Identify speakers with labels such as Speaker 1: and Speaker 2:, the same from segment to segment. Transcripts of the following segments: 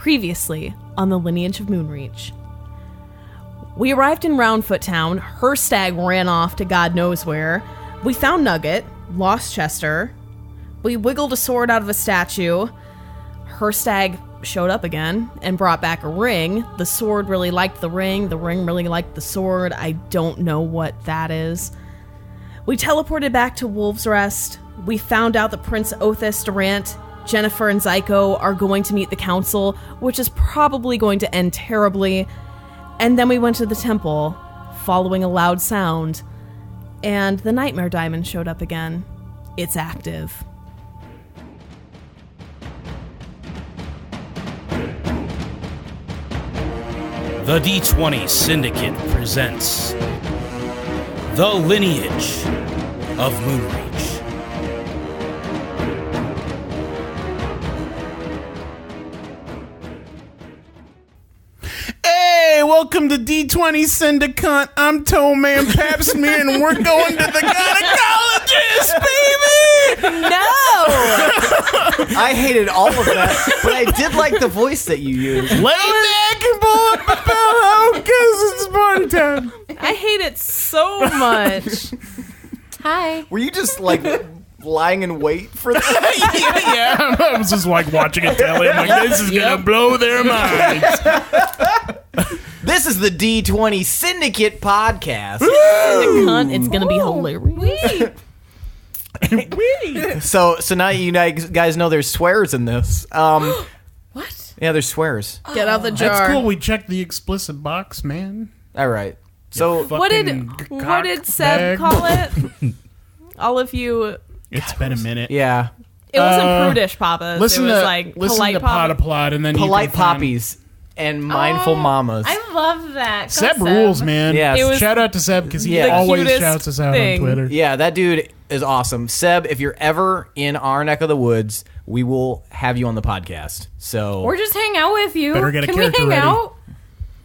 Speaker 1: Previously on the Lineage of Moonreach. We arrived in Roundfoot Town. Hirstag ran off to God knows where. We found Nugget, lost Chester. We wiggled a sword out of a statue. Hirstag showed up again and brought back a ring. The sword really liked the ring really liked the sword. I don't know what that is. We teleported back to Wolves Rest. We found out that Prince Othis Durant, Jennifer, and Zyko are going to meet the council, which is probably going to end terribly. And then we went to the temple, following a loud sound, and the Nightmare Diamond showed up again. It's active.
Speaker 2: The D20 Syndicate presents The Lineage of Moonreach.
Speaker 3: Hey, welcome to D20 Syndicate. I'm Tomas Papsmere, and we're going to the gynecologist, baby!
Speaker 1: No!
Speaker 4: I hated all of that, but I did like the voice that you used.
Speaker 3: Lay back and pull up the pillow, because it's party time.
Speaker 1: I hate it so much. Hi.
Speaker 4: Were you just like lying in wait for that?
Speaker 3: yeah, I was just like watching a telly. I'm like, this is gonna blow their minds.
Speaker 4: This is the D20 Syndicate podcast.
Speaker 1: It's gonna be hilarious.
Speaker 4: So now you guys know there's swears in this.
Speaker 1: What?
Speaker 4: Yeah, there's swears.
Speaker 1: Get out the jar.
Speaker 3: That's cool. We checked the explicit box, man.
Speaker 4: All right. So
Speaker 1: What did Seb call it? All of you.
Speaker 3: It's been a minute.
Speaker 4: yeah,
Speaker 1: It wasn't prudish papas.
Speaker 3: Listen
Speaker 1: it was
Speaker 3: to
Speaker 1: like
Speaker 3: listen
Speaker 1: polite
Speaker 3: to
Speaker 1: papa.
Speaker 3: Pot and then
Speaker 4: polite
Speaker 3: you can find-
Speaker 4: poppies and mindful mamas.
Speaker 5: I love that. Go
Speaker 3: Seb rules, man.
Speaker 4: Yes.
Speaker 1: It was
Speaker 3: Shout out to Seb because he
Speaker 4: the
Speaker 3: always
Speaker 1: cutest
Speaker 3: shouts us out
Speaker 1: thing.
Speaker 3: on Twitter.
Speaker 4: Yeah, that dude is awesome. Seb, if you're ever in our neck of the woods, we will have you on the podcast. So
Speaker 5: Or just hang out with you.
Speaker 3: Better get a
Speaker 5: Can we
Speaker 3: character
Speaker 5: hang
Speaker 3: ready.
Speaker 5: out?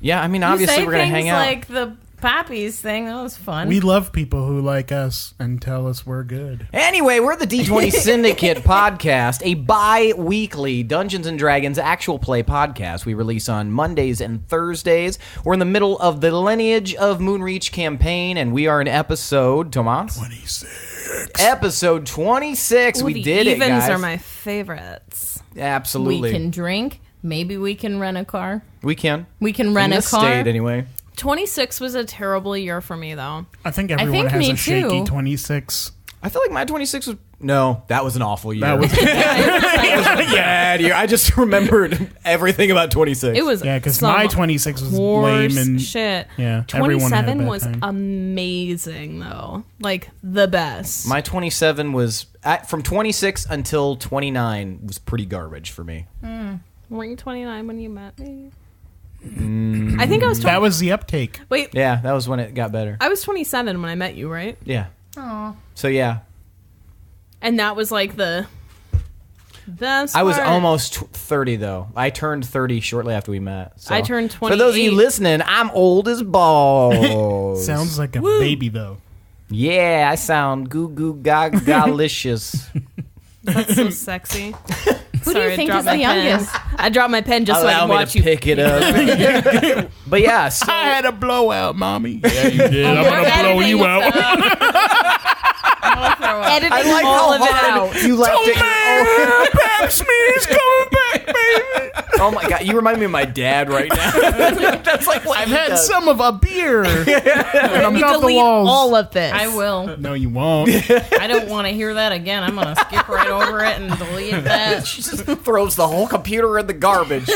Speaker 4: yeah, I mean,
Speaker 5: You
Speaker 4: obviously
Speaker 5: say
Speaker 4: we're gonna
Speaker 5: things
Speaker 4: hang out.
Speaker 5: like the Poppies thing. That was fun.
Speaker 3: We love people who like us and tell us we're good.
Speaker 4: Anyway, we're the D20 Syndicate podcast, a bi-weekly Dungeons & Dragons actual play podcast we release on Mondays and Thursdays. We're in the middle of the Lineage of Moonreach Campaign, and we are in episode, Tomas?
Speaker 3: 26.
Speaker 4: Episode 26.
Speaker 1: Ooh,
Speaker 4: We
Speaker 1: the
Speaker 4: did it,
Speaker 1: evens
Speaker 4: guys.
Speaker 1: are my favorites.
Speaker 4: Absolutely.
Speaker 5: We can drink. Maybe we can rent a car.
Speaker 4: We can.
Speaker 5: We can rent
Speaker 4: in
Speaker 5: a
Speaker 4: this
Speaker 5: car.
Speaker 4: state, anyway.
Speaker 1: 26 was a terrible year for me, though.
Speaker 3: I think everyone has
Speaker 5: me
Speaker 3: a shaky
Speaker 5: too.
Speaker 3: 26.
Speaker 4: I feel like my 26 was... No, that was an awful year.
Speaker 3: That was
Speaker 4: bad year. I just remembered everything about 26.
Speaker 1: It was
Speaker 3: because
Speaker 1: some
Speaker 3: my 26 was
Speaker 1: horse
Speaker 3: lame and
Speaker 1: shit.
Speaker 3: yeah, everyone had a
Speaker 1: 27
Speaker 3: bad
Speaker 1: was
Speaker 3: time.
Speaker 1: amazing, though. Like, the best.
Speaker 4: My 27 was... from 26 until 29 was pretty garbage for me.
Speaker 1: Weren't you 29 when you met me? I think I was 20.
Speaker 3: That was the uptake.
Speaker 1: Wait,
Speaker 4: Yeah, that was when it got better.
Speaker 1: I was 27 when I met you, right?
Speaker 4: Yeah.
Speaker 5: Aw.
Speaker 4: So, yeah.
Speaker 1: And that was like the best
Speaker 4: I was
Speaker 1: part.
Speaker 4: almost 30, though. I turned 30 shortly after we met. So.
Speaker 1: I turned
Speaker 4: For those of you
Speaker 1: 28.
Speaker 4: listening, I'm old as balls.
Speaker 3: Sounds like a baby, though.
Speaker 4: Yeah, I sound goo goo gaga-licious.
Speaker 1: That's so sexy.
Speaker 5: Who do you think is the youngest?
Speaker 1: I dropped my pen just so I
Speaker 4: Allow
Speaker 1: could
Speaker 4: me
Speaker 1: watch
Speaker 4: to
Speaker 1: you.
Speaker 4: pick it up. But yeah, so...
Speaker 3: I had a blowout, mommy. Yeah, you did. I'm going to blow you out.
Speaker 1: Editing
Speaker 4: I like
Speaker 1: all
Speaker 4: how
Speaker 1: of it
Speaker 4: hard
Speaker 1: out.
Speaker 4: you left it. Oh,
Speaker 3: Pap Smear's coming back, baby.
Speaker 4: oh my god, you remind me of my dad right now. That's like what
Speaker 3: I've
Speaker 4: he
Speaker 3: had
Speaker 4: does.
Speaker 3: some of a beer. And I'm
Speaker 1: You
Speaker 3: off the
Speaker 1: delete
Speaker 3: walls.
Speaker 1: all of this.
Speaker 5: I will.
Speaker 3: No, you won't.
Speaker 5: I don't want to hear that again. I'm going to skip right over it and delete that.
Speaker 4: She just throws the whole computer in the garbage.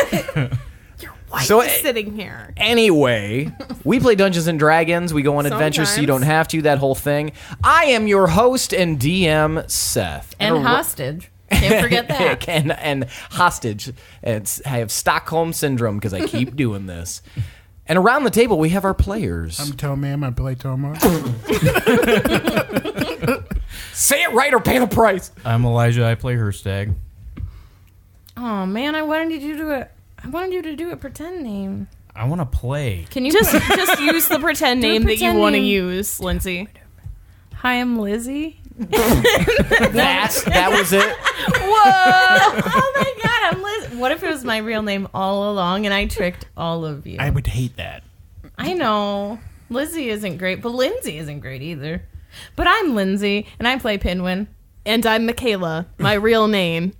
Speaker 1: Why
Speaker 4: So
Speaker 1: are you sitting here?
Speaker 4: Anyway, we play Dungeons & Dragons. We go on adventures so you don't
Speaker 1: Sometimes.
Speaker 4: have to, that whole thing. I am your host and DM, Seth.
Speaker 5: And
Speaker 4: a-
Speaker 5: hostage. Can't forget that.
Speaker 4: and hostage. I have Stockholm Syndrome because I keep doing this. And around the table, we have our players.
Speaker 3: I'm Tomam. I play Tomas.
Speaker 4: Say it right or pay the price.
Speaker 6: I'm Elijah. I play Hirstag.
Speaker 5: Oh, man. I wanted you to do it. I wanted you to do a pretend name.
Speaker 6: I want to play.
Speaker 5: Can you
Speaker 1: Just use the pretend
Speaker 5: Do a
Speaker 1: name that you
Speaker 5: pretend
Speaker 1: want to
Speaker 5: name.
Speaker 1: use, Lindsey.
Speaker 5: Hi, I'm Lizzie.
Speaker 4: That was it.
Speaker 5: Whoa! Oh my god, I'm Liz. What if it was was my real name all along, and I tricked all of you.
Speaker 3: I would hate that.
Speaker 5: I know. Lizzie isn't great, but Lindsey isn't great either. But I'm Lindsey, and I play Pinwin.
Speaker 1: And I'm Michaela, my real name,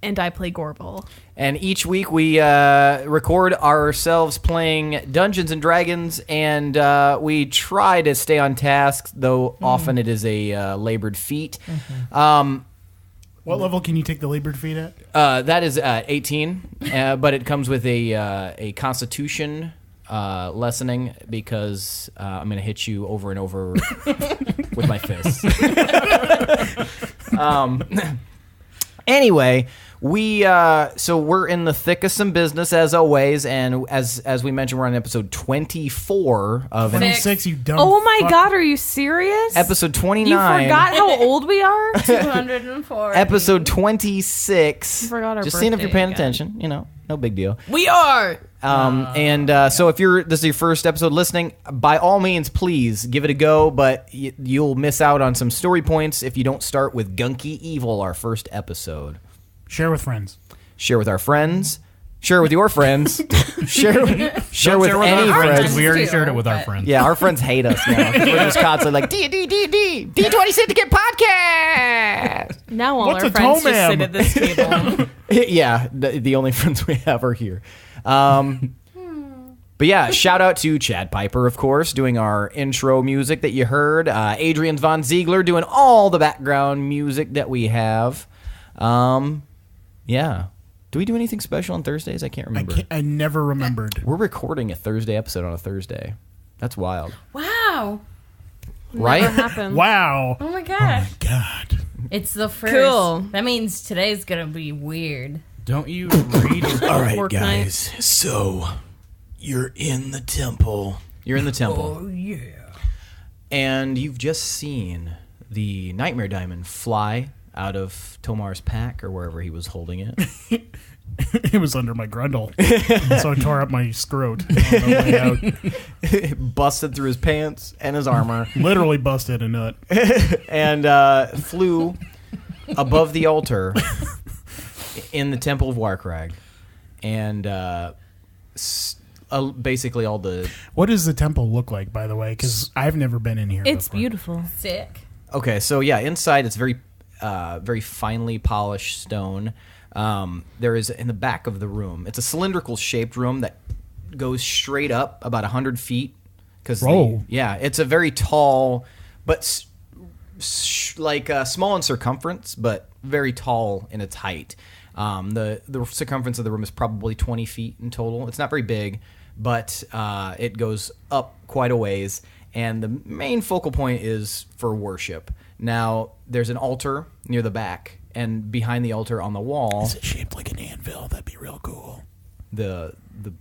Speaker 1: and I play Gorbel.
Speaker 4: And each week we record ourselves playing Dungeons and Dragons, and we try to stay on task, though often it is a labored feat.
Speaker 3: What level can you take the labored feat at?
Speaker 4: That is 18, but it comes with a Constitution lessening because I'm going to hit you over and over with my fists. Anyway, we're in the thick of some business as always, and as we mentioned, we're on episode 24 of
Speaker 3: 26, you dumb
Speaker 1: Oh my
Speaker 3: fuck.
Speaker 1: god, are you serious?
Speaker 4: episode 29.
Speaker 1: You forgot how old we are?
Speaker 5: 204.
Speaker 4: Episode 26.
Speaker 1: You forgot our
Speaker 4: Just seeing if you're
Speaker 1: birthday
Speaker 4: paying
Speaker 1: again.
Speaker 4: attention, no big deal.
Speaker 1: We are!
Speaker 4: So if this is your first episode listening, by all means, please give it a go, but you'll miss out on some story points if you don't start with Gunky Evil, our first episode.
Speaker 3: Share with friends.
Speaker 4: Share with our friends. Share with your friends. share with
Speaker 6: Share
Speaker 4: any
Speaker 6: our
Speaker 4: friends.
Speaker 6: We already
Speaker 5: too,
Speaker 6: shared it with our
Speaker 5: but-
Speaker 6: friends.
Speaker 4: Yeah, our friends hate us now. We're just constantly like, D20 Syndicate Podcast!
Speaker 1: Now all
Speaker 3: What's
Speaker 1: our
Speaker 3: a
Speaker 1: friends just
Speaker 3: Tomam?
Speaker 1: sit at this table.
Speaker 4: Yeah, the only friends we have are here. But yeah, shout out to Chad Piper, of course, doing our intro music that you heard. Adrian Von Ziegler doing all the background music that we have. Yeah. Do we do anything special on Thursdays? I can't remember.
Speaker 3: I never remembered.
Speaker 4: We're recording a Thursday episode on a Thursday. That's wild.
Speaker 5: Wow.
Speaker 4: Right?
Speaker 1: Never happened.
Speaker 3: Wow.
Speaker 5: Oh my gosh.
Speaker 3: God.
Speaker 5: It's the first.
Speaker 1: Cool.
Speaker 5: That means today's going to be weird.
Speaker 6: Don't you read?
Speaker 3: All right,
Speaker 1: Work
Speaker 3: guys. So, you're in the temple.
Speaker 4: You're in the temple.
Speaker 5: Oh, yeah.
Speaker 4: And you've just seen the Nightmare Diamond fly out of Tomar's pack or wherever he was holding it.
Speaker 3: It was under my grundle. So I tore up my scrot on the way out.
Speaker 4: It busted through his pants and his armor
Speaker 3: Literally busted a nut.
Speaker 4: and flew above the altar in the Temple of Warcrag. And basically all the...
Speaker 3: What does the temple look like, by the way? Because I've never been in here
Speaker 1: It's
Speaker 3: before.
Speaker 1: beautiful.
Speaker 5: Sick.
Speaker 4: Okay, so yeah, inside it's very finely polished stone. There is in the back of the room. It's a cylindrical shaped room that goes straight up about 100 feet.
Speaker 3: Whoa.
Speaker 4: Yeah, it's a very tall, but small in circumference, but very tall in its height. The circumference of the room is probably 20 feet in total. It's not very big, but it goes up quite a ways. And the main focal point is for worship. Now, there's an altar near the back, and behind the altar on the wall,
Speaker 3: Is it shaped like an anvil? That'd be real cool.
Speaker 4: the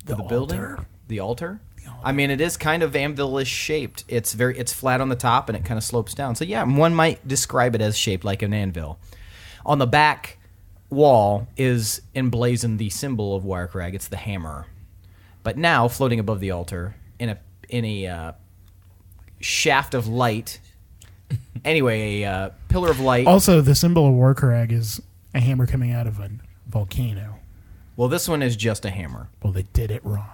Speaker 4: building,
Speaker 3: altar.
Speaker 4: the altar. I mean, it is kind of anvil-ish shaped. It's flat on the top, and it kind of slopes down. So yeah, one might describe it as shaped like an anvil. On the back wall is emblazoned the symbol of Warcrag. It's the hammer. But now, floating above the altar in a shaft of light. Anyway, a pillar of light.
Speaker 3: Also, the symbol of Warcrag is a hammer coming out of a volcano.
Speaker 4: Well, this one is just a hammer.
Speaker 3: Well, they did it wrong.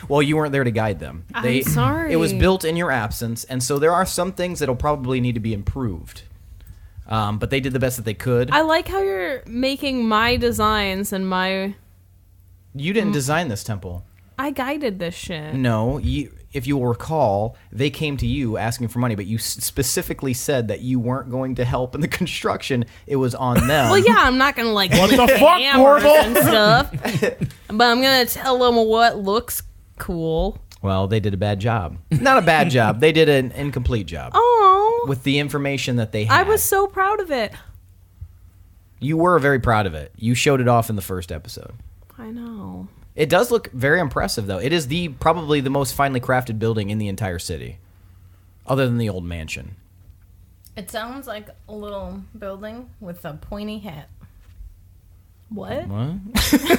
Speaker 4: Well, you weren't there to guide them.
Speaker 1: I'm sorry.
Speaker 4: It was built in your absence, and so there are some things that'll probably need to be improved. But they did the best that they could.
Speaker 1: I like how you're making my designs and my...
Speaker 4: You didn't design this temple.
Speaker 1: I guided this shit.
Speaker 4: No, if you will recall, they came to you asking for money, but you specifically said that you weren't going to help in the construction. It was on them.
Speaker 1: Well, yeah, I'm not gonna
Speaker 3: What the fuck,
Speaker 1: hammers
Speaker 3: Gorbel?
Speaker 1: and stuff, but I'm gonna tell them what looks cool.
Speaker 4: Well, they did a bad job. Not a bad job. They did an incomplete job.
Speaker 1: Oh,
Speaker 4: With the information that they had.
Speaker 1: I was so proud of it.
Speaker 4: You were very proud of it. You showed it off in the first episode.
Speaker 1: I know.
Speaker 4: It does look very impressive, though. It is probably the most finely crafted building in the entire city, other than the old mansion.
Speaker 5: It sounds like a little building with a pointy hat.
Speaker 1: What?
Speaker 4: What?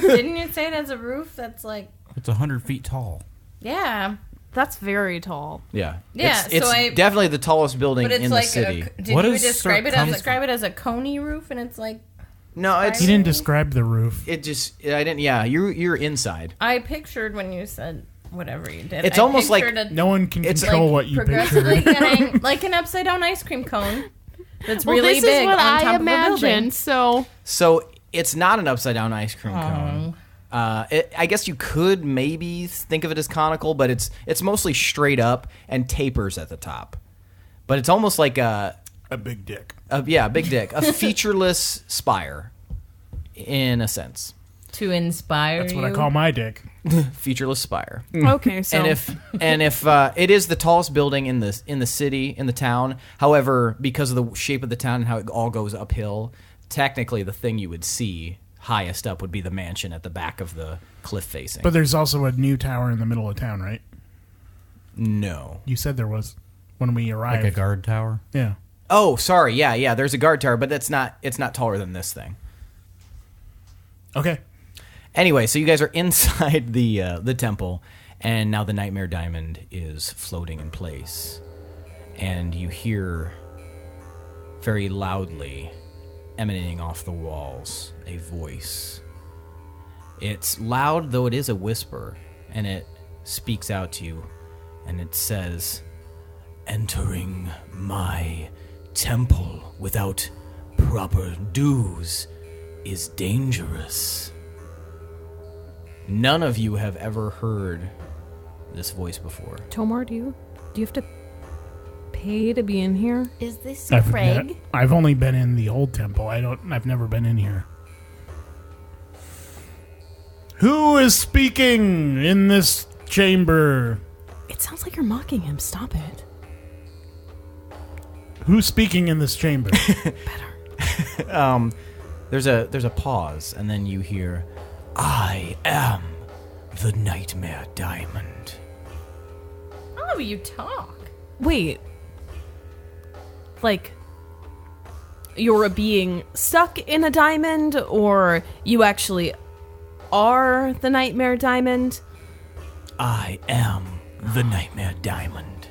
Speaker 5: Didn't you say it has a roof that's like...
Speaker 6: It's 100 feet tall.
Speaker 5: Yeah.
Speaker 1: That's very tall.
Speaker 4: Yeah.
Speaker 5: Yeah,
Speaker 4: It's
Speaker 5: so
Speaker 4: definitely the tallest building
Speaker 5: But it's
Speaker 4: in the
Speaker 5: like
Speaker 4: city.
Speaker 5: did
Speaker 6: What
Speaker 5: you
Speaker 6: is
Speaker 5: describe it
Speaker 6: circumference?
Speaker 5: as a coney roof, and it's like
Speaker 4: No, it's
Speaker 3: He didn't describe the roof.
Speaker 4: I didn't. Yeah, you're inside.
Speaker 5: I pictured when you said whatever you did.
Speaker 4: It's
Speaker 5: I
Speaker 4: almost like
Speaker 5: pictured
Speaker 3: No one can control what you
Speaker 5: progressively
Speaker 3: pictured.
Speaker 5: getting like an upside down ice cream cone. That's
Speaker 1: Well,
Speaker 5: really
Speaker 1: this
Speaker 5: big
Speaker 1: is what
Speaker 5: on top
Speaker 1: I
Speaker 5: of a building.
Speaker 1: imagined. So
Speaker 4: So it's not an upside down ice cream cone. I guess you could maybe think of it as conical, but it's mostly straight up and tapers at the top. But it's almost like a
Speaker 3: big dick.
Speaker 4: big dick, a featureless spire, in a sense,
Speaker 5: To inspire
Speaker 3: That's what I
Speaker 5: you.
Speaker 3: call my dick.
Speaker 4: featureless spire.
Speaker 1: okay, so
Speaker 4: And if it is the tallest building in the city, in the town, however, because of the shape of the town and how it all goes uphill, technically the thing you would see highest up would be the mansion at the back of the cliff facing.
Speaker 3: But there's also a new tower in the middle of town, right?
Speaker 4: No.
Speaker 3: You said there was when we arrived.
Speaker 6: Like a guard tower.
Speaker 3: Yeah.
Speaker 4: Oh, sorry. Yeah. There's a guard tower, but it's not taller than this thing.
Speaker 3: Okay.
Speaker 4: Anyway, so you guys are inside the temple, and now the Nightmare Diamond is floating in place, and you hear very loudly, emanating off the walls, a voice. It's loud, though it is a whisper, and it speaks out to you, and it says, "Entering my temple without proper dues is dangerous." None of you have ever heard this voice before.
Speaker 1: Tomar, do you have to pay to be in here?
Speaker 5: Is this
Speaker 3: I've only been in the old temple. I've never been in here. Who is speaking in this chamber?
Speaker 1: It sounds like you're mocking him. Stop it.
Speaker 3: Who's speaking in this chamber?
Speaker 4: There's a pause, and then you hear, "I am the Nightmare Diamond."
Speaker 5: How do you talk?
Speaker 1: Wait. Like, you're a being stuck in a diamond, or you actually are the Nightmare Diamond?
Speaker 4: I am the Nightmare Diamond.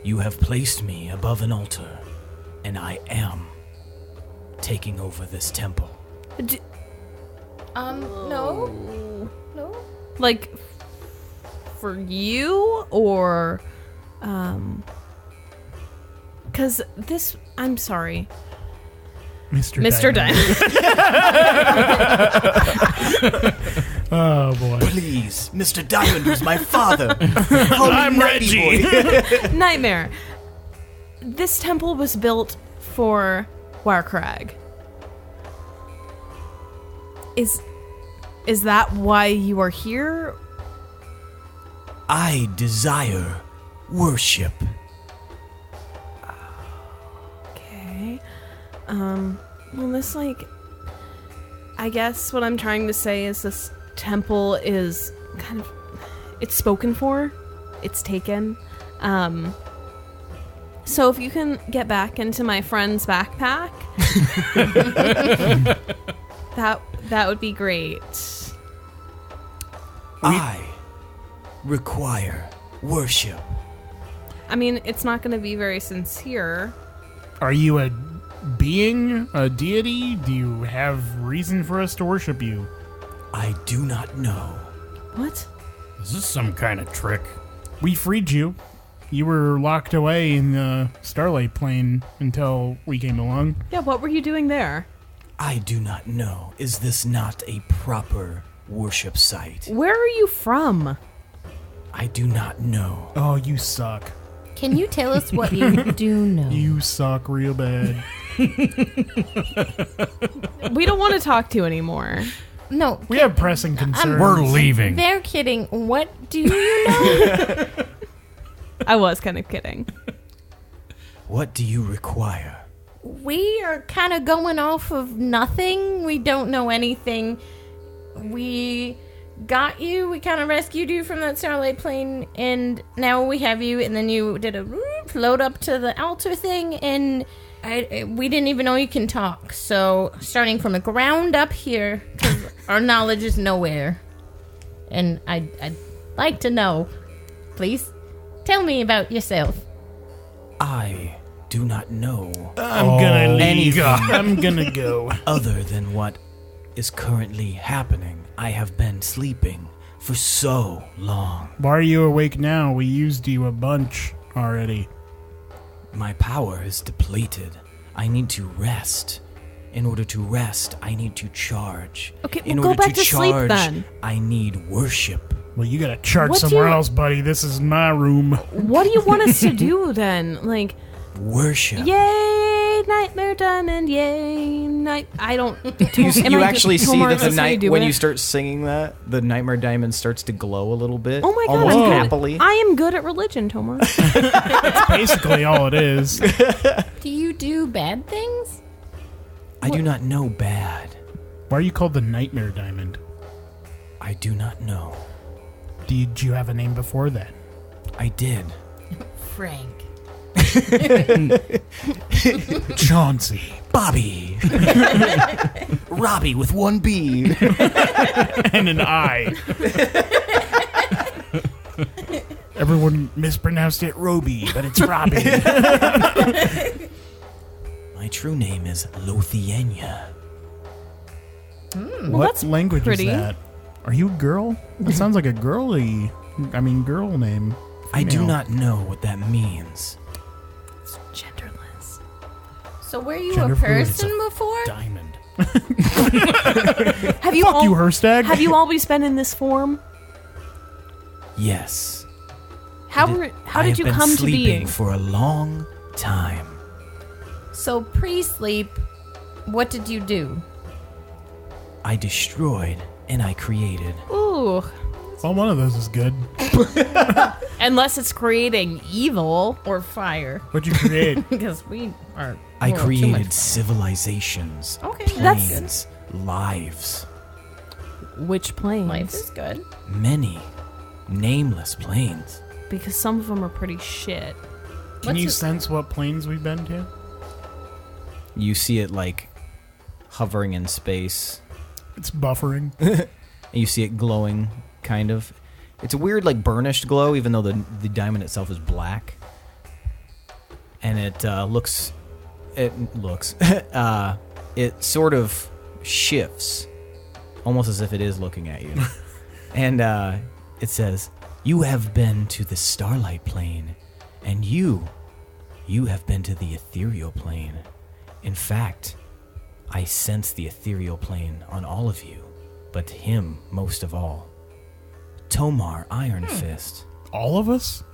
Speaker 4: You have placed me above an altar, and I am taking over this temple.
Speaker 5: No.
Speaker 1: Like, for you, or, because this, I'm sorry.
Speaker 3: Mr.
Speaker 1: Diamond.
Speaker 3: Oh, boy.
Speaker 4: Please, Mr. Diamond was my father.
Speaker 3: I'm Reggie.
Speaker 1: Nightmare. This temple was built for Warcrag. Is that why you are here?
Speaker 4: I desire worship.
Speaker 1: Okay. Well, this, like, I guess what I'm trying to say is this temple is kind of, it's spoken for, it's taken. So if you can get back into my friend's backpack, that would be great.
Speaker 4: I require worship.
Speaker 1: I mean, it's not going to be very sincere.
Speaker 3: Are you a being? A deity? Do you have reason for us to worship you?
Speaker 4: I do not know.
Speaker 1: What?
Speaker 6: Is this some kind of trick?
Speaker 3: We freed you. You were locked away in the Starlight Plane until we came along.
Speaker 1: Yeah, what were you doing there?
Speaker 4: I do not know. Is this not a proper worship site?
Speaker 1: Where are you from?
Speaker 4: I do not know.
Speaker 3: Oh, you suck.
Speaker 5: Can you tell us what you do know?
Speaker 3: You suck real bad.
Speaker 1: We don't want to talk to you anymore.
Speaker 5: No.
Speaker 3: We have pressing concerns.
Speaker 6: We're leaving.
Speaker 5: They're kidding. What do you know?
Speaker 1: I was kind of kidding.
Speaker 4: What do you require?
Speaker 5: We are kind of going off of nothing. We don't know anything. We got you. We kind of rescued you from that Starlight Plane, and now we have you. And then you did a float up to the altar thing, and we didn't even know you can talk. So starting from the ground up here, 'cause our knowledge is nowhere, and I'd like to know. Please tell me about yourself.
Speaker 4: I do not know
Speaker 3: I'm gonna leave.
Speaker 4: anything
Speaker 3: I'm gonna go.
Speaker 4: other than what is currently happening. I have been sleeping for so long.
Speaker 3: Why are you awake now? We used you a bunch already.
Speaker 4: My power is depleted. I need to rest. In order to rest, I need to charge.
Speaker 1: Okay,
Speaker 4: In
Speaker 1: well, go
Speaker 4: order
Speaker 1: back to sleep
Speaker 4: charge,
Speaker 1: then.
Speaker 4: I need worship.
Speaker 3: Well, you gotta charge
Speaker 1: What do
Speaker 3: somewhere
Speaker 1: you-
Speaker 3: else, buddy. This is my room.
Speaker 1: What do you want us to do then? Like,
Speaker 4: Worship.
Speaker 1: yay, Nightmare Diamond, yay, night. I don't.
Speaker 4: You actually see that the
Speaker 1: night
Speaker 4: night when you start singing that, the Nightmare Diamond starts to glow a little bit.
Speaker 1: Oh my god,
Speaker 4: almost
Speaker 1: I'm good.
Speaker 4: happily.
Speaker 1: I am good at religion, Tomas.
Speaker 3: That's basically all it is.
Speaker 5: Do you do bad things?
Speaker 4: I do not know bad.
Speaker 3: Why are you called the Nightmare Diamond?
Speaker 4: I do not know.
Speaker 3: Did you have a name before that?
Speaker 4: I did.
Speaker 5: Frank.
Speaker 3: Chauncey.
Speaker 4: Bobby. Robbie with one B.
Speaker 3: And an I. Everyone mispronounced it Roby, but it's Robbie.
Speaker 4: My true name is Lothienia.
Speaker 1: Well,
Speaker 3: What
Speaker 1: that's
Speaker 3: language
Speaker 1: pretty.
Speaker 3: is that? Are you a girl? That sounds like a girl name.
Speaker 4: I do
Speaker 3: Female.
Speaker 4: not know what that means.
Speaker 1: Genderless.
Speaker 5: So were you
Speaker 3: Gender
Speaker 5: a
Speaker 3: fluid is
Speaker 5: person before?
Speaker 6: Diamond.
Speaker 1: Have you
Speaker 3: Fuck
Speaker 1: all?
Speaker 3: you, Hirstag.
Speaker 1: Have you always been in this form?
Speaker 4: Yes.
Speaker 1: How
Speaker 4: I
Speaker 1: did
Speaker 4: have
Speaker 1: you
Speaker 4: been
Speaker 1: come to
Speaker 4: sleeping
Speaker 1: being?
Speaker 4: for a long time.
Speaker 5: So pre-sleep, what did you do?
Speaker 4: I destroyed and I created.
Speaker 1: Ooh.
Speaker 3: Well, one of those is good.
Speaker 1: Unless it's creating evil.
Speaker 5: Or fire?
Speaker 3: What'd you create?
Speaker 5: Because we are.
Speaker 4: I
Speaker 5: well, too much
Speaker 4: created
Speaker 5: fire.
Speaker 4: civilizations,
Speaker 5: Okay,
Speaker 4: planes, lives,
Speaker 1: Which planes?
Speaker 5: Life is good.
Speaker 4: many nameless planes.
Speaker 1: Because some of them are pretty shit.
Speaker 3: Can
Speaker 5: What's
Speaker 3: you
Speaker 5: it-
Speaker 3: sense what planes we've been to?
Speaker 4: You see it like hovering in space.
Speaker 3: It's buffering.
Speaker 4: And you see it glowing, kind of. It's a weird, like, burnished glow, even though the diamond itself is black. And it looks... It sort of shifts, almost as if it is looking at you. And it says, "You have been to the starlight plane, and you have been to the ethereal plane. In fact, I sense the ethereal plane on all of you, but him most of all. Tomar Ironfist."
Speaker 3: All of us?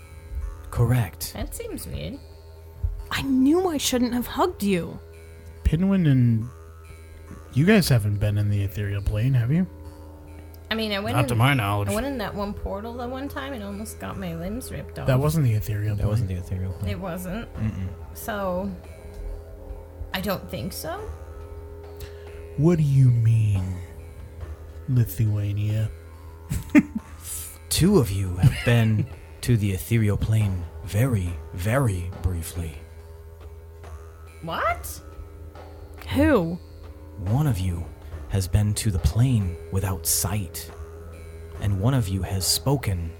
Speaker 4: Correct.
Speaker 5: That seems weird.
Speaker 1: I knew I shouldn't have hugged you.
Speaker 3: Pinwin and... You guys haven't been in the ethereal plane, have you?
Speaker 5: I mean, I went
Speaker 6: Not
Speaker 5: in,
Speaker 6: to my knowledge.
Speaker 5: I went in that one portal that one time and almost got my limbs ripped off.
Speaker 3: That wasn't the ethereal plane.
Speaker 4: That wasn't the ethereal plane.
Speaker 5: It wasn't. So, I don't think so.
Speaker 3: What do you mean, Lithuania?
Speaker 4: Two of you have been to the ethereal plane very, very briefly.
Speaker 5: What?
Speaker 1: Who?
Speaker 4: One of you has been to the plane without sight, and one of you has spoken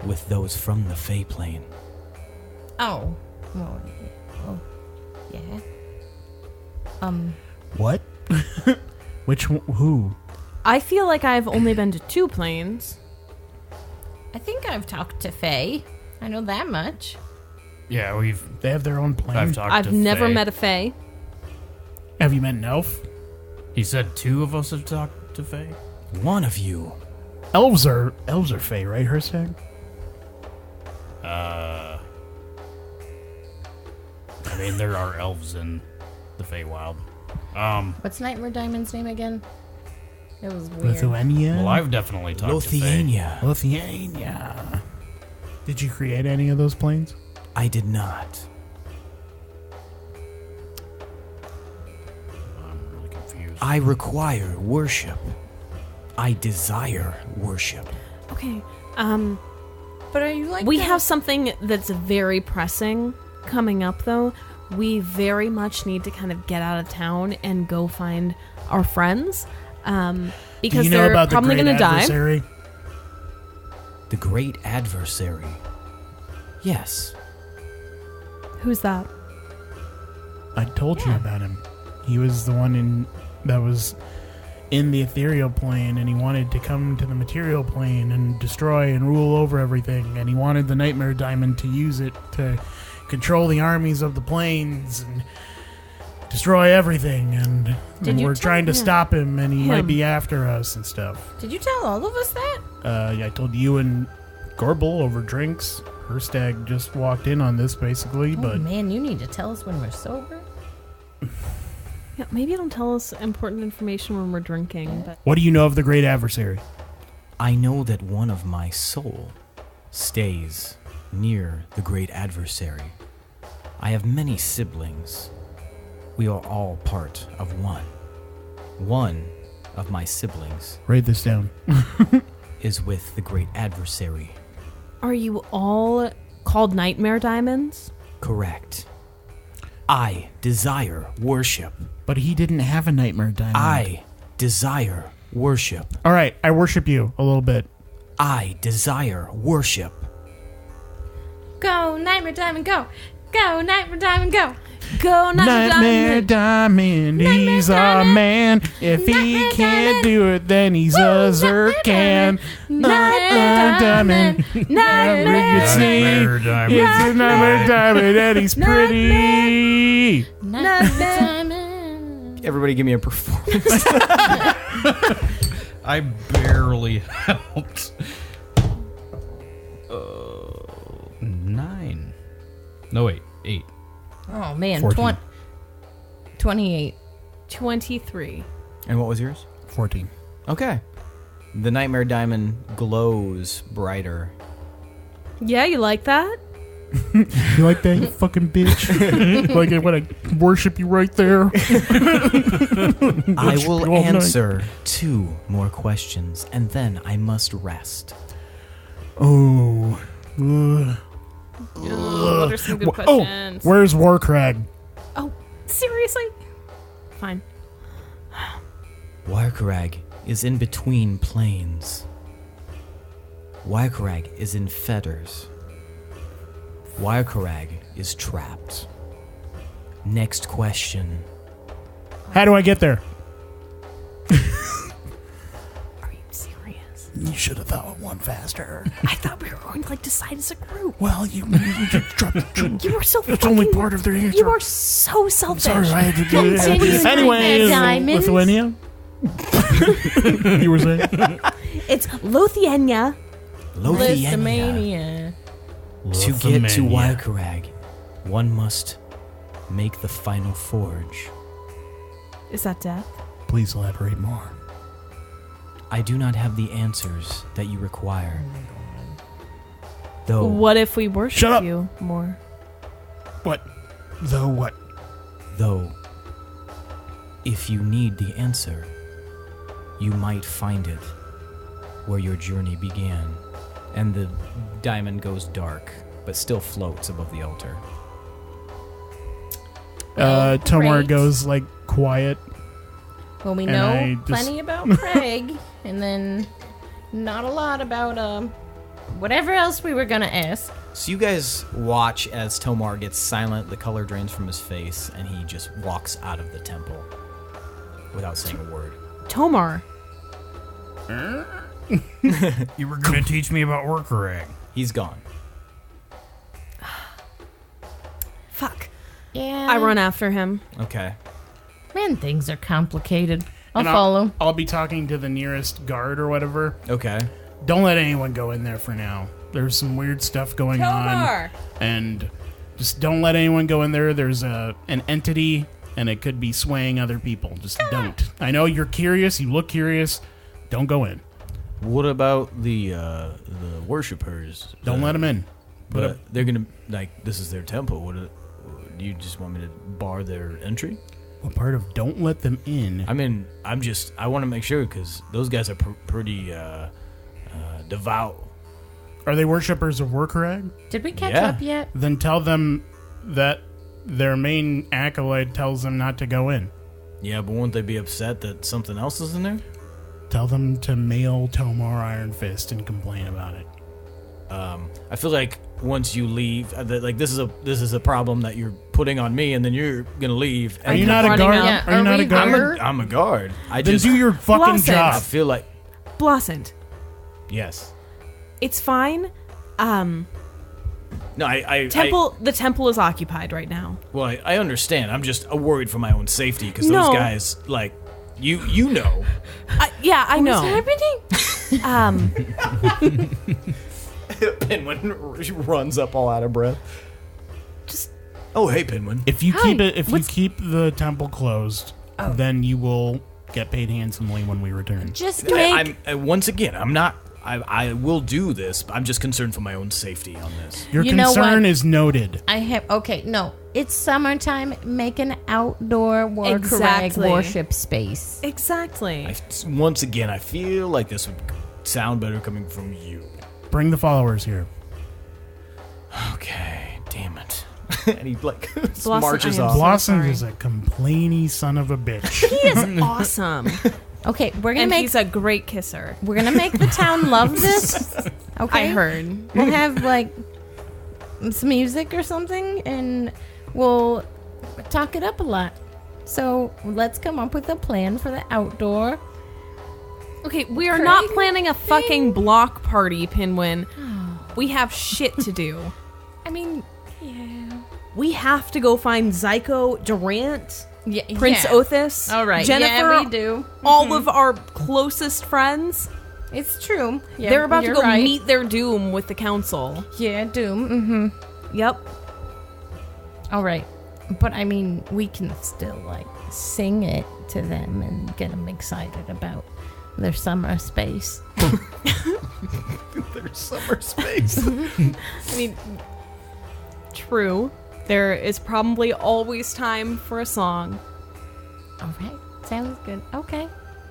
Speaker 4: with those from the Fey plane.
Speaker 5: Oh. Well, yeah.
Speaker 3: What? Who?
Speaker 1: I feel like I've only been to 2 planes.
Speaker 5: I think I've talked to Faye. I know that much.
Speaker 6: Yeah,
Speaker 3: They have their own plane.
Speaker 6: I've talked
Speaker 1: I've
Speaker 6: to
Speaker 1: never
Speaker 6: Faye.
Speaker 1: met a Fae.
Speaker 3: Have you met an elf?
Speaker 6: He said 2 of us have talked to Faye.
Speaker 4: One of you.
Speaker 3: Elves are fey, right, Hirstag?
Speaker 6: I mean, there are elves in the Feywild.
Speaker 5: What's Nightmare Diamond's name again? It was weird.
Speaker 3: Lithuania?
Speaker 6: Well, I've definitely talked to Faye.
Speaker 4: Lothienia.
Speaker 3: Lithuania. Did you create any of those planes?
Speaker 4: I did not.
Speaker 6: I'm really confused.
Speaker 4: I require worship. I desire worship.
Speaker 1: Okay.
Speaker 5: But are you like
Speaker 1: We
Speaker 5: the-
Speaker 1: have something that's very pressing coming up, though. We very much need to kind of get out of town and go find our friends.
Speaker 3: Do
Speaker 1: Because
Speaker 3: you know
Speaker 1: they're
Speaker 3: about the
Speaker 1: probably
Speaker 3: great
Speaker 1: going to die.
Speaker 3: adversary?
Speaker 4: The great adversary. Yes.
Speaker 1: Who's that?
Speaker 3: I told you about him. He was the one that was in the ethereal plane, and he wanted to come to the material plane and destroy and rule over everything, and he wanted the Nightmare Diamond to use it to control the armies of the planes and destroy everything, and we're trying to stop him, and he might be after us and stuff.
Speaker 5: Did you tell all of us that?
Speaker 3: I told you and Gorbel over drinks. Hirstag just walked in on this, basically, but...
Speaker 5: man, you need to tell us when we're sober.
Speaker 1: Yeah, maybe don't tell us important information when we're drinking, but...
Speaker 3: What do you know of the Great Adversary?
Speaker 4: I know that one of my soul stays near the Great Adversary. I have many siblings. We are all part of one. One of my siblings
Speaker 3: Write this down.
Speaker 4: is with the Great Adversary.
Speaker 1: Are you all called Nightmare Diamonds?
Speaker 4: Correct. I desire worship.
Speaker 3: But he didn't have a Nightmare Diamond.
Speaker 4: I desire worship.
Speaker 3: All right, I worship you a little bit.
Speaker 4: I desire worship.
Speaker 5: Go, Nightmare Diamond, go! Go, Nightmare Diamond, go!
Speaker 1: Go,
Speaker 3: Nightmare Diamond, he's a man. If he can't do it, then he's a Zerkan. Nightmare Diamond,
Speaker 6: Nightmare Diamond.
Speaker 3: It's a Nightmare Diamond, and he's pretty.
Speaker 5: Nightmare Diamond.
Speaker 4: Everybody give me a performance.
Speaker 6: I barely helped. 9. No, wait. 8.
Speaker 5: Oh, man.
Speaker 3: 14.
Speaker 5: 28.
Speaker 1: 23.
Speaker 4: And what was yours?
Speaker 3: 14.
Speaker 4: Okay. The Nightmare Diamond glows brighter.
Speaker 1: Yeah, you like that?
Speaker 3: You like that, you fucking bitch? Like it when I worship you right there?
Speaker 4: I will
Speaker 3: you all
Speaker 4: answer 2 more questions, and then I must rest.
Speaker 3: Oh.
Speaker 1: What are some good questions?
Speaker 3: Where's Warcrag?
Speaker 1: Oh, seriously? Fine.
Speaker 4: Warcrag is in between planes. Warcrag is in fetters. Warcrag is trapped. Next question.
Speaker 3: How do I get there?
Speaker 1: Are you serious?
Speaker 3: You should have thought of one faster.
Speaker 1: I thought we were going to decide as a group.
Speaker 3: Well, you just dropped the
Speaker 1: You were so
Speaker 3: That's
Speaker 1: fucking...
Speaker 3: only part of their answer.
Speaker 1: You are so selfish.
Speaker 3: Sorry, I had to do it.
Speaker 5: Continue,
Speaker 3: Anyways,
Speaker 5: Diamonds.
Speaker 3: Lithuania? You were saying?
Speaker 1: It's Lithuania.
Speaker 4: Lithuania. To get to Warcrag, one must make the final forge.
Speaker 1: Is that death?
Speaker 3: Please elaborate more.
Speaker 4: I do not have the answers that you require. Though
Speaker 1: What if we worship
Speaker 3: Shut up.
Speaker 1: you more?
Speaker 3: What? Though what?
Speaker 4: Though, if you need the answer, you might find it where your journey began. And the diamond goes dark, but still floats above the altar.
Speaker 3: Tomar
Speaker 5: great.
Speaker 3: goes like quiet.
Speaker 5: Well, we
Speaker 3: And
Speaker 5: know
Speaker 3: I just-
Speaker 5: plenty about Craig, and then not a lot about whatever else we were gonna ask.
Speaker 4: So you guys watch as Tomar gets silent, the color drains from his face, and he just walks out of the temple without saying a word.
Speaker 1: Tomar.
Speaker 6: You were going to teach me about Warcrag.
Speaker 4: He's gone.
Speaker 1: Fuck.
Speaker 5: Yeah.
Speaker 1: I run after him.
Speaker 4: Okay.
Speaker 5: Man, things are complicated. I'll
Speaker 3: And
Speaker 5: follow.
Speaker 3: I'll be talking to the nearest guard or whatever.
Speaker 4: Okay.
Speaker 3: Don't let anyone go in there for now. There's some weird stuff going on. And just don't let anyone go in there. There's an entity, and it could be swaying other people. Just don't. I know you're curious. You look curious. Don't go in.
Speaker 4: What about the worshippers?
Speaker 3: Don't let them in.
Speaker 4: But they're gonna this is their temple. Do you just want me to bar their entry?
Speaker 3: What part of don't let them in?
Speaker 4: I mean, I want to make sure because those guys are pretty devout.
Speaker 3: Are they worshippers of Warcrag?
Speaker 5: Did we catch
Speaker 4: Yeah.
Speaker 5: up yet?
Speaker 3: Then tell them that their main acolyte tells them not to go in.
Speaker 4: Yeah, but won't they be upset that something else is in there?
Speaker 3: Tell them to mail Tomar Ironfist and complain about it.
Speaker 2: I feel like once you leave, this is a problem that you're putting on me, and then you're gonna leave.
Speaker 3: Are you not a guard?
Speaker 5: Yeah,
Speaker 3: Are you not a
Speaker 5: we
Speaker 3: guard?
Speaker 2: I'm a guard. I
Speaker 3: Then
Speaker 2: just
Speaker 3: do your fucking
Speaker 1: Blossom.
Speaker 2: I
Speaker 3: job.
Speaker 2: feel like
Speaker 1: Blossom,
Speaker 2: yes.
Speaker 1: it's fine.
Speaker 2: No,
Speaker 1: The temple is occupied right now.
Speaker 2: I understand. I'm just worried for my own safety because
Speaker 1: No.
Speaker 2: those guys, like, you know.
Speaker 1: Yeah, I know.
Speaker 5: What's happening?
Speaker 4: Pinwin runs up all out of breath.
Speaker 2: Oh, hey, Pinwin.
Speaker 3: If you
Speaker 5: Hi.
Speaker 3: you keep the temple closed, then you will get paid handsomely when we return.
Speaker 5: Just make...
Speaker 2: Once again, I'm not. I will do this. But I'm just concerned for my own safety on this.
Speaker 3: Your
Speaker 5: You know
Speaker 3: concern
Speaker 5: what?
Speaker 3: is noted.
Speaker 5: I have... Okay, no. It's summertime. Make an outdoor Warcrag
Speaker 1: Exactly.
Speaker 5: worship space.
Speaker 1: Exactly.
Speaker 2: Once again, I feel like this would sound better coming from you.
Speaker 3: Bring the followers here.
Speaker 2: Okay, damn it.
Speaker 4: And he like
Speaker 1: Blossom,
Speaker 4: marches
Speaker 1: I am
Speaker 4: off.
Speaker 1: so
Speaker 3: Blossom
Speaker 1: sorry.
Speaker 3: is a complainy son of a bitch.
Speaker 1: He is awesome.
Speaker 5: Okay, we're gonna
Speaker 1: And
Speaker 5: make...
Speaker 1: he's a great kisser.
Speaker 5: We're gonna make the town love this. Okay,
Speaker 1: I heard.
Speaker 5: We'll have like some music or something, and we'll talk it up a lot. So let's come up with a plan for the outdoor.
Speaker 1: Okay, we are
Speaker 5: Craig
Speaker 1: not planning a fucking block party, Pinwin. We have shit to do.
Speaker 5: I mean, yeah,
Speaker 1: We have to go find Zyko, Durant,
Speaker 5: yeah,
Speaker 1: Prince
Speaker 5: yeah.
Speaker 1: Othis,
Speaker 5: All right,
Speaker 1: Jennifer,
Speaker 5: yeah, we do.
Speaker 1: all of our closest friends.
Speaker 5: It's true. Yeah,
Speaker 1: They're about to
Speaker 5: you're
Speaker 1: go
Speaker 5: right.
Speaker 1: meet their doom with the council.
Speaker 5: Yeah, doom. Mm-hmm.
Speaker 1: Yep.
Speaker 5: All right, but I mean, we can still like sing it to them and get them excited about their summer space.
Speaker 4: There's summer space.
Speaker 1: I mean, true. There is probably always time for a song.
Speaker 5: All right, sounds good. Okay.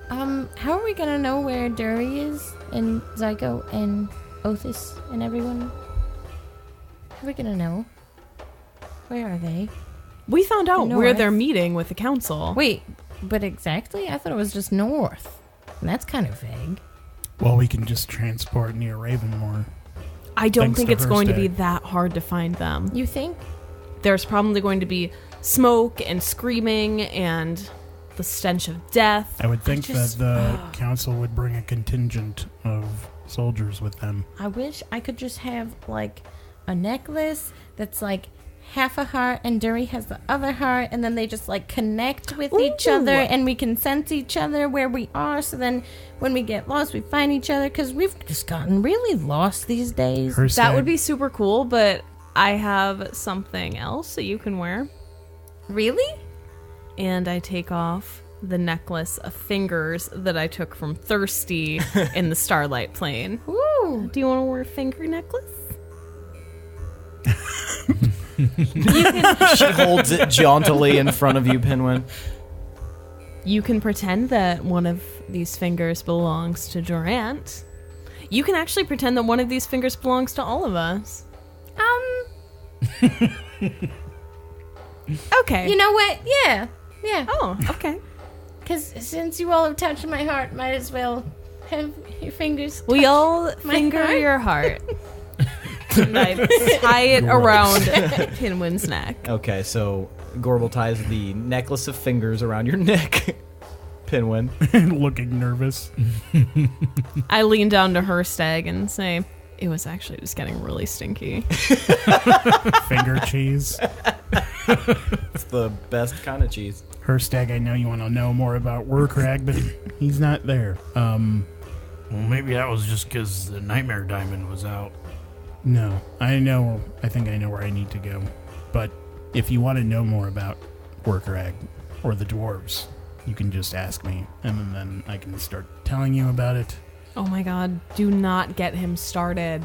Speaker 5: How are we gonna know where Dury is and Zyko and Othis and everyone? How are we gonna know? Where are they?
Speaker 1: We found out where
Speaker 5: North.
Speaker 1: they're meeting with the council.
Speaker 5: Wait, but exactly? I thought it was just north. And that's kind of vague.
Speaker 3: Well, we can just transport near Ravenmoor.
Speaker 1: I don't
Speaker 3: Thanks
Speaker 1: think
Speaker 3: to
Speaker 1: it's going to be
Speaker 3: Hirstag.
Speaker 1: that hard to find them.
Speaker 5: You think?
Speaker 1: There's probably going to be smoke and screaming and the stench of death.
Speaker 3: I would think
Speaker 5: just-
Speaker 3: that the council would bring a contingent of soldiers with them.
Speaker 5: I wish I could just have like a necklace that's like half a heart and Dury has the other heart, and then they just like connect with each
Speaker 1: Ooh.
Speaker 5: other and we can sense each other where we are, so then when we get lost we find each other, because we've just gotten really lost these days.
Speaker 3: Hirstag,
Speaker 1: That would be super cool, but I have something else that you can wear.
Speaker 5: Really?
Speaker 1: And I take off the necklace of fingers that I took from Thirsty in the Starlight Plane.
Speaker 5: Ooh.
Speaker 1: Do you want to wear a finger necklace?
Speaker 4: She holds it jauntily in front of you, Pinwin.
Speaker 1: You can pretend that one of these fingers belongs to Durant. You can actually pretend that one of these fingers belongs to all of us. Okay.
Speaker 5: You know what? Yeah.
Speaker 1: Oh, okay.
Speaker 5: Because since you all have touched my heart, might as well have your fingers
Speaker 1: We
Speaker 5: touch
Speaker 1: all
Speaker 5: my
Speaker 1: finger
Speaker 5: heart.
Speaker 1: your heart. And I tie it around Pinwin's neck.
Speaker 4: Okay, so Gorbel ties the necklace of fingers around your neck. Pinwin.
Speaker 3: looking nervous.
Speaker 1: I lean down to Hirstag and say, it was actually just getting really stinky.
Speaker 3: Finger cheese.
Speaker 4: It's the best kind of cheese.
Speaker 3: Hirstag, I know you want to know more about Warcrag, but he's not there.
Speaker 6: Well, maybe that was just because the Nightmare Diamond was out.
Speaker 3: No, I think I know where I need to go. But if you want to know more about Warcrag or the dwarves, you can just ask me, and then I can start telling you about it.
Speaker 1: Oh my god, do not get him started.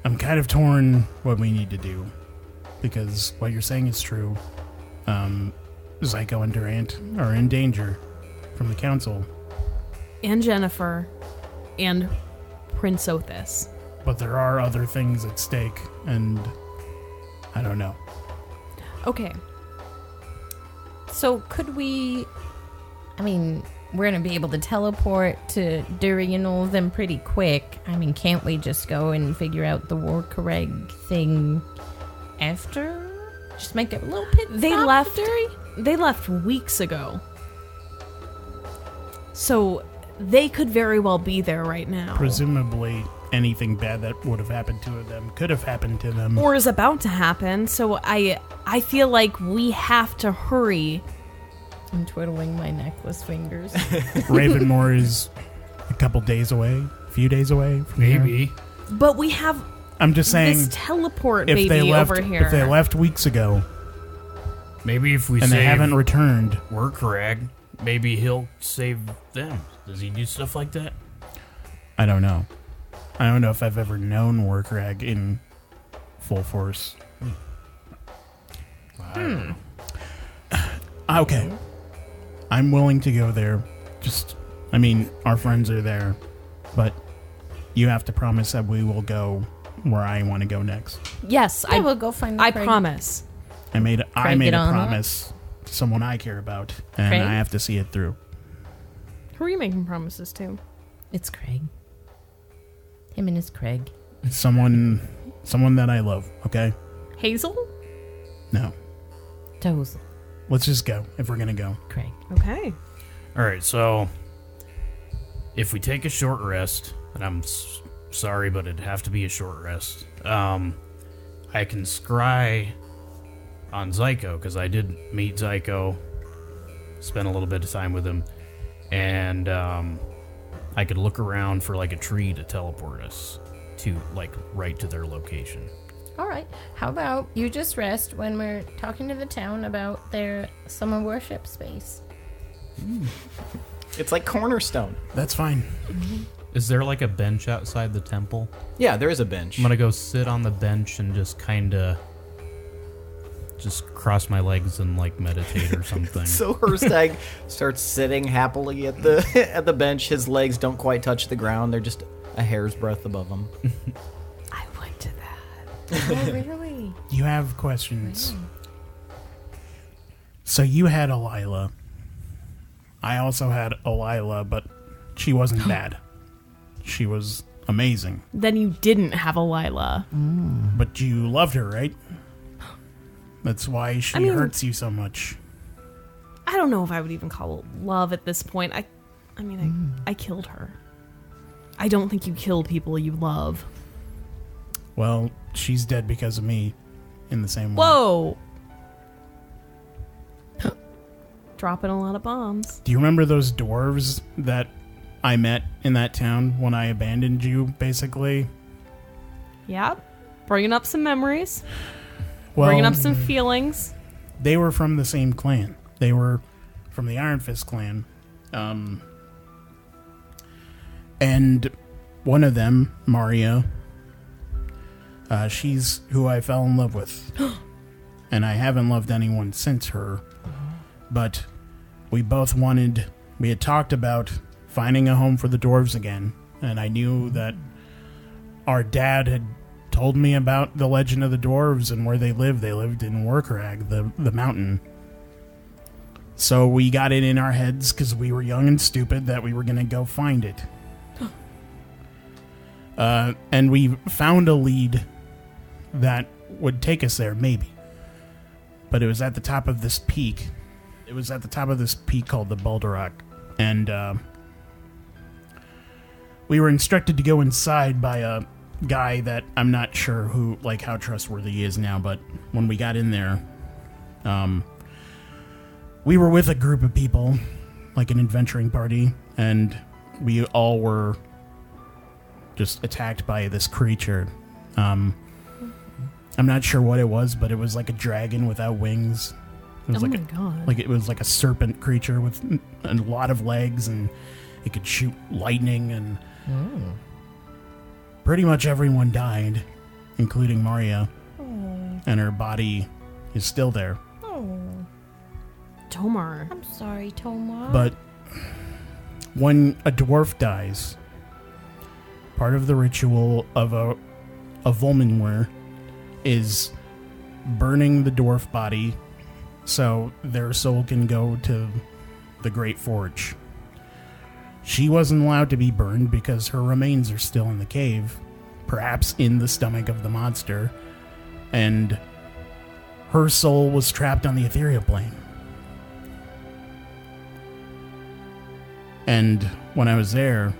Speaker 3: I'm kind of torn what we need to do, because what you're saying is true. Zyko and Durant are in danger from the council,
Speaker 1: And Jennifer. And Prince Othis.
Speaker 3: but there are other things at stake, and I don't know.
Speaker 1: Okay.
Speaker 5: So could we... I mean, we're gonna be able to teleport to Dury and all of them pretty quick. I mean, can't we just go and figure out the Warkareg thing after? Just make it a little pit
Speaker 1: They
Speaker 5: stop
Speaker 1: left.
Speaker 5: to Dury?
Speaker 1: They left weeks ago. So they could very well be there right now.
Speaker 3: Presumably, anything bad that would have happened to them could have happened to them.
Speaker 1: Or is about to happen. So I feel like we have to hurry.
Speaker 5: I'm twiddling my necklace fingers.
Speaker 3: Ravenmore is a couple days away, a few days away from here.
Speaker 6: Maybe.
Speaker 1: But we have
Speaker 3: I'm just saying,
Speaker 1: this teleport
Speaker 3: if
Speaker 1: baby
Speaker 3: they left,
Speaker 1: over here.
Speaker 3: if they left weeks ago
Speaker 6: Maybe if we
Speaker 3: and
Speaker 6: save
Speaker 3: they haven't returned,
Speaker 6: Warkareg, maybe he'll save them. Does he do stuff like that?
Speaker 3: I don't know. I don't know if I've ever known Warkrag in full force.
Speaker 6: I don't know.
Speaker 3: Okay. I'm willing to go there. I mean, our friends are there, but you have to promise that we will go where I want to go next.
Speaker 1: Yes,
Speaker 5: I will go find the
Speaker 1: I
Speaker 5: Craig.
Speaker 1: promise.
Speaker 3: I made a
Speaker 5: get on that?
Speaker 3: promise to someone I care about, and
Speaker 5: Craig?
Speaker 3: I have to see it through.
Speaker 1: Who are you making promises to?
Speaker 5: It's Craig. Him and his Craig.
Speaker 3: Someone that I love, okay?
Speaker 1: Hazel?
Speaker 3: No.
Speaker 5: Toes.
Speaker 3: Let's just go if we're going to go.
Speaker 5: Craig.
Speaker 1: Okay.
Speaker 6: All right, so if we take a short rest, and I'm sorry, but it'd have to be a short rest, I can scry on Zyko, because I did meet Zyko, spend a little bit of time with him, and I could look around for like a tree to teleport us to like right to their location.
Speaker 5: All right. How about you just rest when we're talking to the town about their summer worship space?
Speaker 4: It's like Cornerstone.
Speaker 3: That's fine.
Speaker 6: Is there like a bench outside the temple?
Speaker 4: Yeah, there is a bench.
Speaker 6: I'm gonna go sit on the bench and just kind of just cross my legs and like meditate or something.
Speaker 4: So Hirstag starts sitting happily at the at the bench. His legs don't quite touch the ground; they're just a hair's breadth above him.
Speaker 1: I went to that.
Speaker 5: Oh, really?
Speaker 3: You have questions. So you had Elila. I also had Elila, but she wasn't bad. She was amazing.
Speaker 1: Then you didn't have a Lila.
Speaker 3: But you loved her, right? That's why she
Speaker 1: I mean-
Speaker 3: hurts you so much.
Speaker 1: I don't know if I would even call it love at this point. I killed her. I don't think you kill people you love.
Speaker 3: Well, she's dead because of me in the same way.
Speaker 1: Whoa! Dropping a lot of bombs.
Speaker 3: Do you remember those dwarves that I met in that town when I abandoned you, basically?
Speaker 1: Yep. Bringing up some memories.
Speaker 3: Well,
Speaker 1: Bringing up some feelings.
Speaker 3: they were from the same clan. They were from the Ironfist clan. And one of them, Maria, she's who I fell in love with. And I haven't loved anyone since her. But we had talked about finding a home for the dwarves again. And I knew that our dad had told me about the legend of the dwarves and where they lived. They lived in Warkarag, the mountain. So we got it in our heads, because we were young and stupid, that we were going to go find it. And we found a lead that would take us there, maybe. But it was at the top of this peak. It was at the top of this peak called the Balderrock. And we were instructed to go inside by a guy that I'm not sure how trustworthy he is now. But when we got in there, we were with a group of people, like an adventuring party, and we all were just attacked by this creature. I'm not sure what it was, but it was like a dragon without wings. It was
Speaker 1: God.
Speaker 3: Like it was like a serpent creature with a lot of legs, and it could shoot lightning, and pretty much everyone died, including Maria, and her body is still there.
Speaker 5: Oh,
Speaker 1: Tomar.
Speaker 5: I'm sorry, Tomas.
Speaker 3: But when a dwarf dies, part of the ritual of a Volmenwer is burning the dwarf body so their soul can go to the Great Forge. She wasn't allowed to be burned because her remains are still in the cave, perhaps in the stomach of the monster, and her soul was trapped on the ethereal plane. And when I was there,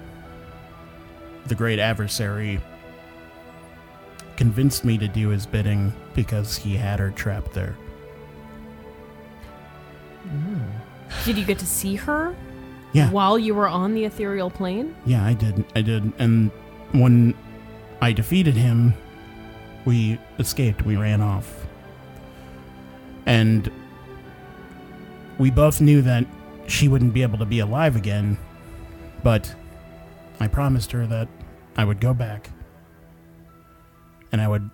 Speaker 3: the great adversary convinced me to do his bidding because he had her trapped there.
Speaker 1: Did you get to see her?
Speaker 3: Yeah.
Speaker 1: While you were on the ethereal plane?
Speaker 3: Yeah, I did. And when I defeated him, we escaped. We ran off. And we both knew that she wouldn't be able to be alive again, but I promised her that I would go back and I would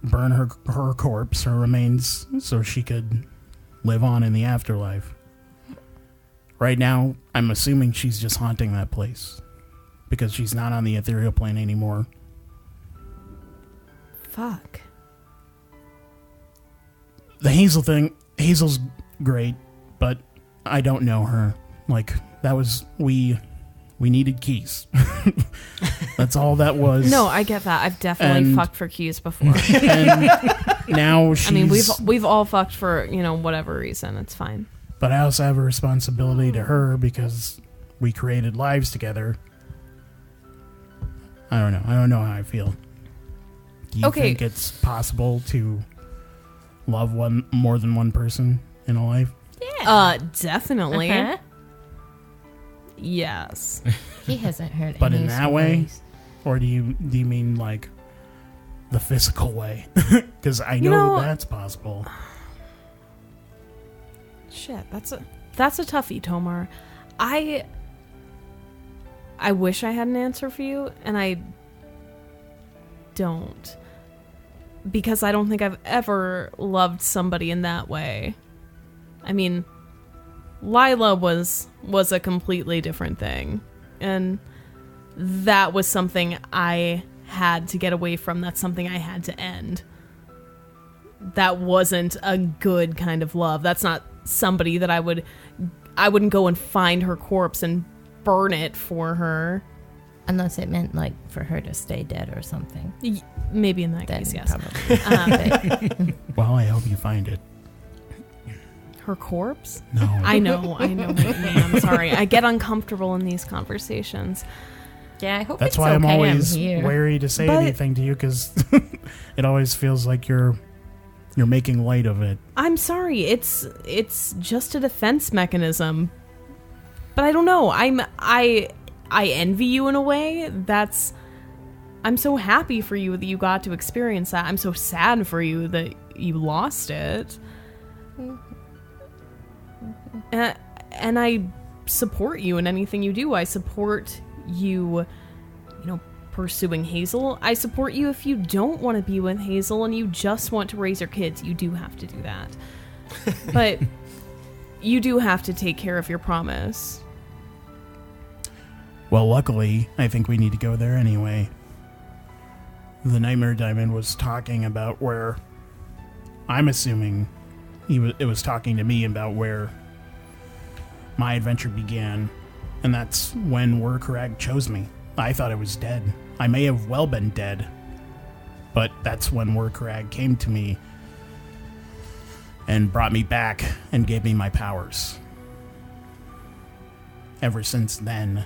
Speaker 3: burn her corpse, her remains, so she could live on in the afterlife. Right now, I'm assuming she's just haunting that place because she's not on the ethereal plane anymore.
Speaker 1: Fuck.
Speaker 3: The Hazel thing, Hazel's great, but I don't know her. Like, that was, we needed keys. That's all that was.
Speaker 1: No, I get that. I've definitely fucked for keys before.
Speaker 3: And now she's...
Speaker 1: I mean, we've all fucked for, whatever reason. It's fine.
Speaker 3: But I also have a responsibility to her because we created lives together. I don't know. I don't know how I feel. Do you think it's possible to love more than one person in a life?
Speaker 5: Yeah.
Speaker 1: Definitely.
Speaker 5: Uh-huh.
Speaker 1: Yes.
Speaker 5: He hasn't heard
Speaker 3: But
Speaker 5: any
Speaker 3: in that way?
Speaker 5: stories.
Speaker 3: Or do you mean like the physical way? Because I know that's possible.
Speaker 1: Shit, that's a toughie, Tomar. I wish I had an answer for you, and I don't. Because I don't think I've ever loved somebody in that way. I mean, Lila was a completely different thing. And that was something I had to get away from. That's something I had to end. That wasn't a good kind of love. That's not somebody that I wouldn't go and find her corpse and burn it for her.
Speaker 5: Unless it meant, like, for her to stay dead or something.
Speaker 1: Maybe in that
Speaker 5: Then
Speaker 1: case, yes.
Speaker 5: probably.
Speaker 3: Well, I hope you find it.
Speaker 1: Her corpse?
Speaker 3: No.
Speaker 1: I know what you mean. I'm sorry. I get uncomfortable in these conversations.
Speaker 5: Yeah, I hope
Speaker 3: That's
Speaker 5: it's
Speaker 3: why
Speaker 5: okay.
Speaker 3: I'm always
Speaker 5: here.
Speaker 3: wary to say
Speaker 1: But-
Speaker 3: anything to you, because it always feels like you're making light of it.
Speaker 1: I'm sorry. It's just a defense mechanism. But I don't know. I envy you in a way. I'm so happy for you that you got to experience that. I'm so sad for you that you lost it. And I support you in anything you do. I support you, pursuing Hazel. I support you if you don't want to be with Hazel and you just want to raise your kids. You do have to do that. But you do have to take care of your promise.
Speaker 3: Well, luckily, I think we need to go there anyway. The Nightmare Diamond was talking about where... I'm assuming it was talking to me about where my adventure began, and that's when Wurkrag chose me. I thought I was dead. I may have well been dead, but that's when Wurkrag came to me and brought me back and gave me my powers. Ever since then,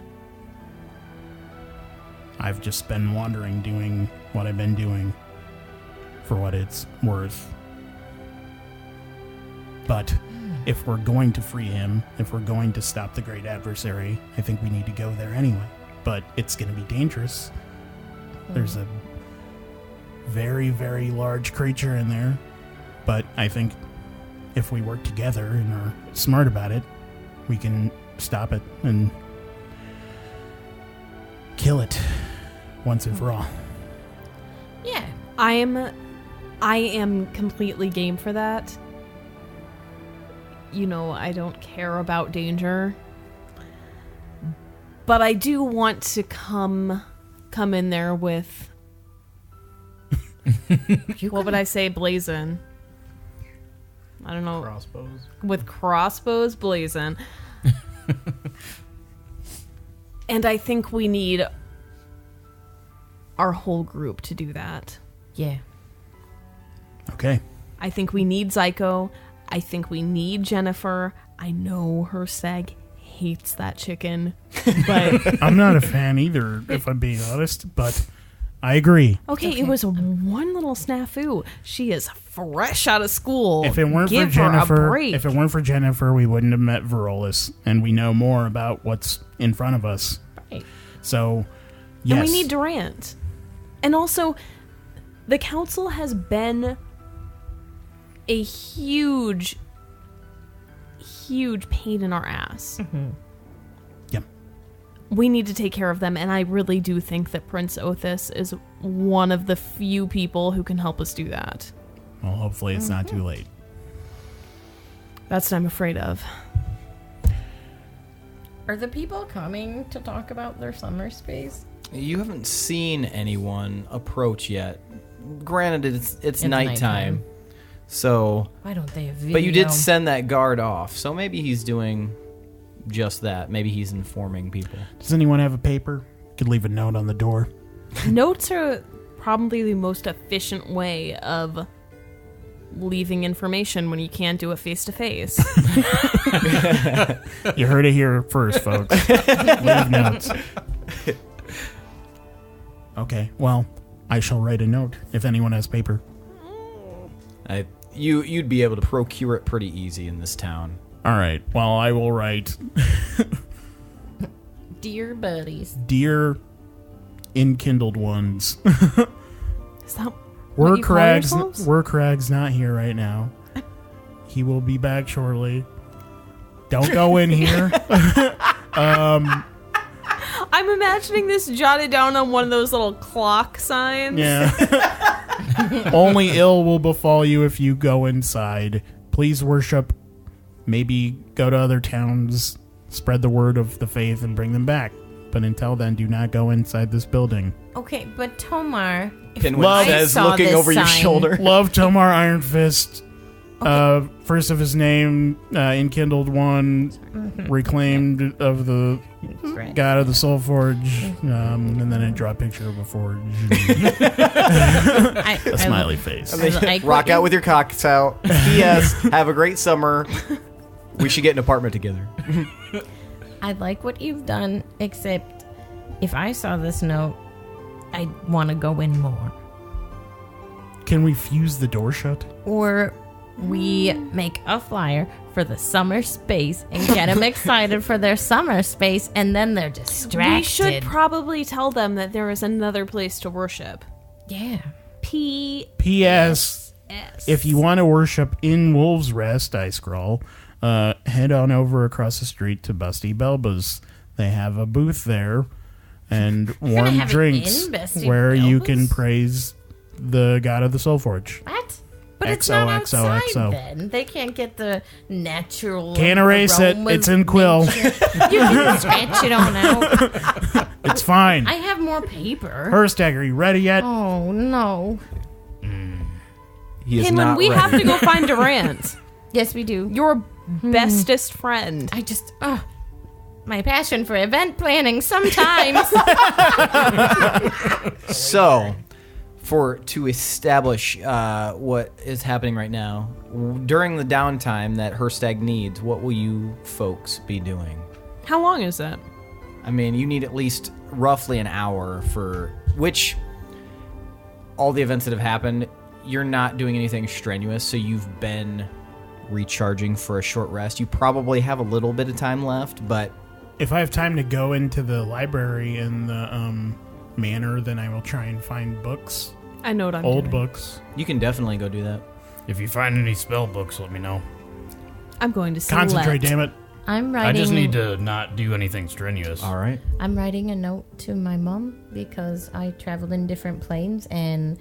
Speaker 3: I've just been wandering, doing what I've been doing for what it's worth. But if we're going to free him, if we're going to stop the great adversary, I think we need to go there anyway. But it's going to be dangerous. There's a very, very large creature in there. But I think if we work together and are smart about it, we can stop it and kill it once and for all.
Speaker 5: Yeah.
Speaker 1: I am completely game for that. I don't care about danger. But I do want to come in there with what would I say, blazing? I don't know.
Speaker 2: Crossbows.
Speaker 1: With crossbows blazing. And I think we need our whole group to do that.
Speaker 5: Yeah.
Speaker 3: Okay.
Speaker 1: I think we need Zyko. I think we need Jennifer. I know Hirstag hates that chicken, but
Speaker 3: I'm not a fan either, if I'm being honest, but I agree.
Speaker 1: okay, it was one little snafu. She is fresh out of school.
Speaker 3: If it weren't
Speaker 1: Give
Speaker 3: for Jennifer,
Speaker 1: her a break.
Speaker 3: if it weren't for Jennifer, we wouldn't have met Varolus, and we know more about what's in front of us.
Speaker 5: Right.
Speaker 3: So, yes.
Speaker 1: And we need Durant. And also, the council has been a huge pain in our ass.
Speaker 3: Yep.
Speaker 1: We need to take care of them, and I really do think that Prince Othis is one of the few people who can help us do that.
Speaker 3: Well, hopefully it's not too late.
Speaker 1: That's what I'm afraid of.
Speaker 5: Are the people coming to talk about their summer space?
Speaker 4: You haven't seen anyone approach yet. Granted, it's nighttime.
Speaker 5: nighttime.
Speaker 4: So,
Speaker 5: Why don't they have video?
Speaker 4: but you did send that guard off, so maybe he's doing just that. Maybe he's informing people.
Speaker 3: Does anyone have a paper? Could leave a note on the door.
Speaker 1: Notes are probably the most efficient way of leaving information when you can't do it face-to-face.
Speaker 3: You heard it here first, folks. Leave notes. Okay, well, I shall write a note if anyone has paper.
Speaker 4: You'd be able to procure it pretty easy in this town.
Speaker 3: All right, well, I will write,
Speaker 5: Dear buddies.
Speaker 3: Dear Enkindled Ones.
Speaker 1: Is that what you call yourselves?
Speaker 3: Werkrag's not here right now. He will be back shortly. Don't go in here.
Speaker 1: I'm imagining this jotted down on one of those little clock signs.
Speaker 3: Yeah. Only ill will befall you if you go inside. Please worship. Maybe go to other towns, spread the word of the faith, and bring them back. But until then, do not go inside this building.
Speaker 5: Okay, but Tomar, if
Speaker 4: Pinwin
Speaker 5: I
Speaker 4: says,
Speaker 5: saw
Speaker 4: looking
Speaker 5: this
Speaker 4: over your
Speaker 5: sign-
Speaker 4: shoulder.
Speaker 3: Love Tomar Ironfist. First of his name, Enkindled One, reclaimed of the
Speaker 5: Right.
Speaker 3: god of the Soul Forge, and then I draw a picture of a forge. A smiley face.
Speaker 5: I like
Speaker 4: Rock
Speaker 5: what
Speaker 4: out
Speaker 5: you-
Speaker 4: with your cocks out. P.S. Have a great summer. We should get an apartment together.
Speaker 5: I like what you've done, except if I saw this note, I'd want to go in more.
Speaker 3: Can we fuse the door shut?
Speaker 5: Or we make a flyer for the summer space and get them excited for their summer space, and then they're distracted.
Speaker 1: We should probably tell them that there is another place to worship.
Speaker 5: Yeah.
Speaker 3: P.S. If you want to worship in Wolves Rest, I scroll, head on over across the street to Busty Belba's. They have a booth there and warm
Speaker 5: have it
Speaker 3: drinks
Speaker 5: in Busty
Speaker 3: where you
Speaker 5: Belba's?
Speaker 3: can praise the god of the Soul Forge.
Speaker 5: What? But it's not
Speaker 3: XOXO.
Speaker 5: outside then. They can't get the natural
Speaker 3: Can't erase it.
Speaker 5: aromas
Speaker 3: It's in
Speaker 5: of
Speaker 3: Quill.
Speaker 5: nature. You can scratch it on out.
Speaker 3: It's fine.
Speaker 5: I have more paper.
Speaker 3: Hirstag, are you ready yet?
Speaker 5: Oh, no.
Speaker 4: He is
Speaker 1: Pinwin,
Speaker 4: not
Speaker 1: we
Speaker 4: ready.
Speaker 1: have to go find Durant.
Speaker 5: Yes, we do.
Speaker 1: Your bestest friend.
Speaker 5: I just, my passion for event planning sometimes.
Speaker 4: So, to establish what is happening right now, during the downtime that Hirstag needs, what will you folks be doing?
Speaker 1: How long is it?
Speaker 4: I mean, you need at least roughly an hour for which all the events that have happened, you're not doing anything strenuous, so you've been recharging for a short rest. You probably have a little bit of time left, but
Speaker 3: If I have time to go into the library in the manor, then I will try and find books.
Speaker 1: I know what I'm
Speaker 3: Old
Speaker 1: doing.
Speaker 3: books.
Speaker 4: you can definitely go do that.
Speaker 6: If you find any spell books, let me know.
Speaker 1: I'm going to select.
Speaker 3: Concentrate, damn it.
Speaker 5: I'm
Speaker 6: I
Speaker 5: writing.
Speaker 6: just need to not do anything strenuous.
Speaker 4: All right.
Speaker 5: I'm writing a note to my mom because I traveled in different planes and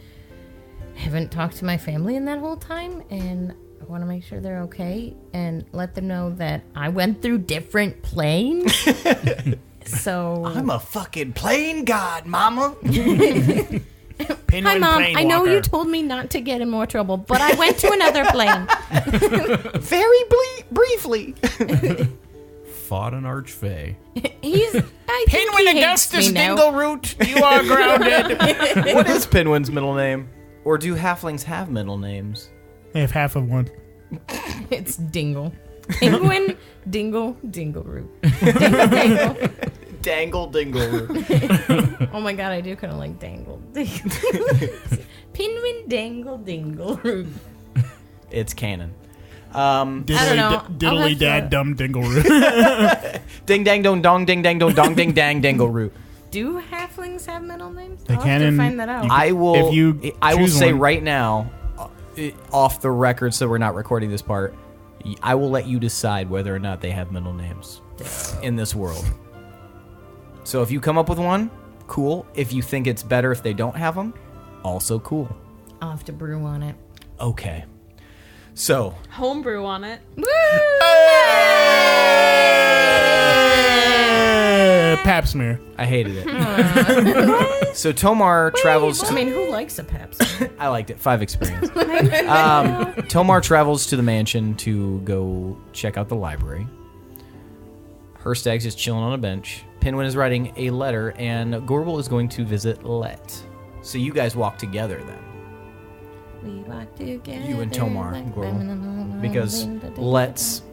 Speaker 5: haven't talked to my family in that whole time, and I want to make sure they're okay and let them know that I went through different planes. So
Speaker 4: I'm a fucking plane god, mama.
Speaker 5: hi, Mom. I know you told me not to get in more trouble, but I went to another plane.
Speaker 4: Very briefly.
Speaker 6: fought an archfey.
Speaker 5: He's. I think
Speaker 3: Pinwin
Speaker 5: he hates
Speaker 3: Augustus
Speaker 5: me now.
Speaker 3: Dingleroot, you are grounded.
Speaker 4: What is Pinwin's middle name? Or do halflings have middle names?
Speaker 3: They have half of one.
Speaker 5: It's Dingle. Pinwin, Dingle, Dingleroot. Dingle.
Speaker 4: Dangle Dingleroot.
Speaker 5: Oh my god, I do kind of like Dangle. Pinwin, Dangle, Dingleroot.
Speaker 4: It's canon.
Speaker 3: Diddly,
Speaker 5: know. I'll
Speaker 3: diddly
Speaker 5: have
Speaker 3: dad
Speaker 5: to-
Speaker 3: dumb Dingleroot.
Speaker 4: Ding dang dong dong ding dang dong dong ding dang Dingleroot.
Speaker 5: Do halflings have middle names?
Speaker 3: They
Speaker 5: I'll
Speaker 3: can
Speaker 5: have
Speaker 3: in-
Speaker 5: to find that out.
Speaker 4: I will.
Speaker 3: If you
Speaker 4: I will
Speaker 3: choose
Speaker 4: say
Speaker 3: one.
Speaker 4: right now, off the record, so we're not recording this part. I will let you decide whether or not they have middle names in this world. So if you come up with one, cool. If you think it's better if they don't have them, also cool.
Speaker 5: I'll have to brew on it.
Speaker 4: Okay. So
Speaker 1: Homebrew on it.
Speaker 3: Pap smear.
Speaker 4: I hated it. So Tomar travels.
Speaker 5: I mean, who likes a Pepsi?
Speaker 4: I liked it. 5 experience. Tomar travels to the mansion to go check out the library. Hirstag's just chilling on a bench. Pinwin is writing a letter, and Gorbel is going to visit Let. So you guys walk together then,
Speaker 5: We walk together.
Speaker 4: You and Tomar,
Speaker 5: like
Speaker 4: Gorbel.
Speaker 5: women
Speaker 4: because
Speaker 5: on the-
Speaker 4: Let's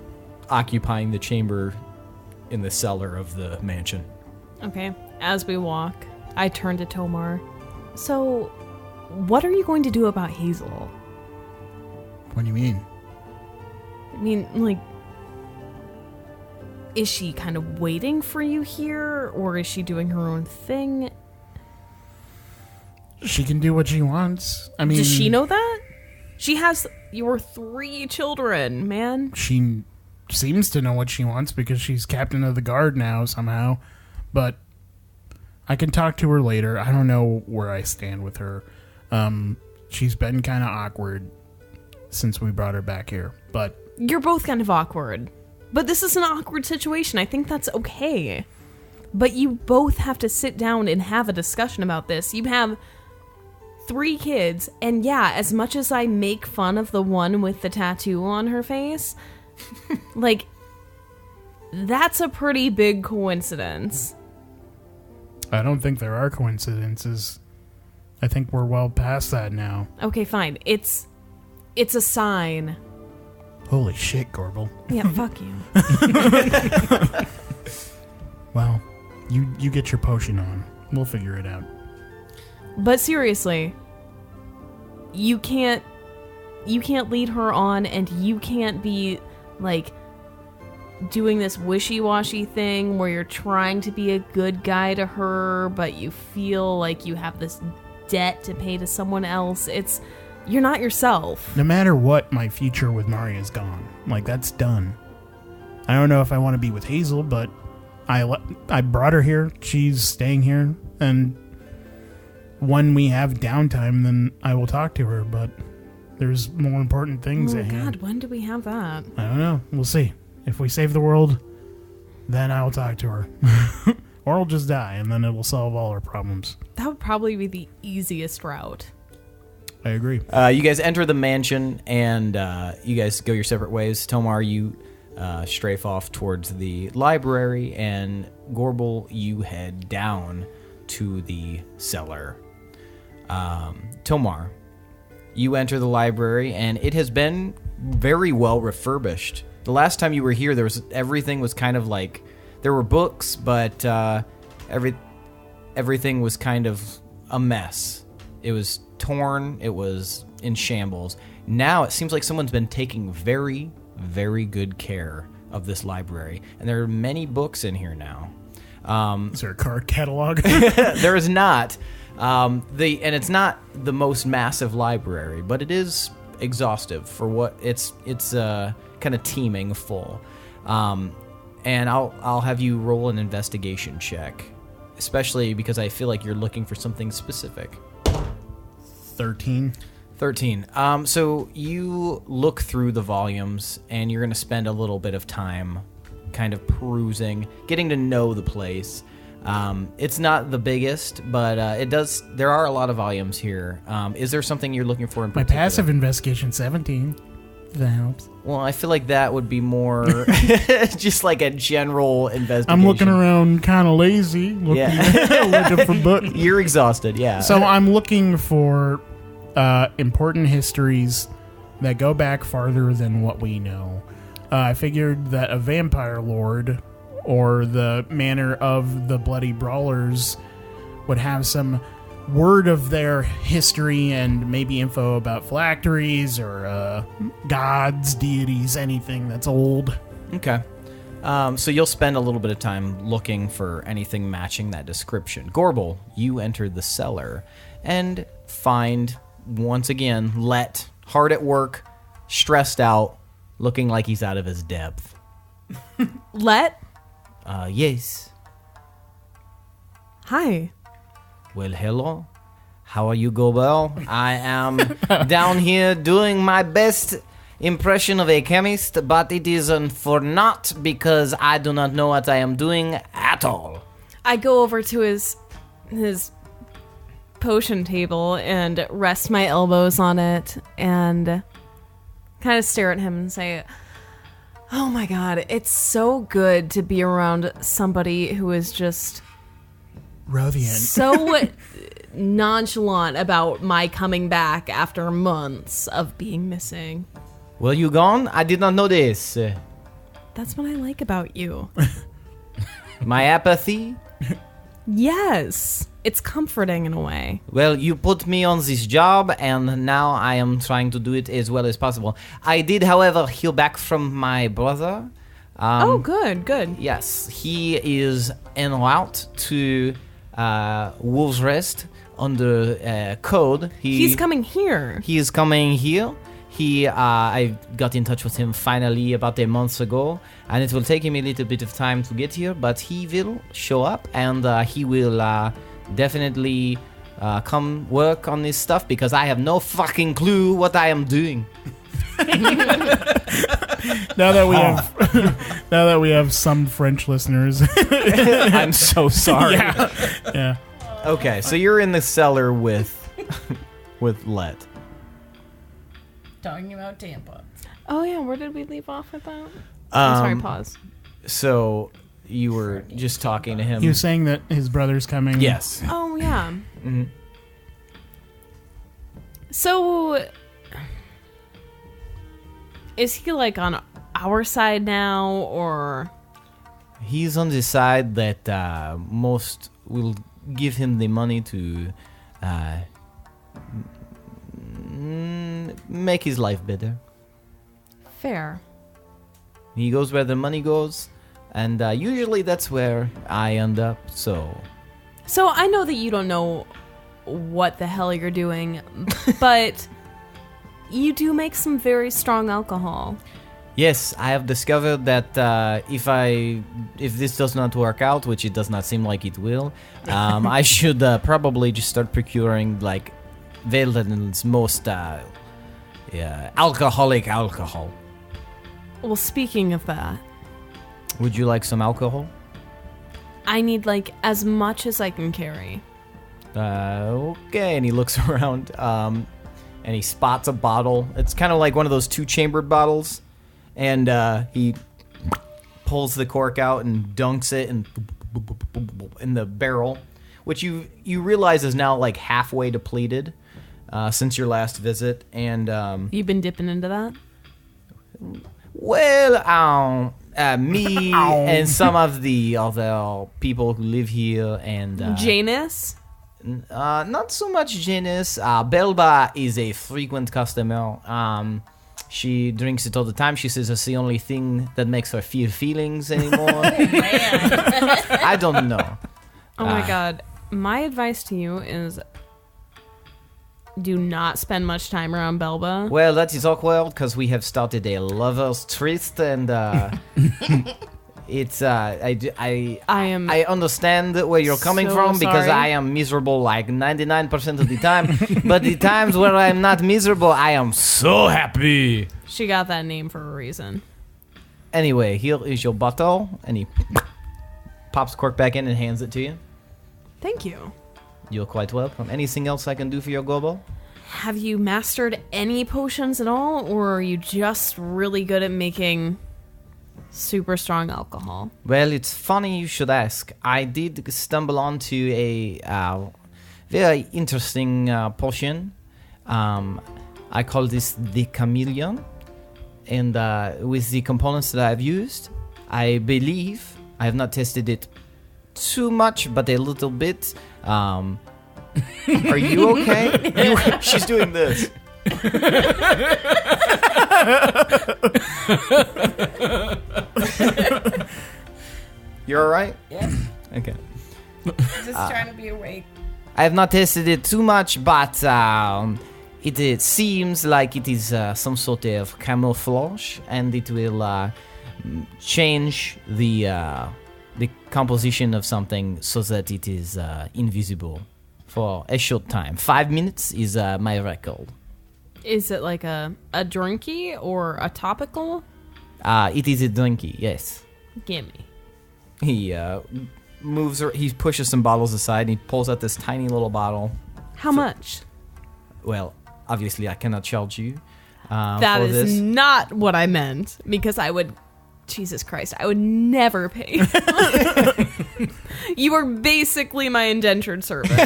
Speaker 4: occupying the chamber in the cellar of the mansion.
Speaker 1: Okay. As we walk, I turn to Tomar. So, what are you going to do about Hazel?
Speaker 3: What do you mean?
Speaker 1: I mean, like, is she kind of waiting for you here, or is she doing her own thing?
Speaker 3: She can do what she wants. I mean,
Speaker 1: Does she know that? She has your 3 children, man.
Speaker 3: She seems to know what she wants because she's captain of the guard now somehow. But I can talk to her later. I don't know where I stand with her. She's been kind of awkward since we brought her back here. But
Speaker 1: You're both kind of awkward. But this is an awkward situation. I think that's okay. But you both have to sit down and have a discussion about this. You have 3 kids, and yeah, as much as I make fun of the one with the tattoo on her face, like, that's a pretty big coincidence.
Speaker 3: I don't think there are coincidences. I think we're well past that now.
Speaker 1: Okay, fine. It's a sign.
Speaker 3: Holy shit, Gorbel.
Speaker 1: Yeah, fuck you.
Speaker 3: Well, you get your potion on. We'll figure it out.
Speaker 1: But seriously, you can't lead her on, and you can't be, like, doing this wishy-washy thing where you're trying to be a good guy to her, but you feel like you have this debt to pay to someone else. You're not yourself.
Speaker 3: No matter what, my future with Maria's gone. Like, that's done. I don't know if I want to be with Hazel, but I brought her here. She's staying here, and when we have downtime, then I will talk to her, but there's more important things
Speaker 1: Oh
Speaker 3: at hand.
Speaker 1: God, when do we have that?
Speaker 3: I don't know. We'll see. If we save the world, then I'll talk to her. Or I'll just die, and then it will solve all our problems.
Speaker 1: That would probably be the easiest route.
Speaker 3: I agree.
Speaker 4: You guys enter the mansion, and you guys go your separate ways. Tomar, you strafe off towards the library, and Gorbel, you head down to the cellar. Tomar, you enter the library, and it has been very well refurbished. The last time you were here, everything was kind of like, there were books, but everything was kind of a mess. It was torn. It was in shambles. Now it seems like someone's been taking very, very good care of this library, and there are many books in here now.
Speaker 3: Is there a card catalog?
Speaker 4: There is not. And it's not the most massive library, but it is exhaustive for what it's kind of teeming full. And I'll have you roll an investigation check, especially because I feel like you're looking for something specific.
Speaker 3: 13.
Speaker 4: 13. So you look through the volumes, and you're going to spend a little bit of time kind of perusing, getting to know the place. It's not the biggest, but there are a lot of volumes here. Is there something you're looking for in
Speaker 3: My
Speaker 4: particular?
Speaker 3: passive investigation, 17. That helps.
Speaker 4: Well, I feel like that would be more just like a general investigation.
Speaker 3: I'm looking around kind of lazy, looking for books.
Speaker 4: You're exhausted, yeah.
Speaker 3: So I'm looking for important histories that go back farther than what we know. I figured that a vampire lord or the manor of the Bloody Brawlers would have some word of their history and maybe info about phylacteries or gods, deities, anything that's old.
Speaker 4: Okay. So you'll spend a little bit of time looking for anything matching that description. Gorbel, you enter the cellar and find, once again, Let hard at work, stressed out, looking like he's out of his depth.
Speaker 1: Let?
Speaker 4: Yes.
Speaker 1: Hi.
Speaker 4: Well, hello. How are you, Gorbel? I am down here doing my best impression of a chemist, but it is for naught because I do not know what I am doing at all.
Speaker 1: I go over to his potion table and rest my elbows on it and kind of stare at him and say, "Oh my god, it's so good to be around somebody who is just
Speaker 3: Rothian.
Speaker 1: so nonchalant about my coming back after months of being missing."
Speaker 4: Well, you gone? I did not know this.
Speaker 1: That's what I like about you.
Speaker 4: My apathy?
Speaker 1: Yes. It's comforting in a way.
Speaker 4: Well, you put me on this job, and now I am trying to do it as well as possible. I did, however, hear back from my brother.
Speaker 1: Oh, good.
Speaker 4: Yes, he is en route to Wolves Rest under code.
Speaker 1: He's coming here.
Speaker 4: He is coming here. I got in touch with him finally about a month ago, and it will take him a little bit of time to get here, but he will show up, and he will definitely come work on this stuff because I have no fucking clue what I am doing.
Speaker 3: Now that we have some French listeners.
Speaker 4: I'm so sorry.
Speaker 3: Yeah.
Speaker 4: Okay, so you're in the cellar with Let.
Speaker 5: Talking about Tampa.
Speaker 1: Oh yeah, where did we leave off with that? I'm sorry, pause.
Speaker 4: So you were just talking to him.
Speaker 3: He was saying that his brother's coming.
Speaker 4: Yes.
Speaker 1: Oh yeah.
Speaker 4: Mm-hmm.
Speaker 1: So is he like on our side now, or?
Speaker 4: He's on the side that most will give him the money to make his life better.
Speaker 1: Fair.
Speaker 4: He goes where the money goes, and usually that's where I end up, so...
Speaker 1: So I know that you don't know what the hell you're doing, but you do make some very strong alcohol.
Speaker 4: Yes, I have discovered that if this does not work out, which it does not seem like it will, I should probably just start procuring, like, Velden's most alcoholic alcohol.
Speaker 1: Well, speaking of that,
Speaker 4: Would you like some alcohol?
Speaker 1: I need, like, as much as I can carry.
Speaker 4: Okay, and he looks around, and he spots a bottle. It's kind of like one of those two-chambered bottles, and he pulls the cork out and dunks it in the barrel, which you realize is now, like, halfway depleted. Since your last visit, and
Speaker 1: You've been dipping into that?
Speaker 4: well, me and some of the other people who live here, and
Speaker 1: Janus?
Speaker 4: not so much Janus. Belba is a frequent customer. She drinks it all the time. She says it's the only thing that makes her feel feelings anymore. I don't know.
Speaker 1: Oh my god. My advice to you is do not spend much time around Belba.
Speaker 4: Well, that is awkward because we have started a lovers' tryst, and it's I understand where you're coming
Speaker 1: so
Speaker 4: from because
Speaker 1: sorry.
Speaker 4: I am miserable like 99% of the time, but the times where I'm not miserable, I am so happy.
Speaker 1: She got that name for a reason.
Speaker 4: Anyway, here is your bottle, and he pops the cork back in and hands it to you.
Speaker 1: Thank you.
Speaker 4: You're quite welcome. Anything else I can do for your Gorbel?
Speaker 1: Have you mastered any potions at all, or are you just really good at making super strong alcohol?
Speaker 4: Well, it's funny you should ask. I did stumble onto a very interesting potion. I call this the chameleon. And with the components that I've used, I believe, I have not tested it too much, but a little bit. Are you okay? She's doing this. You're alright?
Speaker 5: Yeah.
Speaker 4: Okay.
Speaker 5: Just trying to be awake.
Speaker 4: I have not tested it too much, but it seems like it is some sort of camouflage, and it will change the composition of something so that it is invisible for a short time. 5 minutes is my record.
Speaker 1: Is it like a drinky or a topical?
Speaker 4: It is a drinky, yes.
Speaker 1: Gimme.
Speaker 4: He he pushes some bottles aside, and he pulls out this tiny little bottle.
Speaker 1: How much?
Speaker 4: Well, obviously I cannot charge you
Speaker 1: That
Speaker 4: for
Speaker 1: is
Speaker 4: this.
Speaker 1: not what I meant, because I would... Jesus Christ, I would never pay. You are basically my indentured servant.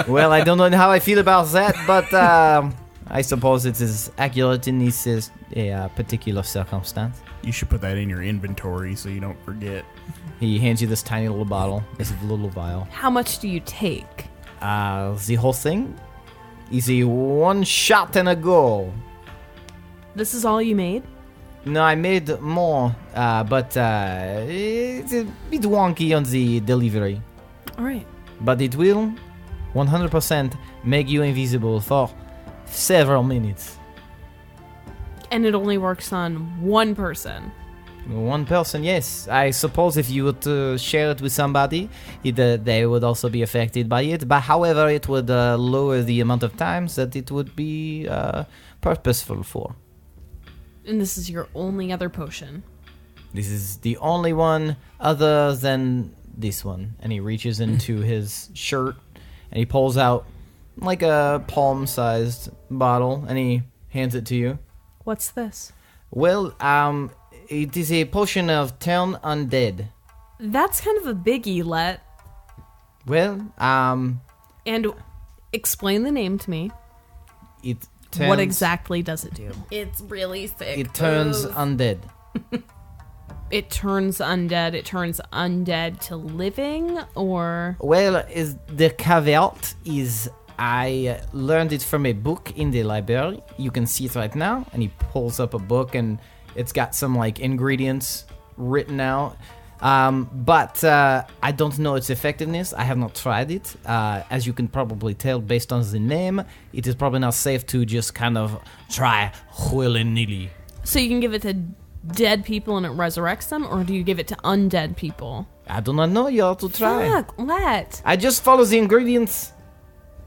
Speaker 4: Well, I don't know how I feel about that, but I suppose it is accurate in this particular circumstance.
Speaker 3: You should put that in your inventory so you don't forget.
Speaker 4: He hands you this tiny little bottle, this little vial.
Speaker 1: How much do you take?
Speaker 4: The whole thing is a one shot and a go.
Speaker 1: This is all you made?
Speaker 4: No, I made more, but it's a bit wonky on the delivery.
Speaker 1: All right.
Speaker 4: But it will 100% make you invisible for several minutes.
Speaker 1: And it only works on one person.
Speaker 4: One person, yes. I suppose if you were to share it with somebody, they would also be affected by it. But however, it would lower the amount of times that it would be purposeful for.
Speaker 1: And this is your only other potion.
Speaker 4: This is the only one other than this one. And he reaches into his shirt and he pulls out like a palm-sized bottle and he hands it to you.
Speaker 1: What's this?
Speaker 4: Well, it is a potion of turn undead.
Speaker 1: That's kind of a biggie, Let.
Speaker 4: Well,
Speaker 1: And explain the name to me.
Speaker 4: it turns...
Speaker 1: What exactly does it do?
Speaker 5: It's really sick.
Speaker 4: It turns undead.
Speaker 1: It turns undead. It turns undead to living, or...
Speaker 4: Well, the caveat is I learned it from a book in the library. You can see it right now. And he pulls up a book and it's got some like ingredients written out. But I don't know its effectiveness. I have not tried it. As you can probably tell based on the name, it is probably not safe to just kind of try willy-nilly.
Speaker 1: So you can give it to dead people and it resurrects them, or do you give it to undead people?
Speaker 4: I do not know. You have to try.
Speaker 1: Fuck, Let.
Speaker 4: I just follow the ingredients.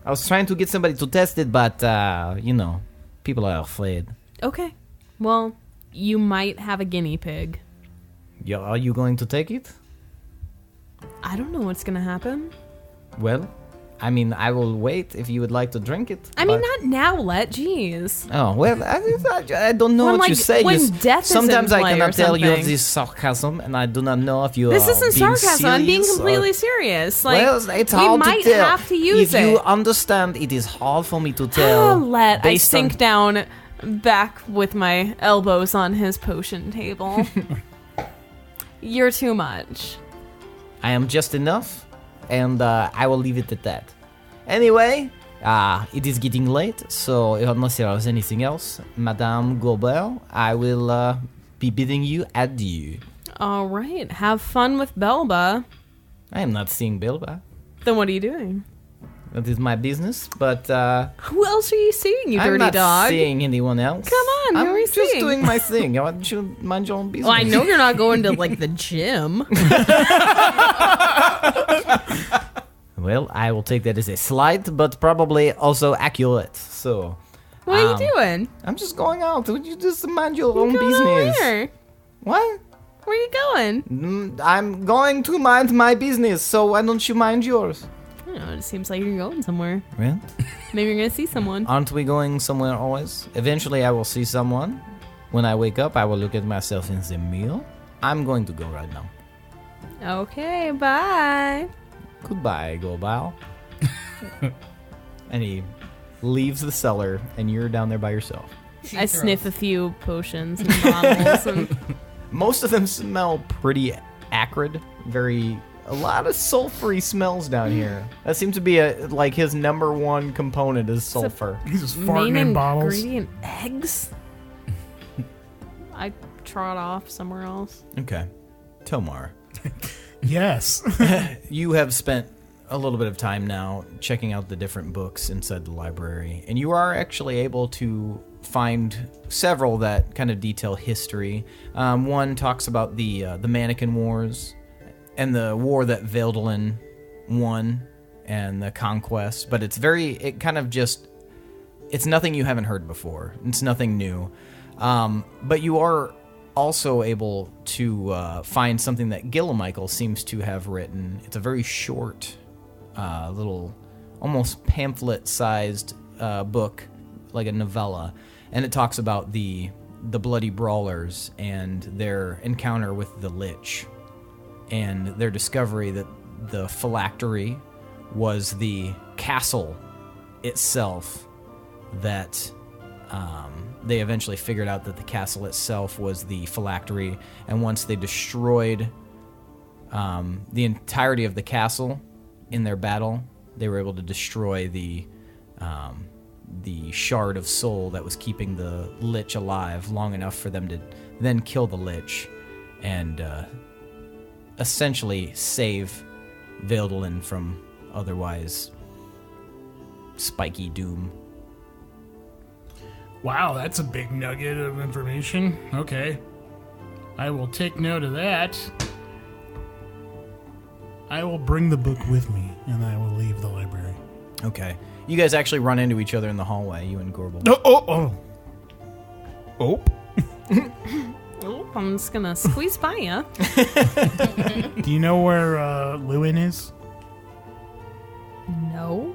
Speaker 4: I was trying to get somebody to test it, but, people are afraid.
Speaker 1: Okay. Well, you might have a guinea pig.
Speaker 4: Yeah, are you going to take it?
Speaker 1: I don't know what's gonna happen.
Speaker 4: Well, I mean, I will wait if you would like to drink it.
Speaker 1: I mean,
Speaker 4: but-
Speaker 1: not now, Let. Jeez.
Speaker 4: Oh, well, I don't know
Speaker 1: When,
Speaker 4: what you
Speaker 1: like,
Speaker 4: say.
Speaker 1: when death is in
Speaker 4: sometimes I
Speaker 1: play or
Speaker 4: cannot tell you of
Speaker 1: something.
Speaker 4: this sarcasm, and I do not know if you
Speaker 1: This
Speaker 4: are
Speaker 1: isn't
Speaker 4: being
Speaker 1: sarcasm. I'm being
Speaker 4: serious or-
Speaker 1: completely serious. Like,
Speaker 4: well, it's
Speaker 1: we
Speaker 4: hard
Speaker 1: might
Speaker 4: to tell.
Speaker 1: have to use
Speaker 4: if
Speaker 1: it.
Speaker 4: you understand, it is hard for me to tell.
Speaker 1: Let. I
Speaker 4: based
Speaker 1: sink
Speaker 4: on-
Speaker 1: down back with my elbows on his potion table. You're too much.
Speaker 4: I am just enough, and I will leave it at that. Anyway, it is getting late, so unless there is anything else, Madame Gorbel, I will be bidding you adieu.
Speaker 1: All right. Have fun with Belba.
Speaker 4: I am not seeing Bilba.
Speaker 1: Then what are you doing?
Speaker 4: That is my business, but
Speaker 1: Who else are you seeing, you
Speaker 4: I'm
Speaker 1: dirty
Speaker 4: not
Speaker 1: dog?
Speaker 4: seeing anyone else.
Speaker 1: Come on, who
Speaker 4: I'm
Speaker 1: are you
Speaker 4: just
Speaker 1: seeing?
Speaker 4: doing my thing. I want you to mind your own business.
Speaker 1: Well, I know you're not going to, like, the gym.
Speaker 4: Well, I will take that as a slight, but probably also accurate. So,
Speaker 1: What are you doing?
Speaker 4: I'm just going out. Would you just mind your own
Speaker 1: Going
Speaker 4: business?
Speaker 1: Where?
Speaker 4: What?
Speaker 1: Where are you going?
Speaker 4: I'm going to mind my business, so why don't you mind yours?
Speaker 1: don't know. It seems like you're going somewhere.
Speaker 4: Well,
Speaker 1: Maybe you're gonna see someone.
Speaker 4: aren't we going somewhere always? Eventually I will see someone. When I wake up, I will look at myself in the mirror. I'm going to go right now.
Speaker 1: Okay, bye.
Speaker 4: Goodbye, Gorbel. And he leaves the cellar, and you're down there by yourself.
Speaker 1: I sniff a few potions and bottles. And
Speaker 4: Most of them smell pretty acrid. A lot of sulfury smells down here. That seems to be like his number one component is sulfur.
Speaker 3: He's just
Speaker 1: main
Speaker 3: farting in bottles.
Speaker 1: ingredient, eggs. I trot off somewhere else.
Speaker 4: Okay. Tomar,
Speaker 3: Yes.
Speaker 4: you have spent a little bit of time now checking out the different books inside the library, and you are actually able to find several that kind of detail history. One talks about the Mannequin Wars and the war that Veldelin won and the conquest, but it's nothing you haven't heard before. It's nothing new. But you are also able to find something that Gillemichael seems to have written. It's a very short, little, almost pamphlet-sized book, like a novella, and it talks about the bloody brawlers and their encounter with the Lich, and their discovery that the phylactery was the castle itself that they eventually figured out that the castle itself was the phylactery, and once they destroyed the entirety of the castle in their battle, they were able to destroy the shard of soul that was keeping the Lich alive long enough for them to then kill the Lich and essentially save Veldelin from otherwise spiky doom.
Speaker 3: Wow, that's a big nugget of information. Okay. I will take note of that. I will bring the book with me, and I will leave the library.
Speaker 4: Okay. You guys actually run into each other in the hallway, you and Gorbel.
Speaker 3: Oh.
Speaker 1: Oh, I'm just gonna squeeze by ya.
Speaker 3: Do you know where Lewin is?
Speaker 1: No.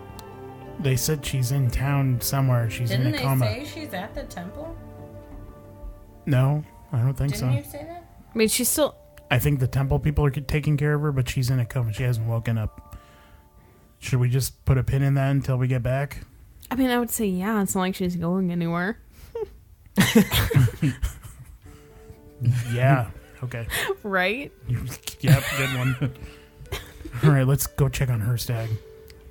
Speaker 3: They said she's in town somewhere. She's
Speaker 5: Didn't
Speaker 3: in
Speaker 5: they
Speaker 3: a coma.
Speaker 5: say she's at the temple?
Speaker 3: No, I don't think
Speaker 5: Didn't
Speaker 3: so.
Speaker 5: you say that?
Speaker 1: I mean, she's still.
Speaker 3: I think the temple people are taking care of her, but she's in a coma. She hasn't woken up. Should we just put a pin in that until we get back?
Speaker 1: I mean, I would say yeah. It's not like she's going anywhere.
Speaker 3: Yeah. Okay.
Speaker 1: Right?
Speaker 3: Yep, good one. All right, let's go check on Hirstag.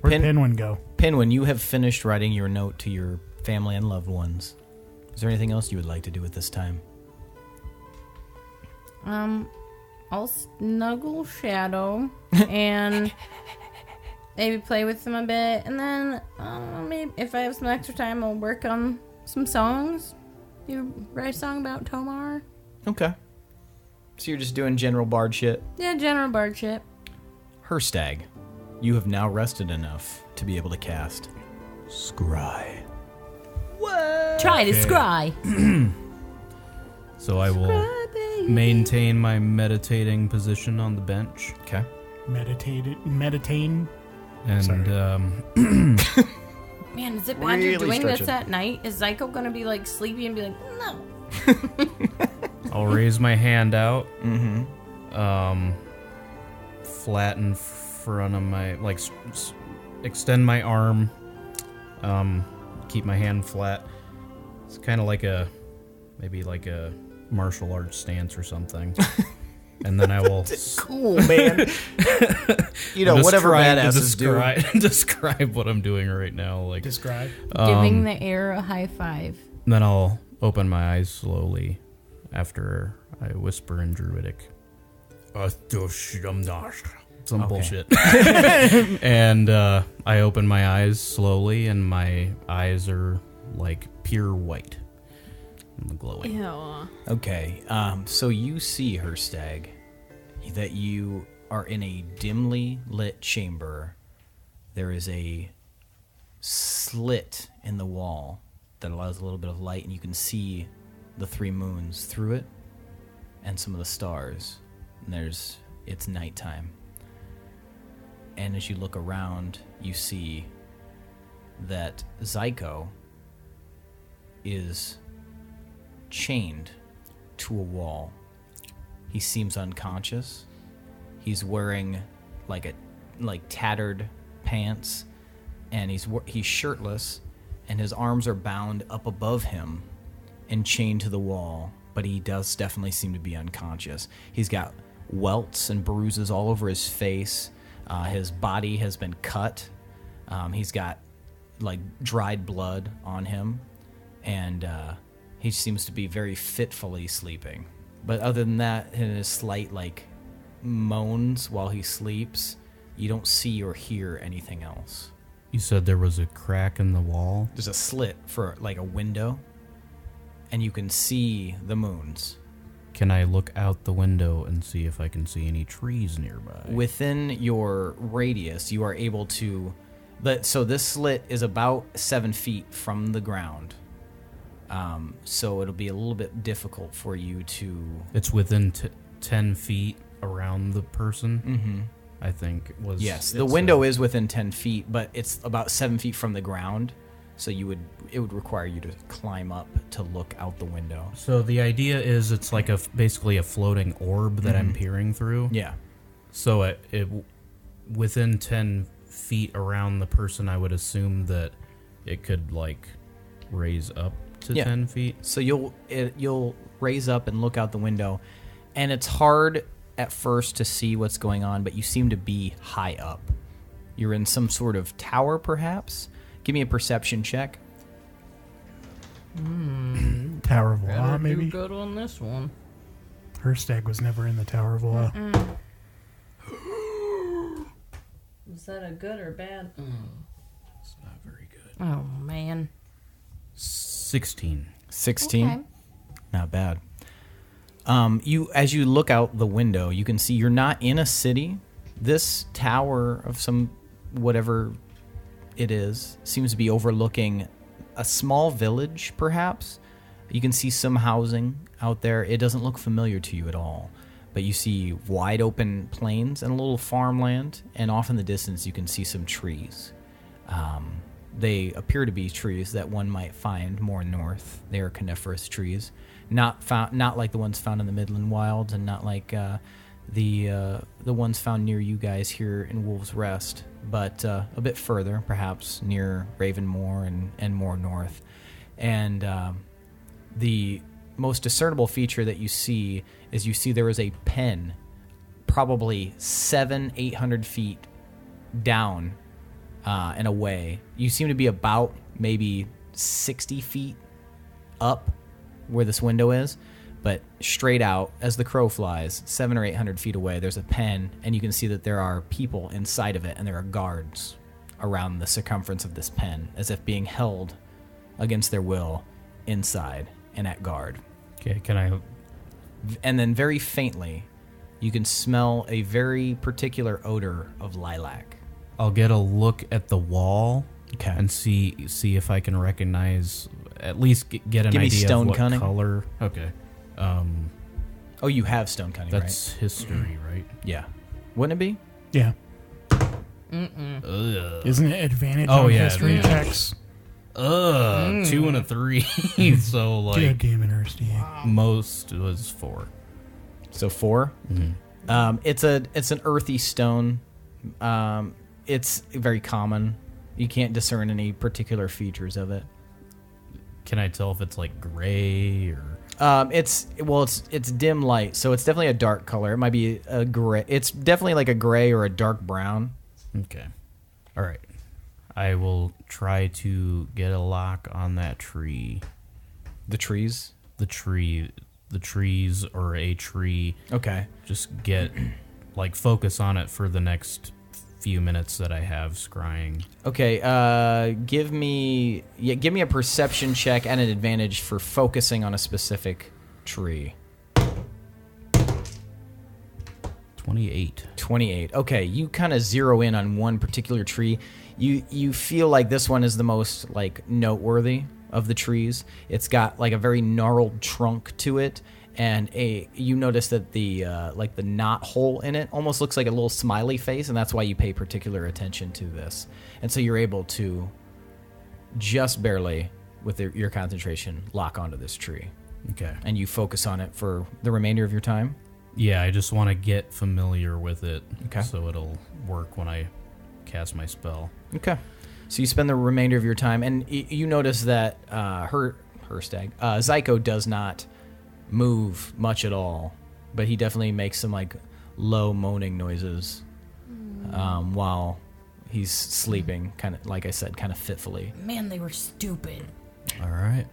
Speaker 3: Where'd Pinwin go?
Speaker 4: Pinwin, you have finished writing your note to your family and loved ones. Is there anything else you would like to do at this time?
Speaker 5: I'll snuggle Shadow and maybe play with him a bit, and then maybe if I have some extra time, I'll work on some songs. You write a song about Tomar?
Speaker 4: Okay. So you're just doing general bard shit?
Speaker 5: Yeah, general bard shit.
Speaker 4: Hirstag, you have now rested enough to be able to cast Scry.
Speaker 5: Try to scry.
Speaker 6: So I will maintain my meditating position on the bench.
Speaker 4: Okay.
Speaker 3: Meditain.
Speaker 6: And
Speaker 5: Man, is it bad
Speaker 4: Really
Speaker 5: you're doing this
Speaker 4: stretching.
Speaker 5: at night? Is Zyko gonna be like sleepy and be like, no?
Speaker 6: I'll raise my hand out.
Speaker 4: Mm-hmm.
Speaker 6: Flat in front of my, extend my arm. Keep my hand flat. It's kind of maybe like a martial arts stance or something. And then I will
Speaker 4: Cool, man. You know, whatever badasses do.
Speaker 6: describe what I'm doing right now.
Speaker 3: Describe.
Speaker 5: Giving the air a high five.
Speaker 6: Then I'll open my eyes slowly after I whisper in Druidic. Some bullshit. And I open my eyes slowly, and my eyes are like pure white. And glowing.
Speaker 1: Ew.
Speaker 4: Okay, so you see, Hirstag, that you are in a dimly lit chamber. There is a slit in the wall that allows a little bit of light, and you can see the three moons through it and some of the stars. And it's nighttime. And as you look around, you see that Zyko is chained to a wall. He seems unconscious. He's wearing like tattered pants, and he's shirtless, and his arms are bound up above him and chained to the wall, but he does definitely seem to be unconscious. He's got welts and bruises all over his face. His body has been cut. He's got like dried blood on him, and he seems to be very fitfully sleeping. But other than that, in his slight like moans while he sleeps, you don't see or hear anything else.
Speaker 6: You said there was a crack in the wall?
Speaker 4: There's a slit for like a window, and you can see the moons.
Speaker 6: Can I look out the window and see if I can see any trees nearby?
Speaker 4: Within your radius, you are able to... So this slit is about 7 feet from the ground. So it'll be a little bit difficult for you to...
Speaker 6: It's within 10 feet around the person?
Speaker 4: Mm-hmm.
Speaker 6: I think was...
Speaker 4: Yes, the window is within 10 feet, but it's about 7 feet from the ground. So it would require you to climb up to look out the window.
Speaker 6: So the idea is it's like basically a floating orb that I'm peering through?
Speaker 4: Yeah.
Speaker 6: So it within 10 feet around the person, I would assume that it could like raise up to 10 feet?
Speaker 4: So you'll raise up and look out the window, and it's hard at first to see what's going on, but you seem to be high up. You're in some sort of tower, perhaps? Give me a perception check.
Speaker 3: Tower of Law, maybe?
Speaker 5: Do good on this one.
Speaker 3: Hirstag was never in the Tower of Law.
Speaker 5: Is that a good or bad?
Speaker 6: It's not very good.
Speaker 5: Oh, man.
Speaker 6: 16.
Speaker 4: 16?
Speaker 5: Okay.
Speaker 4: Not bad. As you look out the window, you can see you're not in a city. This tower of some whatever it is seems to be overlooking a small village, perhaps. You can see some housing out there. It doesn't look familiar to you at all, but you see wide open plains and a little farmland, and off in the distance you can see some trees. They appear to be trees that one might find more north. They are coniferous trees, not like the ones found in the Midland Wilds, and not like the ones found near you guys here in Wolves Rest, but a bit further, perhaps near Ravenmoor and more north. And the most discernible feature that you see is there is a pen, probably 700-800 feet down and away. You seem to be about maybe 60 feet up where this window is, but straight out as the crow flies, 700 or 800 feet away, there's a pen, and you can see that there are people inside of it, and there are guards around the circumference of this pen, as if being held against their will inside and at guard.
Speaker 6: Okay, can I...
Speaker 4: And then very faintly, you can smell a very particular odor of lilac.
Speaker 6: I'll get a look at the wall
Speaker 4: Okay.
Speaker 6: and see if I can recognize, at least get an
Speaker 4: Give me
Speaker 6: idea
Speaker 4: stone
Speaker 6: of what
Speaker 4: cunning.
Speaker 6: color. Okay.
Speaker 4: Oh, you have stone cunning,
Speaker 6: That's
Speaker 4: right?
Speaker 6: history, right?
Speaker 4: Yeah. Wouldn't it be?
Speaker 3: Yeah.
Speaker 6: Ugh.
Speaker 3: Isn't it advantage
Speaker 6: Oh,
Speaker 3: on
Speaker 6: yeah,
Speaker 3: history
Speaker 6: yeah.
Speaker 3: checks?
Speaker 6: 2 and a 3. So,
Speaker 3: God
Speaker 6: like,
Speaker 3: damn it, Hirstag.
Speaker 6: most was 4.
Speaker 4: So 4?
Speaker 6: Mm-hmm.
Speaker 4: It's an earthy stone. It's very common. You can't discern any particular features of it.
Speaker 6: Can I tell if it's, like, gray or...
Speaker 4: It's dim light, so it's definitely a dark color. It might be a gray. It's definitely like a gray or a dark brown.
Speaker 6: Okay. All right. I will try to get a lock on that tree.
Speaker 4: The trees.
Speaker 6: The trees or a tree.
Speaker 4: Okay.
Speaker 6: Just get, like, focus on it for the next few minutes that I have scrying.
Speaker 4: Okay. Give me a perception check and an advantage for focusing on a specific tree.
Speaker 6: 28.
Speaker 4: 28. Okay, you kind of zero in on one particular tree. You feel like this one is the most like noteworthy of the trees. It's got like a very gnarled trunk to it, and you notice that the like the knot hole in it almost looks like a little smiley face, and that's why you pay particular attention to this. And so you're able to just barely, with your concentration, lock onto this tree.
Speaker 6: Okay.
Speaker 4: And you focus on it for the remainder of your time?
Speaker 6: Yeah, I just want to get familiar with it.
Speaker 4: Okay.
Speaker 6: So it'll work when I cast my spell.
Speaker 4: Okay. So you spend the remainder of your time, and you notice that Hirstag, Zyko does not move much at all, but he definitely makes some like low moaning noises while he's sleeping, kind of, like I said, kind of fitfully.
Speaker 5: Man, they were stupid.
Speaker 6: All right.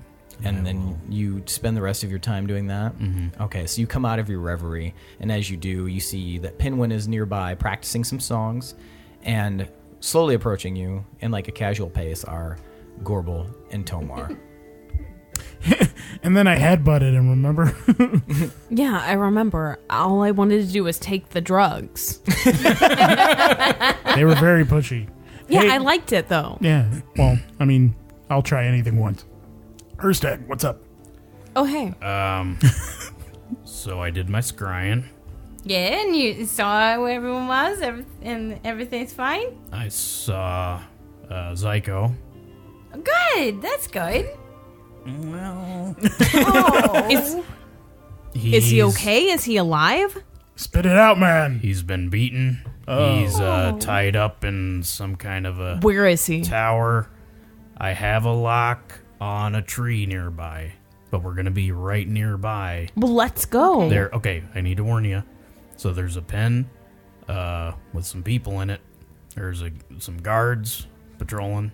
Speaker 4: And then you spend the rest of your time doing that?
Speaker 6: Mm-hmm.
Speaker 4: Okay, so you come out of your reverie, and as you do, you see that Pinwin is nearby practicing some songs, and slowly approaching you in like a casual pace are Gorbel and Tomar.
Speaker 3: And then I headbutted him, remember?
Speaker 1: Yeah, I remember. All I wanted to do was take the drugs.
Speaker 3: They were very pushy.
Speaker 1: Yeah,
Speaker 3: Hey,
Speaker 1: I liked it, though.
Speaker 3: Yeah, well, I mean, I'll try anything once. Hirstag, what's up?
Speaker 1: Oh, hey.
Speaker 6: So I did my scrying.
Speaker 5: Yeah, and you saw where everyone was, and everything's fine?
Speaker 6: I saw Zyko.
Speaker 5: Good, that's good.
Speaker 6: Well,
Speaker 5: Oh.
Speaker 1: Is he okay? Is he alive?
Speaker 3: Spit it out, man.
Speaker 6: He's been beaten.
Speaker 3: Oh.
Speaker 6: He's tied up in some kind of a
Speaker 1: Where is he?
Speaker 6: tower. I have a lock on a tree nearby, but we're gonna be right nearby.
Speaker 1: Well, let's go.
Speaker 6: There. Okay, I need to warn you. So there's a pen with some people in it. There's some guards patrolling,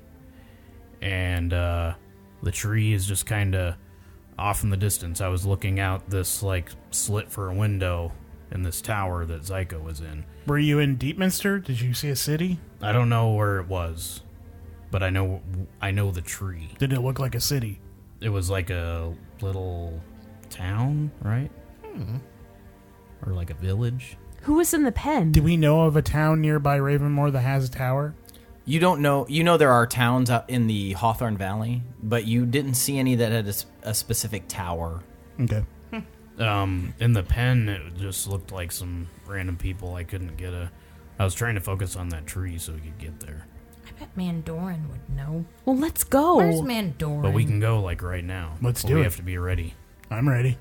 Speaker 6: and the tree is just kind of off in the distance. I was looking out this like slit for a window in this tower that Zyko was in.
Speaker 3: Were you in Deepminster? Did you see a city?
Speaker 6: I don't know where it was, but I know the tree.
Speaker 3: Did it look like a city?
Speaker 6: It was like a little town, right? Or like a village.
Speaker 1: Who was in the pen?
Speaker 3: Do we know of a town nearby Ravenmoor that has a tower?
Speaker 4: You don't know. You know there are towns out in the Hawthorne Valley, but you didn't see any that had a specific tower.
Speaker 3: Okay.
Speaker 6: In the pen, it just looked like some random people. I couldn't get I was trying to focus on that tree so we could get there.
Speaker 5: I bet Mandorin would know.
Speaker 1: Well, let's go.
Speaker 5: Where's Mandorin?
Speaker 6: But we can go like right now.
Speaker 3: Let's
Speaker 6: But
Speaker 3: do
Speaker 6: we
Speaker 3: it.
Speaker 6: have to be ready.
Speaker 3: I'm ready.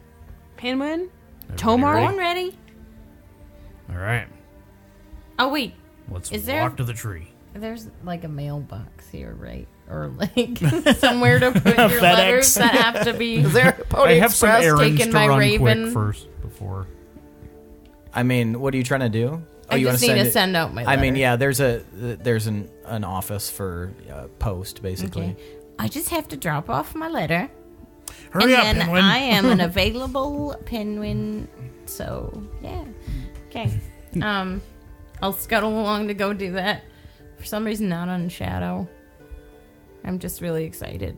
Speaker 1: Pinwin?
Speaker 6: Everybody
Speaker 1: Tomar?
Speaker 6: ready?
Speaker 5: Born ready?
Speaker 6: All right.
Speaker 5: Oh, wait.
Speaker 6: Let's
Speaker 5: Is
Speaker 6: walk
Speaker 5: there-
Speaker 6: to the tree.
Speaker 5: There's like a mailbox here, right? Or like somewhere to put your
Speaker 3: FedEx.
Speaker 5: letters that have to be.
Speaker 4: Is there a Pony
Speaker 6: I have some
Speaker 4: Express?
Speaker 6: errands
Speaker 5: taken
Speaker 6: to
Speaker 5: by
Speaker 6: run
Speaker 5: Raven.
Speaker 6: quick first before.
Speaker 4: I mean, what are you trying to do?
Speaker 5: I
Speaker 4: you
Speaker 5: just
Speaker 4: wanna
Speaker 5: need to
Speaker 4: it-
Speaker 5: send out my
Speaker 4: I mean,
Speaker 5: letter.
Speaker 4: yeah. There's an office for post basically.
Speaker 5: Okay. I just have to drop off my letter.
Speaker 3: Hurry up,
Speaker 5: and then
Speaker 3: Pinwin.
Speaker 5: I am an available Pinwin. So, yeah. Okay. I'll scuttle along to go do that. For some reason, not on Shadow. I'm just really excited.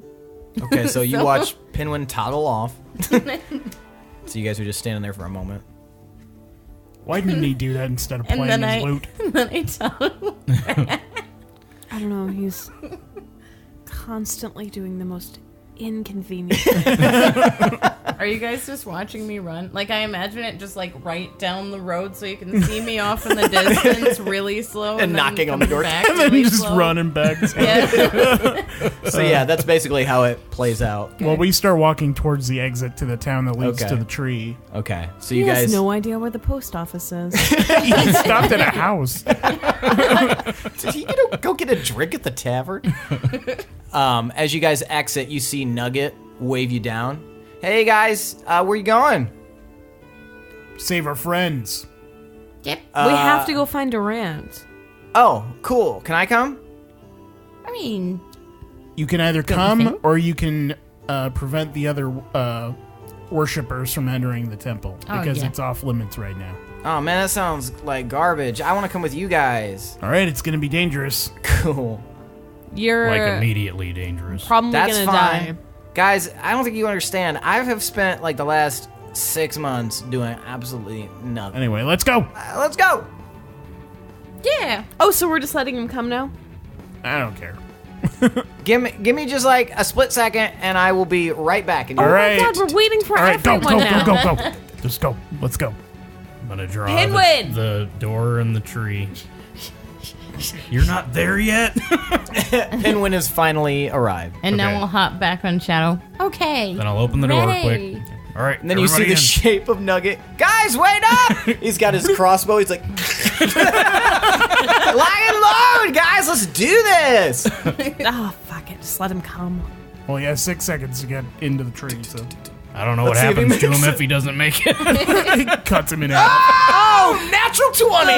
Speaker 4: Okay, so you
Speaker 5: So-
Speaker 4: watch Pinwin toddle off. So you guys are just standing there for a moment.
Speaker 3: Why didn't he do that instead of
Speaker 5: And
Speaker 3: playing
Speaker 5: then
Speaker 3: his loot?
Speaker 5: then I tell
Speaker 1: I don't know. He's constantly doing the most inconvenient.
Speaker 5: Are you guys just watching me run? Like, I imagine it just, like, right down the road so you can see me off in the distance really slow.
Speaker 4: And
Speaker 5: then
Speaker 4: knocking on the
Speaker 5: coming
Speaker 4: door.
Speaker 5: back
Speaker 3: And then
Speaker 5: really
Speaker 3: just
Speaker 5: slow.
Speaker 3: running back.
Speaker 5: Yeah.
Speaker 4: So yeah, that's basically how it plays out.
Speaker 3: Well, we start walking towards the exit to the town that leads
Speaker 4: Okay.
Speaker 3: to the tree.
Speaker 4: Okay, so
Speaker 1: He
Speaker 4: you guys.
Speaker 1: has no idea where the post office is.
Speaker 3: He stopped at a house.
Speaker 4: Did he go get a drink at the tavern? As you guys exit, you see Nugget wave you down. Hey guys, where you going?
Speaker 3: Save our friends.
Speaker 5: Yep.
Speaker 1: We have to go find Durant.
Speaker 4: Oh, cool. Can I come?
Speaker 5: I mean,
Speaker 3: You can either
Speaker 5: Don't you
Speaker 3: come
Speaker 5: think?
Speaker 3: or you can prevent the other worshippers from entering the temple
Speaker 5: Oh,
Speaker 3: because
Speaker 5: yeah.
Speaker 3: it's off limits right now.
Speaker 4: Oh man, that sounds like garbage. I want to come with you guys.
Speaker 3: All right, it's going to be dangerous.
Speaker 4: Cool.
Speaker 1: You're
Speaker 6: Like immediately dangerous.
Speaker 1: probably
Speaker 4: That's
Speaker 1: gonna
Speaker 4: fine.
Speaker 1: die.
Speaker 4: Guys, I don't think you understand. I have spent like the last 6 months doing absolutely nothing.
Speaker 3: Anyway, let's go.
Speaker 4: Let's go.
Speaker 5: yeah.
Speaker 1: Oh, so we're just letting him come now?
Speaker 3: I don't care.
Speaker 4: Give me just like a split second, and I will be right back. And
Speaker 3: All
Speaker 1: Oh
Speaker 3: right.
Speaker 1: my God, we're waiting for
Speaker 3: All right, go,
Speaker 1: everyone now.
Speaker 3: go. Just go. Let's go.
Speaker 6: I'm gonna draw
Speaker 1: Pinwin!
Speaker 6: the door and the tree. You're not there yet?
Speaker 4: Pinwin has finally arrived.
Speaker 5: And now
Speaker 6: Okay.
Speaker 5: we'll hop back on Shadow. Okay.
Speaker 6: Then I'll open the door
Speaker 5: Ready.
Speaker 6: quick. All right.
Speaker 4: And then you see the
Speaker 6: everybody
Speaker 4: shape of Nugget. Guys, wait up! He's got his crossbow. He's like, lock and load, guys. Let's do this.
Speaker 1: Oh, fuck it. Just let him come.
Speaker 3: Well, he has 6 seconds to get into the tree, so
Speaker 6: I don't know
Speaker 4: Let's
Speaker 6: what
Speaker 4: see if he
Speaker 6: happens to
Speaker 4: makes
Speaker 6: him if he doesn't make it.
Speaker 3: he cuts him in half.
Speaker 4: Oh, natural 20.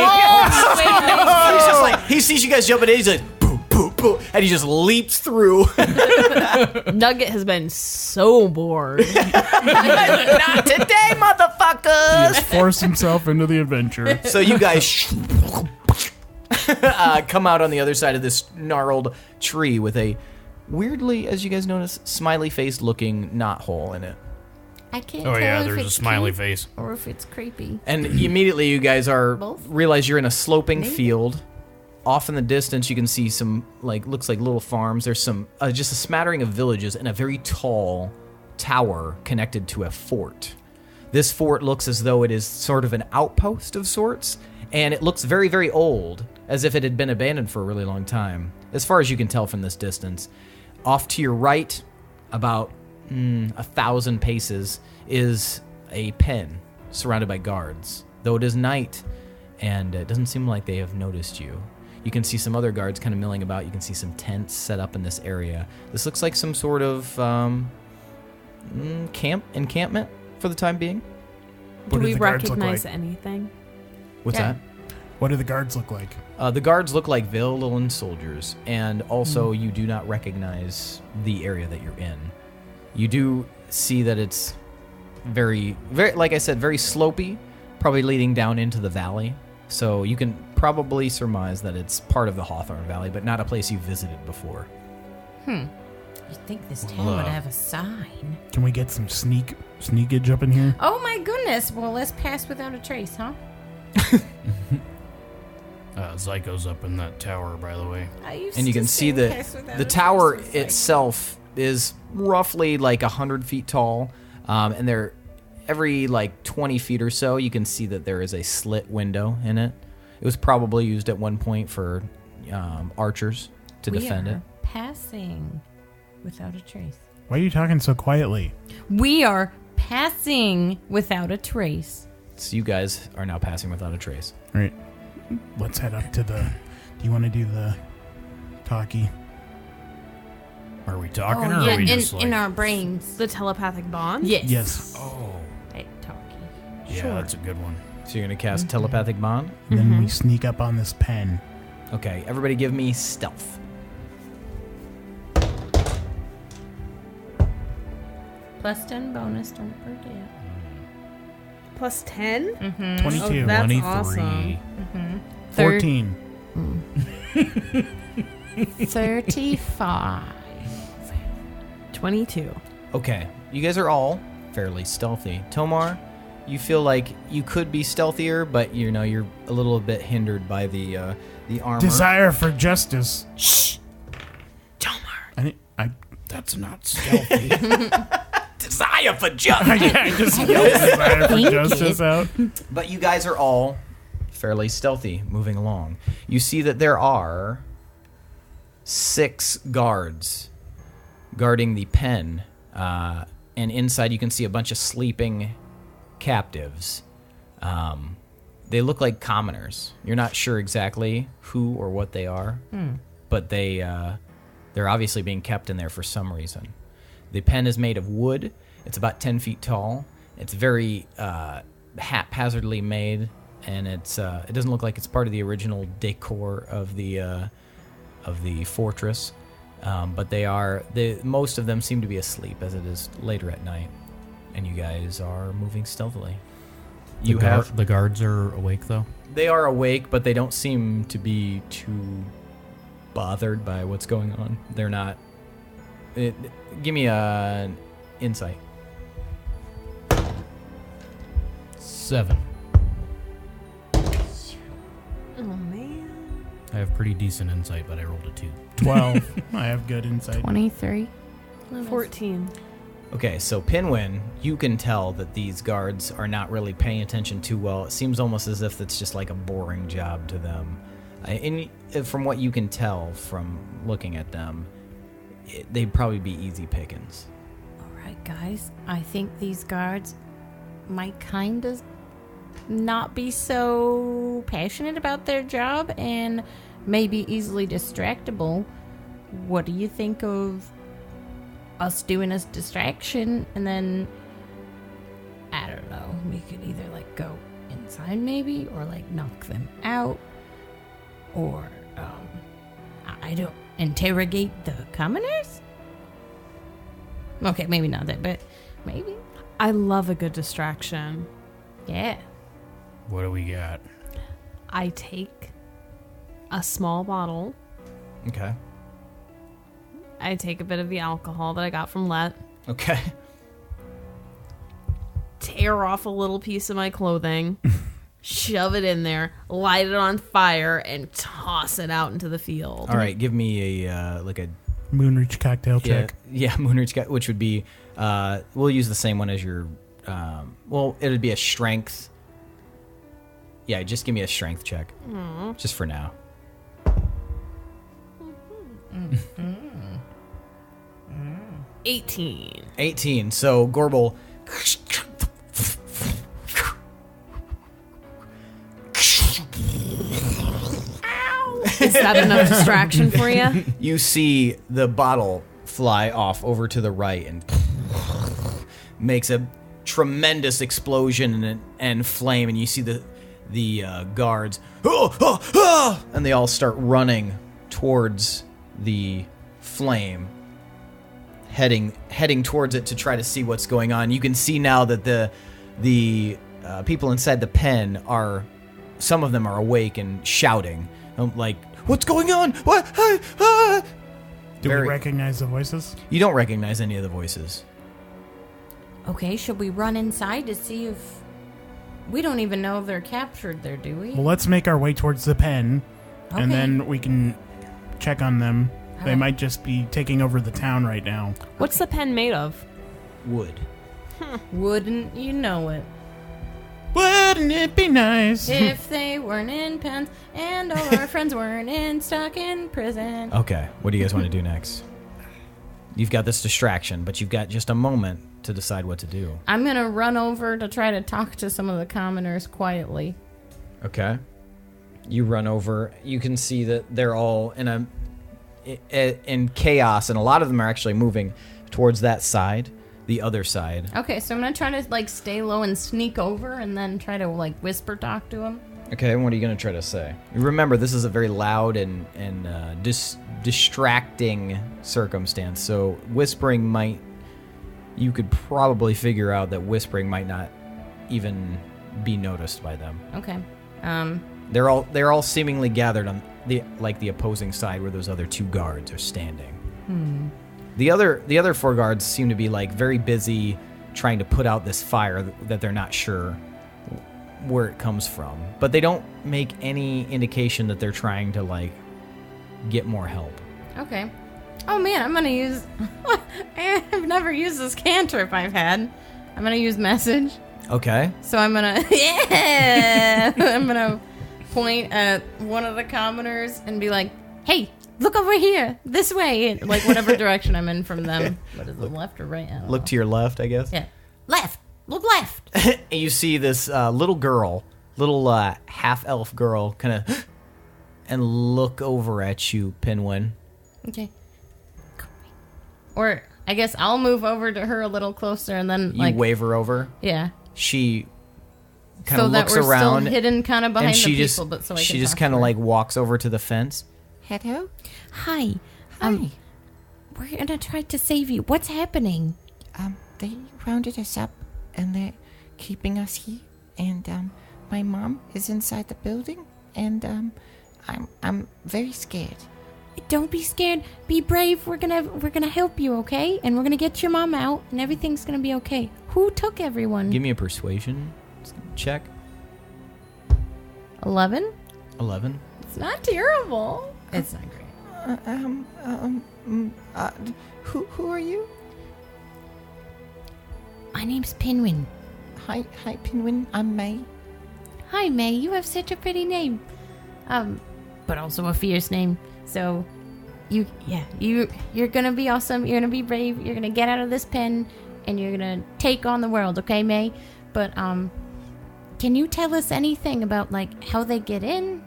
Speaker 4: He's just like, he sees you guys jumping in. He's like, boo, boo, boo. And he just leaps through.
Speaker 1: Nugget has been so bored.
Speaker 4: Not today, motherfuckers.
Speaker 3: He has forced himself into the adventure.
Speaker 4: So you guys come out on the other side of this gnarled tree with a weirdly, as you guys notice, smiley face looking knothole in it.
Speaker 5: I can't
Speaker 6: Oh
Speaker 5: tell
Speaker 6: yeah,
Speaker 5: if
Speaker 6: there's a
Speaker 5: it's
Speaker 6: smiley
Speaker 5: cute
Speaker 6: face.
Speaker 5: or if it's creepy.
Speaker 4: And immediately you guys
Speaker 5: Both?
Speaker 4: realize you're in a sloping
Speaker 5: Maybe.
Speaker 4: field. Off in the distance, you can see some, looks like little farms. There's some, just a smattering of villages and a very tall tower connected to a fort. This fort looks as though it is sort of an outpost of sorts, and it looks very, very old, as if it had been abandoned for a really long time, as far as you can tell from this distance. Off to your right, about 1,000 paces, is a pen surrounded by guards. Though it is night, and it doesn't seem like they have noticed you. You can see some other guards kind of milling about. You can see some tents set up in this area. This looks like some sort of encampment for the time being.
Speaker 1: Do
Speaker 3: What
Speaker 1: we
Speaker 3: the guards look
Speaker 1: recognize
Speaker 3: like?
Speaker 1: anything?
Speaker 4: What's
Speaker 5: Yeah.
Speaker 4: that?
Speaker 3: What do the guards look like?
Speaker 4: The guards look like Villain soldiers, and also you do not recognize the area that you're in. You do see that it's very, very, like I said, very slopey, probably leading down into the valley. So you can probably surmise that it's part of the Hawthorne Valley, but not a place you've visited before.
Speaker 5: You'd think this town would have a sign.
Speaker 3: Can we get some sneakage up in here?
Speaker 5: Oh my goodness. Well, let's pass without a trace, huh?
Speaker 6: Zyko's up in that tower, by the way.
Speaker 4: And you can see that the tower itself is roughly like 100 feet tall, and there, every like 20 feet or so, you can see that there is a slit window in it. It was probably used at one point for archers to defend it.
Speaker 5: Passing without a trace.
Speaker 3: Why are you talking so quietly?
Speaker 5: We are passing without a trace.
Speaker 4: So you guys are now passing without a trace.
Speaker 3: All right, let's head up to the. Do you want to do the talkie?
Speaker 6: Are we talking or
Speaker 5: Oh, yeah,
Speaker 6: are we just like...
Speaker 5: in our brains.
Speaker 1: The telepathic bond?
Speaker 5: Yes.
Speaker 3: Yes.
Speaker 6: Oh,
Speaker 5: Right, talkie.
Speaker 6: yeah,
Speaker 1: Sure.
Speaker 6: that's a good one.
Speaker 4: So you're going to cast telepathic bond?
Speaker 3: And then we sneak up on this pen.
Speaker 4: Okay, everybody give me stealth.
Speaker 5: Plus 10 bonus, don't forget.
Speaker 1: Plus 10?
Speaker 3: 22.
Speaker 1: Oh, that's
Speaker 6: 23.
Speaker 1: awesome.
Speaker 3: 14.
Speaker 5: 35.
Speaker 1: 22.
Speaker 4: Okay, you guys are all fairly stealthy. Tomar, you feel like you could be stealthier, but you know you're a little bit hindered by the armor.
Speaker 3: Desire for justice.
Speaker 1: Shh! Tomar.
Speaker 6: That's not stealthy.
Speaker 4: Desire for justice.
Speaker 3: Yeah, I just yelled desire for justice out.
Speaker 4: But you guys are all fairly stealthy moving along. You see that there are 6 guards guarding the pen, and inside you can see a bunch of sleeping captives. They look like commoners. You're not sure exactly who or what they are, but they're obviously being kept in there for some reason. The pen is made of wood. It's about 10 feet tall. It's very haphazardly made, and it doesn't look like it's part of the original decor of the fortress. But most of them seem to be asleep as it is later at night, and you guys are moving stealthily.
Speaker 6: The guards are awake though.
Speaker 4: They are awake, but they don't seem to be too bothered by what's going on. They're not. Give me an insight.
Speaker 6: 7.
Speaker 1: Oh, man.
Speaker 6: I have pretty decent insight, but I rolled a 2.
Speaker 3: 12. I have good insight.
Speaker 5: 23.
Speaker 1: 14.
Speaker 4: Okay, so Pinwin, you can tell that these guards are not really paying attention too well. It seems almost as if it's just like a boring job to them. And from what you can tell from looking at them, they'd probably be easy pickings.
Speaker 5: All right, guys. I think these guards might kind of not be so passionate about their job and maybe easily distractible. What do you think of us doing a distraction and then, I don't know, we could either like go inside maybe or like knock them out or I don't interrogate the commoners? Okay, maybe not that, but maybe.
Speaker 1: I love a good distraction.
Speaker 5: Yeah.
Speaker 6: What do we got?
Speaker 1: I take a small bottle.
Speaker 4: Okay.
Speaker 1: I take a bit of the alcohol that I got from Let.
Speaker 4: Okay.
Speaker 1: Tear off a little piece of my clothing. Shove it in there, light it on fire, and toss it out into the field.
Speaker 4: All right, give me a like a
Speaker 3: Moonreach cocktail check.
Speaker 4: Yeah, Moonreach, which would be we'll use the same one as your well, it'd be a strength. Yeah, just give me a strength check. Just for now.
Speaker 1: 18.
Speaker 4: So Gorbel
Speaker 1: Is that enough distraction for you?
Speaker 4: you see the bottle fly off over to the right and makes a tremendous explosion and flame, and you see the guards and they all start running towards the flame, heading towards it to try to see what's going on. You can see now that the people inside the pen some of them are awake and shouting, like, "What's going on? What?"
Speaker 3: Do we recognize the voices?
Speaker 4: You don't recognize any of the voices.
Speaker 5: Okay, should we run inside to see if... We don't even know if they're captured there, do we?
Speaker 3: Well, let's make our way towards the pen, and
Speaker 5: Okay.
Speaker 3: then we can check on them. They
Speaker 5: right.
Speaker 3: might just be taking over the town right now.
Speaker 1: What's the pen made of?
Speaker 4: Wood.
Speaker 5: Wouldn't you know it?
Speaker 3: Wouldn't it be nice?
Speaker 5: If they weren't in pens and all our friends weren't stuck in prison.
Speaker 4: Okay, what do you guys want to do next? You've got this distraction, but you've got just a moment to decide what to do.
Speaker 5: I'm going to run over to try to talk to some of the commoners quietly.
Speaker 4: Okay. You run over. You can see that they're all in chaos, and a lot of them are actually moving towards that side, the other side.
Speaker 5: Okay, so I'm going to try to like stay low and sneak over and then try to like whisper talk to them.
Speaker 4: Okay, and what are you going to try to say? Remember, this is a very loud and distracting circumstance, so whispering might... You could probably figure out that whispering might not even be noticed by them.
Speaker 5: Okay.
Speaker 4: They're all seemingly gathered on the opposing side where those other two guards are standing. The other four guards seem to be like very busy trying to put out this fire that they're not sure where it comes from. But they don't make any indication that they're trying to like get more help.
Speaker 5: Okay. Oh man, I'm gonna use... I've never used this cantrip I've had. I'm gonna use message.
Speaker 4: Okay.
Speaker 5: So I'm gonna... Yeah! I'm gonna point at one of the commoners and be like, hey, look over here, this way. Like whatever direction I'm in from them. What is it, left or right? I don't
Speaker 4: Look
Speaker 5: know.
Speaker 4: to your left, I guess.
Speaker 5: Yeah. Left. Look left.
Speaker 4: And you see this little half-elf girl kind of and look over at you, Pinwin.
Speaker 5: Okay. Or I guess I'll move over to her a little closer and then
Speaker 4: You wave her over.
Speaker 5: Yeah.
Speaker 4: She kind
Speaker 5: So
Speaker 4: of
Speaker 5: that
Speaker 4: looks
Speaker 5: we're
Speaker 4: around
Speaker 5: still hidden kind of behind
Speaker 4: and she
Speaker 5: the
Speaker 4: just
Speaker 5: people, but so I
Speaker 4: she
Speaker 5: can
Speaker 4: just
Speaker 5: talk
Speaker 4: kind
Speaker 5: to
Speaker 4: of
Speaker 5: her.
Speaker 4: like walks over to the fence.
Speaker 7: Hello?
Speaker 5: Hi.
Speaker 7: Hi.
Speaker 5: We're gonna try to save you. What's happening?
Speaker 7: They rounded us up and they're keeping us here. And my mom is inside the building and I'm very scared.
Speaker 5: Don't be scared. Be brave. We're gonna help you, okay? And we're gonna get your mom out, and everything's gonna be okay. Who took everyone?
Speaker 4: Give me a persuasion check.
Speaker 5: 11.
Speaker 4: 11.
Speaker 5: It's not terrible. It's not great.
Speaker 7: Who are you?
Speaker 5: My name's Pinwin.
Speaker 7: Hi, Pinwin. I'm May.
Speaker 5: Hi, May. You have such a pretty name. But also a fierce name. So, you're gonna be awesome. You're gonna be brave. You're gonna get out of this pen, and you're gonna take on the world. Okay, May. But can you tell us anything about like how they get in?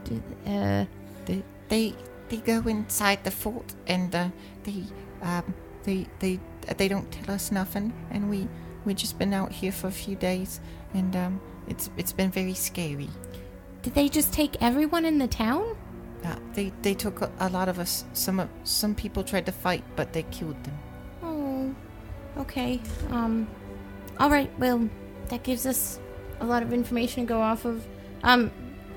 Speaker 7: They go inside the fort, and they don't tell us nothing, and we just been out here for a few days, and it's been very scary.
Speaker 5: Did they just take everyone in the town?
Speaker 7: They took a lot of us. Some people tried to fight, but they killed them.
Speaker 5: Oh, okay. All right. Well, that gives us a lot of information to go off of.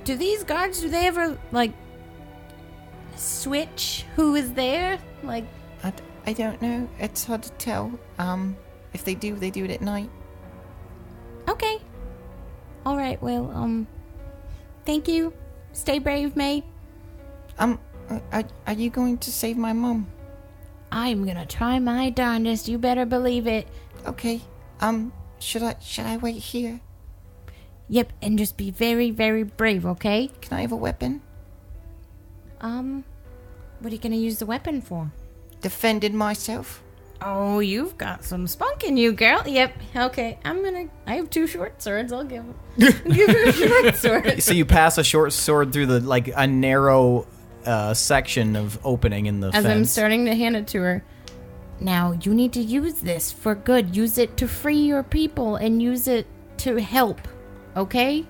Speaker 5: Do these guards? Do they ever like switch who is there? Like,
Speaker 7: I don't know. It's hard to tell. If they do it at night.
Speaker 5: Okay. All right. Well, thank you. Stay brave, May.
Speaker 7: Are you going to save my mom?
Speaker 5: I'm gonna try my darndest. You better believe it.
Speaker 7: Okay. Should I wait here?
Speaker 5: Yep, and just be very, very brave, okay?
Speaker 7: Can I have a weapon?
Speaker 5: What are you gonna use the weapon for?
Speaker 7: Defended myself.
Speaker 5: Oh, you've got some spunk in you, girl. Yep. Okay, I have 2 short swords. I'll give you a short sword.
Speaker 4: So you pass a short sword through a narrow section of opening in the
Speaker 5: As
Speaker 4: fence.
Speaker 5: I'm starting to hand it to her. Now, you need to use this for good. Use it to free your people and use it to help. Okay?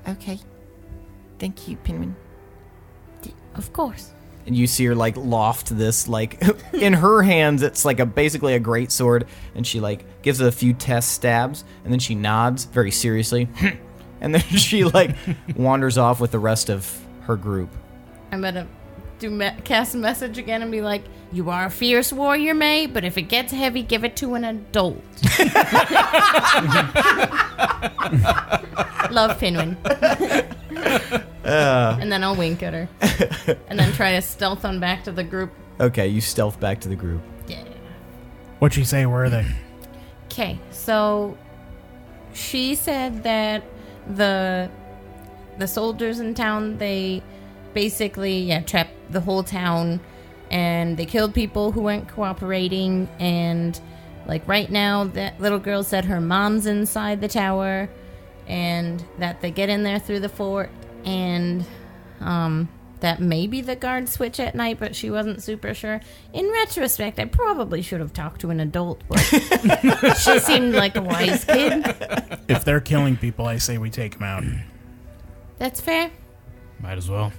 Speaker 7: Okay. Thank you, Pinwin.
Speaker 5: Of course.
Speaker 4: And you see her loft this in her hands. It's basically a great sword, and she gives it a few test stabs, and then she nods very seriously, and then she wanders off with the rest of her group.
Speaker 5: I'm gonna cast a message again and be like, "You are a fierce warrior, May, but if it gets heavy, give it to an adult." Love, Pinwin. And then I'll wink at her. And then try to stealth on back to the group.
Speaker 4: Okay, you stealth back to the group.
Speaker 5: Yeah.
Speaker 3: What'd she say? Where are they?
Speaker 5: Okay, so she said that the soldiers in town, they basically trapped the whole town, and they killed people who weren't cooperating, and right now that little girl said her mom's inside the tower, and that they get in there through the fort, and that maybe the guards switch at night, but she wasn't super sure. In retrospect, I probably should have talked to an adult, but she seemed like a wise kid.
Speaker 3: If they're killing people, I say we take them out.
Speaker 5: That's fair.
Speaker 6: Might as well.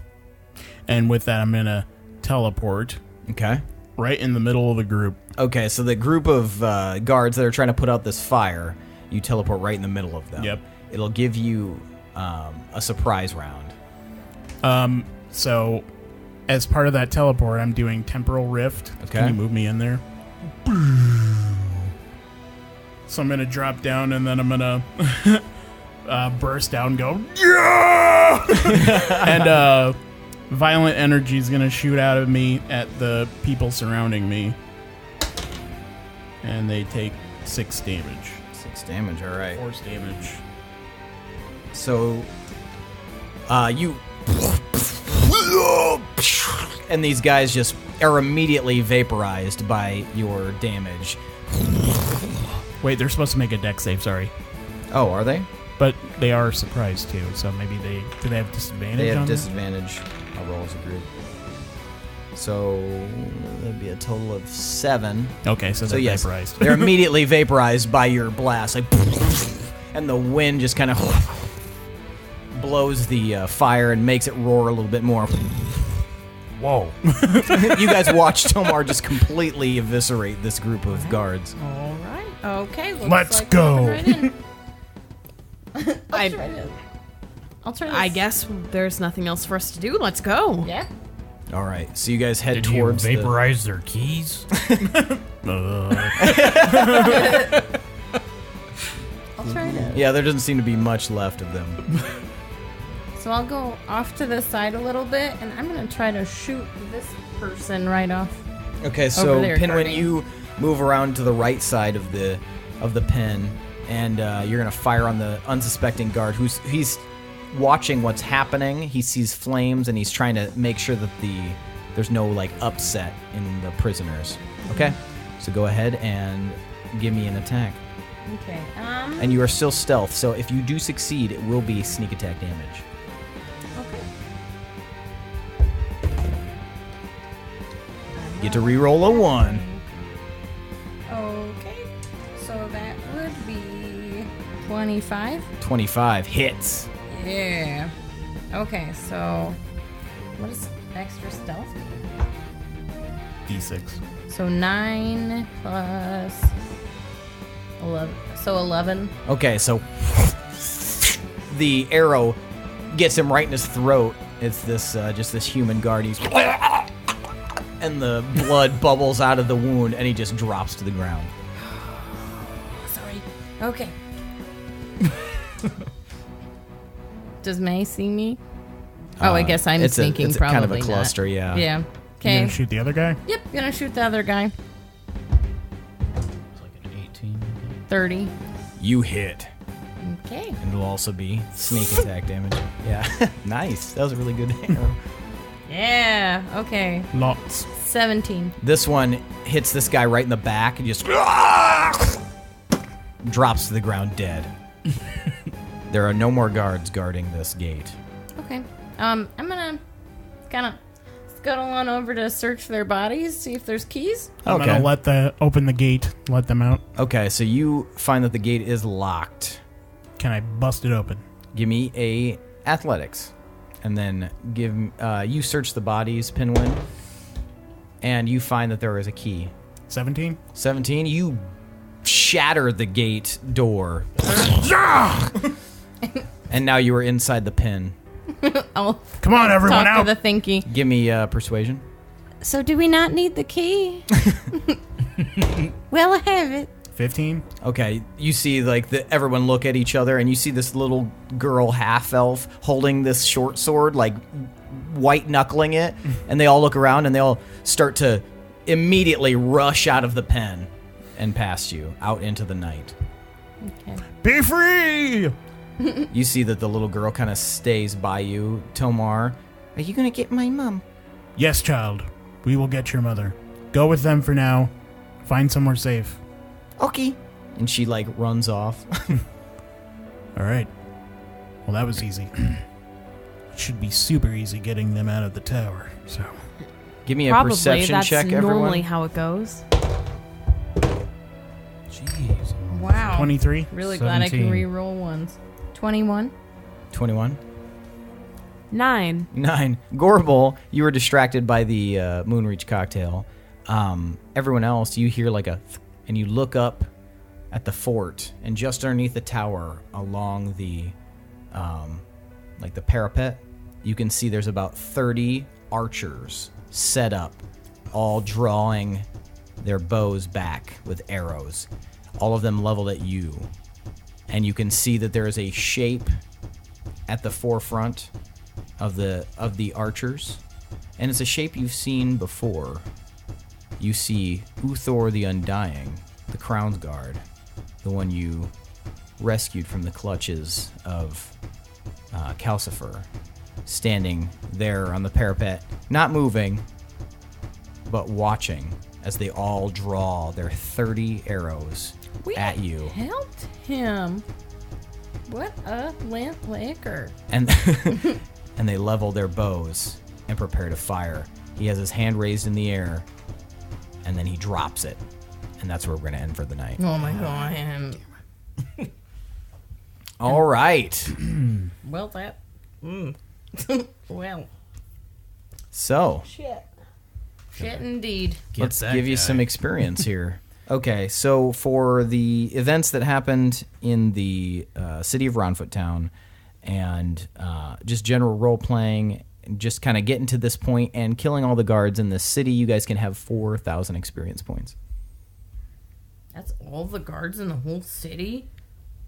Speaker 3: And with that, I'm going to teleport
Speaker 4: Okay.
Speaker 3: right in the middle of the group.
Speaker 4: Okay, so the group of guards that are trying to put out this fire, you teleport right in the middle of them.
Speaker 3: Yep.
Speaker 4: It'll give you a surprise round.
Speaker 3: So, as part of that teleport, I'm doing Temporal Rift.
Speaker 4: Okay.
Speaker 3: Can you move me in there? So I'm going to drop down, and then I'm going to burst out and go, yeah! And violent energy is going to shoot out of me at the people surrounding me. And they take 6 damage.
Speaker 4: 6 damage, all right.
Speaker 3: Force damage.
Speaker 4: So, you... And these guys just are immediately vaporized by your damage.
Speaker 3: Wait, they're supposed to make a dex save, sorry.
Speaker 4: Oh, are they?
Speaker 3: But they are surprised, too, so maybe do they have disadvantage
Speaker 4: They
Speaker 3: on
Speaker 4: have
Speaker 3: that?
Speaker 4: disadvantage. I'll roll as a group. So, that'd be a total of 7.
Speaker 3: Okay, so they're
Speaker 4: yes,
Speaker 3: vaporized.
Speaker 4: they're immediately vaporized by your blast. And the wind just kind of blows the fire and makes it roar a little bit more.
Speaker 3: Whoa.
Speaker 4: You guys watch Tomar just completely eviscerate this group of guards.
Speaker 5: All right. Okay. Looks
Speaker 3: Let's
Speaker 5: like
Speaker 3: go.
Speaker 5: Right in. I'll try this.
Speaker 1: I guess there's nothing else for us to do. Let's go.
Speaker 5: Yeah.
Speaker 4: All right, so you guys head
Speaker 6: Did you
Speaker 4: towards
Speaker 6: vaporize their keys?
Speaker 5: I'll try to.
Speaker 4: Yeah, there doesn't seem to be much left of them.
Speaker 5: So I'll go off to the side a little bit, and I'm going to try to shoot this person right off.
Speaker 4: Okay, so
Speaker 5: Over there,
Speaker 4: Pinwin,
Speaker 5: guarding.
Speaker 4: you move around to the right side of the pen, and you're gonna fire on the unsuspecting guard. He's watching what's happening. He sees flames, and he's trying to make sure that there's no like upset in the prisoners. Okay, so go ahead and give me an attack.
Speaker 5: Okay.
Speaker 4: And you are still stealth, so if you do succeed, it will be sneak attack damage.
Speaker 5: Okay.
Speaker 4: You get to reroll a 1.
Speaker 5: Okay. So that would be 25.
Speaker 4: 25 hits.
Speaker 5: Yeah. Okay, so what is extra stealth?
Speaker 3: D6.
Speaker 5: So 9 plus 11. So 11.
Speaker 4: Okay, so the arrow gets him right in his throat. It's this just this human guard. He's and the blood bubbles out of the wound, and he just drops to the ground.
Speaker 5: Sorry. Okay. Does May see me? Oh, I guess I'm sneaking.
Speaker 4: It's
Speaker 5: probably
Speaker 4: kind of a
Speaker 5: not.
Speaker 4: cluster, yeah.
Speaker 5: Yeah.
Speaker 3: You
Speaker 5: Okay.
Speaker 3: gonna shoot the other guy?
Speaker 5: Yep. Gonna shoot the other guy.
Speaker 6: It's like an 18.
Speaker 5: 30.
Speaker 4: You hit,
Speaker 5: Okay.
Speaker 4: and it'll also be sneak attack damage. Yeah, nice. That was a really good arrow.
Speaker 5: Yeah. Okay.
Speaker 3: Lots.
Speaker 5: 17.
Speaker 4: This one hits this guy right in the back and just drops to the ground dead. There are no more guards guarding this gate.
Speaker 5: Okay. I'm gonna kind of scuttle on over to search their bodies, see if there's keys.
Speaker 3: I'm gonna open the gate, let them out.
Speaker 4: Okay, so you find that the gate is locked.
Speaker 3: Can I bust it open?
Speaker 4: Give me a athletics, and then you search the bodies, Pinwin, and you find that there is a key.
Speaker 3: 17?
Speaker 4: 17. You shatter the gate door, and now you are inside the pen.
Speaker 5: I'll
Speaker 3: Come on, everyone,
Speaker 5: talk
Speaker 3: out!
Speaker 5: to the thinky.
Speaker 4: Give me persuasion.
Speaker 5: So do we not need the key? Well, I have it.
Speaker 3: 15?
Speaker 4: Okay, you see everyone look at each other, and you see this little girl half elf holding this short sword, like white knuckling it, and they all look around and they all start to immediately rush out of the pen and past you out into the night.
Speaker 5: Okay.
Speaker 3: Be free!
Speaker 4: You see that the little girl kind of stays by you. Tomar,
Speaker 7: Are you gonna get my mom?
Speaker 3: Yes, child. We will get your mother. Go with them for now. Find somewhere safe.
Speaker 7: Okay.
Speaker 4: and she runs off.
Speaker 3: All right. Well, that was easy. It should be super easy getting them out of the tower. So,
Speaker 4: Give me a
Speaker 1: Probably
Speaker 4: perception
Speaker 1: that's
Speaker 4: check,
Speaker 1: normally
Speaker 4: everyone.
Speaker 1: how it goes.
Speaker 6: Jeez.
Speaker 5: Wow.
Speaker 3: 23.
Speaker 5: Really glad I can
Speaker 6: 17.
Speaker 5: re-roll ones. 21.
Speaker 4: 21.
Speaker 1: 9.
Speaker 4: 9. Gorbel, you were distracted by the Moonreach cocktail. Everyone else, you hear and you look up at the fort, and just underneath the tower, along the the parapet, you can see there's about 30 archers set up, all drawing their bows back with arrows, all of them leveled at you. And you can see that there is a shape at the forefront of the archers, and it's a shape you've seen before. You see Uthor the Undying, the Crown's Guard, the one you rescued from the clutches of Calcifer, standing there on the parapet, not moving, but watching as they all draw their 30 arrows at you.
Speaker 5: Helped him. What a licker.
Speaker 4: And and they level their bows and prepare to fire. He has his hand raised in the air, and then he drops it. And that's where we're going to end for the night.
Speaker 5: Oh my god.
Speaker 4: All right.
Speaker 5: Well, that. Well.
Speaker 4: So,
Speaker 5: Shit indeed.
Speaker 4: let's
Speaker 6: that
Speaker 4: give you
Speaker 6: guy.
Speaker 4: some experience here. Okay, so for the events that happened in the city of Roundfoot Town, and just general role-playing, just kind of getting to this point and killing all the guards in the city, you guys can have 4,000 experience points.
Speaker 5: That's all the guards in the whole city?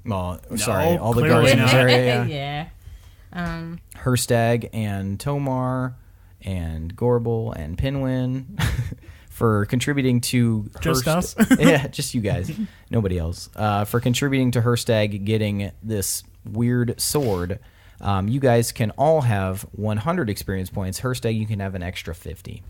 Speaker 4: Well, sorry, all the
Speaker 3: clearly
Speaker 4: guards in this
Speaker 3: not.
Speaker 4: area. Yeah.
Speaker 5: Yeah.
Speaker 4: Hirstag and Tomar and Gorbel and Pinwin for contributing to
Speaker 3: Just us?
Speaker 4: Yeah, just you guys. Nobody else. For contributing to Hirstag getting this weird sword. You guys can all have 100 experience points. Hirstag, you can have an extra 50.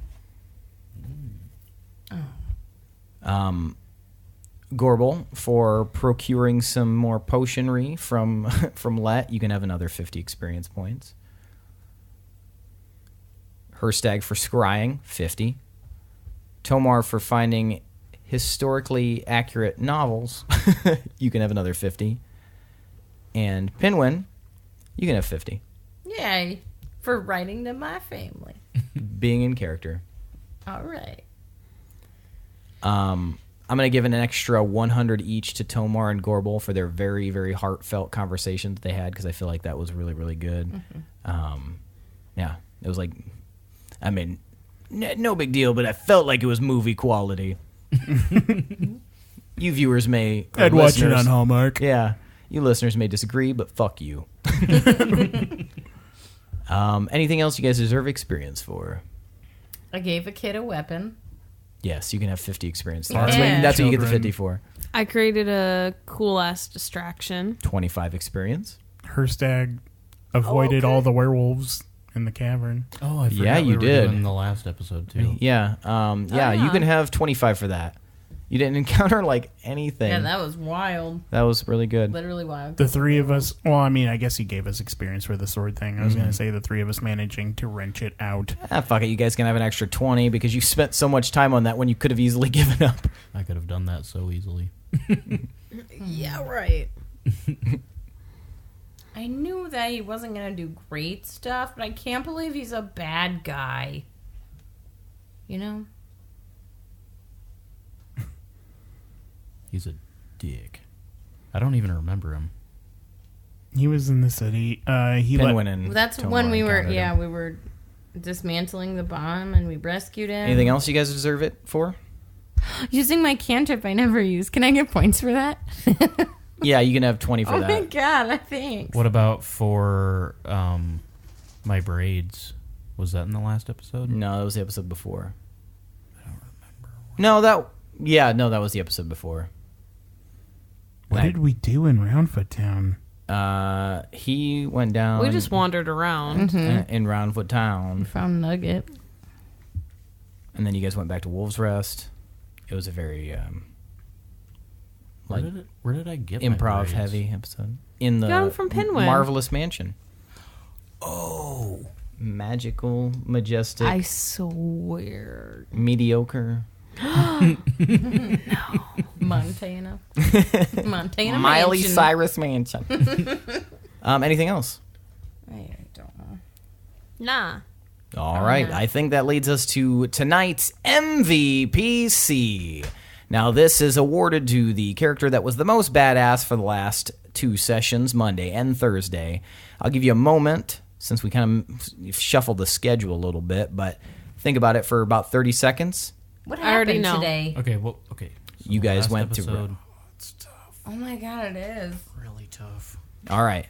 Speaker 4: Gorbel, for procuring some more potionry from Let, you can have another 50 experience points. Hirstag for scrying, 50. Tomar for finding historically accurate novels, you can have another 50. And Pinwin, you can have 50.
Speaker 5: Yay. For writing to my family.
Speaker 4: Being in character.
Speaker 5: All right.
Speaker 4: I'm going to give an extra 100 each to Tomar and Gorbel for their very, very heartfelt conversations they had, because I feel like that was really, really good. Yeah, it was like, I mean, no big deal, but I felt like it was movie quality. You viewers may...
Speaker 3: I'd watch it
Speaker 4: listeners-
Speaker 3: on Hallmark.
Speaker 4: Yeah, you listeners may disagree, but fuck you. Anything else you guys deserve experience for?
Speaker 5: I gave a kid a weapon.
Speaker 4: Yes, you can have 50 experience.
Speaker 5: Yeah.
Speaker 4: That's what you get the
Speaker 3: Children.
Speaker 4: 50 for.
Speaker 1: I created a cool-ass distraction.
Speaker 4: 25 experience.
Speaker 3: Herstag avoided all the werewolves in the cavern.
Speaker 6: Oh, I forgot
Speaker 4: Yeah, you
Speaker 6: we were
Speaker 4: did.
Speaker 6: doing the last episode too.
Speaker 4: Yeah, you can have 25 for that. You didn't encounter, like, anything.
Speaker 5: Yeah, that was wild.
Speaker 4: That was really good.
Speaker 5: Literally wild.
Speaker 3: The three of us, well, I mean, I guess he gave us experience for the sword thing. I was going to say the three of us managing to wrench it out.
Speaker 4: Fuck it, you guys can have an extra 20 because you spent so much time on that when you could have easily given up.
Speaker 6: I could have done that so easily.
Speaker 1: Yeah, right.
Speaker 5: I knew that he wasn't going to do great stuff, but I can't believe he's a bad guy. You know?
Speaker 6: He's a dick. I don't even remember him.
Speaker 3: He was in the city. He
Speaker 4: Pinwin
Speaker 3: let,
Speaker 4: and
Speaker 5: That's
Speaker 4: Tomar
Speaker 5: when we were,
Speaker 4: encountered
Speaker 5: yeah,
Speaker 4: him.
Speaker 5: we were dismantling the bomb and we rescued him.
Speaker 4: Anything else you guys deserve it for?
Speaker 5: Using my cantrip I never used. Can I get points for that?
Speaker 4: Yeah, you can have 20 for
Speaker 5: Oh
Speaker 4: that.
Speaker 5: my god, I think.
Speaker 6: What about for my braids? Was that in the last episode?
Speaker 4: No, that was the episode before. I don't remember. No, that was the episode before.
Speaker 3: what did we do in Roundfoot Town?
Speaker 4: He went down
Speaker 1: We just wandered around.
Speaker 4: in Roundfoot Town,
Speaker 5: Found Nugget.
Speaker 4: and then you guys went back to Wolves Rest. It was a very like
Speaker 6: Where did I get my
Speaker 4: improv
Speaker 6: braids?
Speaker 4: heavy episode in the
Speaker 1: Got 'em from Pinwin.
Speaker 4: Marvelous Mansion. Oh, magical, majestic,
Speaker 1: I swear.
Speaker 4: mediocre,
Speaker 5: Montana. Montana
Speaker 4: Miley
Speaker 5: Mansion.
Speaker 4: Cyrus Mansion. Anything else?
Speaker 5: I don't know.
Speaker 1: Nah.
Speaker 4: All right, I think that leads us to tonight's MVPC. Now, this is awarded to the character that was the most badass for the last 2 sessions, Monday and Thursday. I'll give you a moment, since we kind of shuffled the schedule a little bit, but think about it for about 30 seconds.
Speaker 5: What
Speaker 1: I already
Speaker 5: happened
Speaker 1: know.
Speaker 5: today?
Speaker 6: Okay, well, okay. So
Speaker 4: You guys
Speaker 6: last
Speaker 4: went to-
Speaker 6: episode,
Speaker 5: Oh my god, it is.
Speaker 6: really tough.
Speaker 4: All right.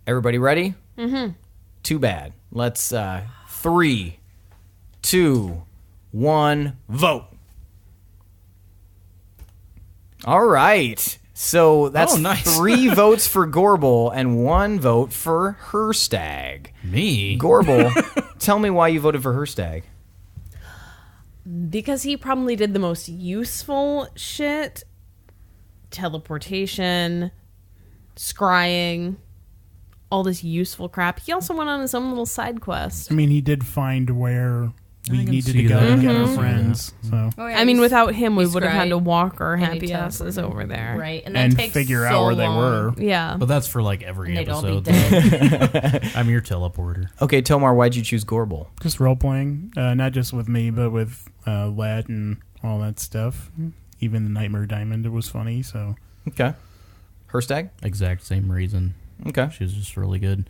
Speaker 4: Everybody ready? Mm-hmm. Too bad. Let's 3, 2, 1, vote. All right. So that's
Speaker 6: nice.
Speaker 4: 3 votes for Gorbel and 1 vote for Hirstag.
Speaker 6: Me?
Speaker 4: Gorbel, tell me why you voted for Hirstag.
Speaker 1: Because he probably did the most useful shit. Teleportation, scrying, all this useful crap. He also went on his own little side quest.
Speaker 3: I mean, he did find where we
Speaker 6: can
Speaker 3: needed
Speaker 6: see
Speaker 3: to go
Speaker 6: that.
Speaker 3: to get
Speaker 6: Mhm.
Speaker 3: our friends. So
Speaker 5: Oh, yeah,
Speaker 1: I mean,
Speaker 5: he's-
Speaker 1: without him, we
Speaker 5: he's
Speaker 1: would have had to
Speaker 5: right.
Speaker 1: walk our
Speaker 5: And he
Speaker 1: happy asses
Speaker 5: teleported.
Speaker 1: over there.
Speaker 5: Right, and that
Speaker 3: and
Speaker 5: takes
Speaker 3: figure
Speaker 5: so
Speaker 3: out where they
Speaker 5: long.
Speaker 3: were.
Speaker 1: Yeah.
Speaker 6: But that's for like every
Speaker 5: And they'd all be
Speaker 6: episode.
Speaker 5: dead.
Speaker 6: I'm your teleporter.
Speaker 4: Okay, Tomar, why'd you choose Gorbel?
Speaker 3: Just role playing, not just with me, but with Lad and all that stuff. Even the Nightmare Diamond, it was funny. So
Speaker 4: Okay. Hirstag?
Speaker 6: Exact same reason.
Speaker 4: Okay.
Speaker 6: She was just really good.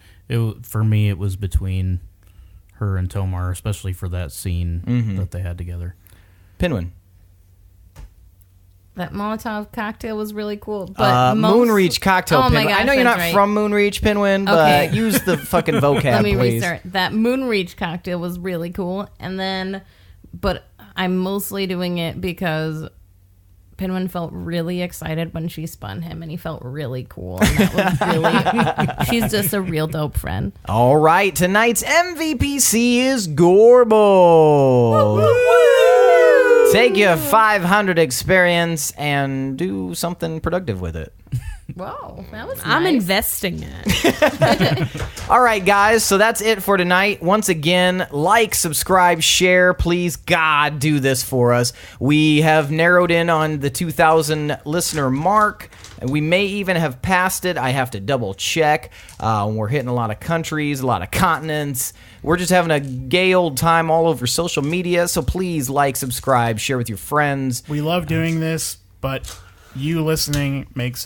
Speaker 6: For me, it was between her and Tomar, especially for that scene that they had together.
Speaker 4: Pinwin.
Speaker 5: That Molotov cocktail was really cool. But
Speaker 4: Moonreach cocktail.
Speaker 5: Oh my
Speaker 4: Pinwin.
Speaker 5: gosh,
Speaker 4: I know you're not
Speaker 5: that's right.
Speaker 4: from Moonreach, Pinwin, but use the fucking vocab,
Speaker 5: Let me
Speaker 4: please.
Speaker 5: restart. That Moonreach cocktail was really cool. And then, but I'm mostly doing it because Pinwin felt really excited when she spun him, and he felt really cool. And that was really, she's just a real dope friend.
Speaker 4: All right, tonight's MVPC is Gorbel. Take your 500 experience and do something productive with it.
Speaker 5: Whoa, that was
Speaker 1: I'm
Speaker 5: nice.
Speaker 1: investing it.
Speaker 4: All right, guys, so that's it for tonight. Once again, like, subscribe, share. Please, God, do this for us. We have narrowed in on the 2,000 listener mark. We may even have passed it. I have to double check. We're hitting a lot of countries, a lot of continents. We're just having a gay old time all over social media. So please like, subscribe, share with your friends.
Speaker 3: We love doing this, but you listening makes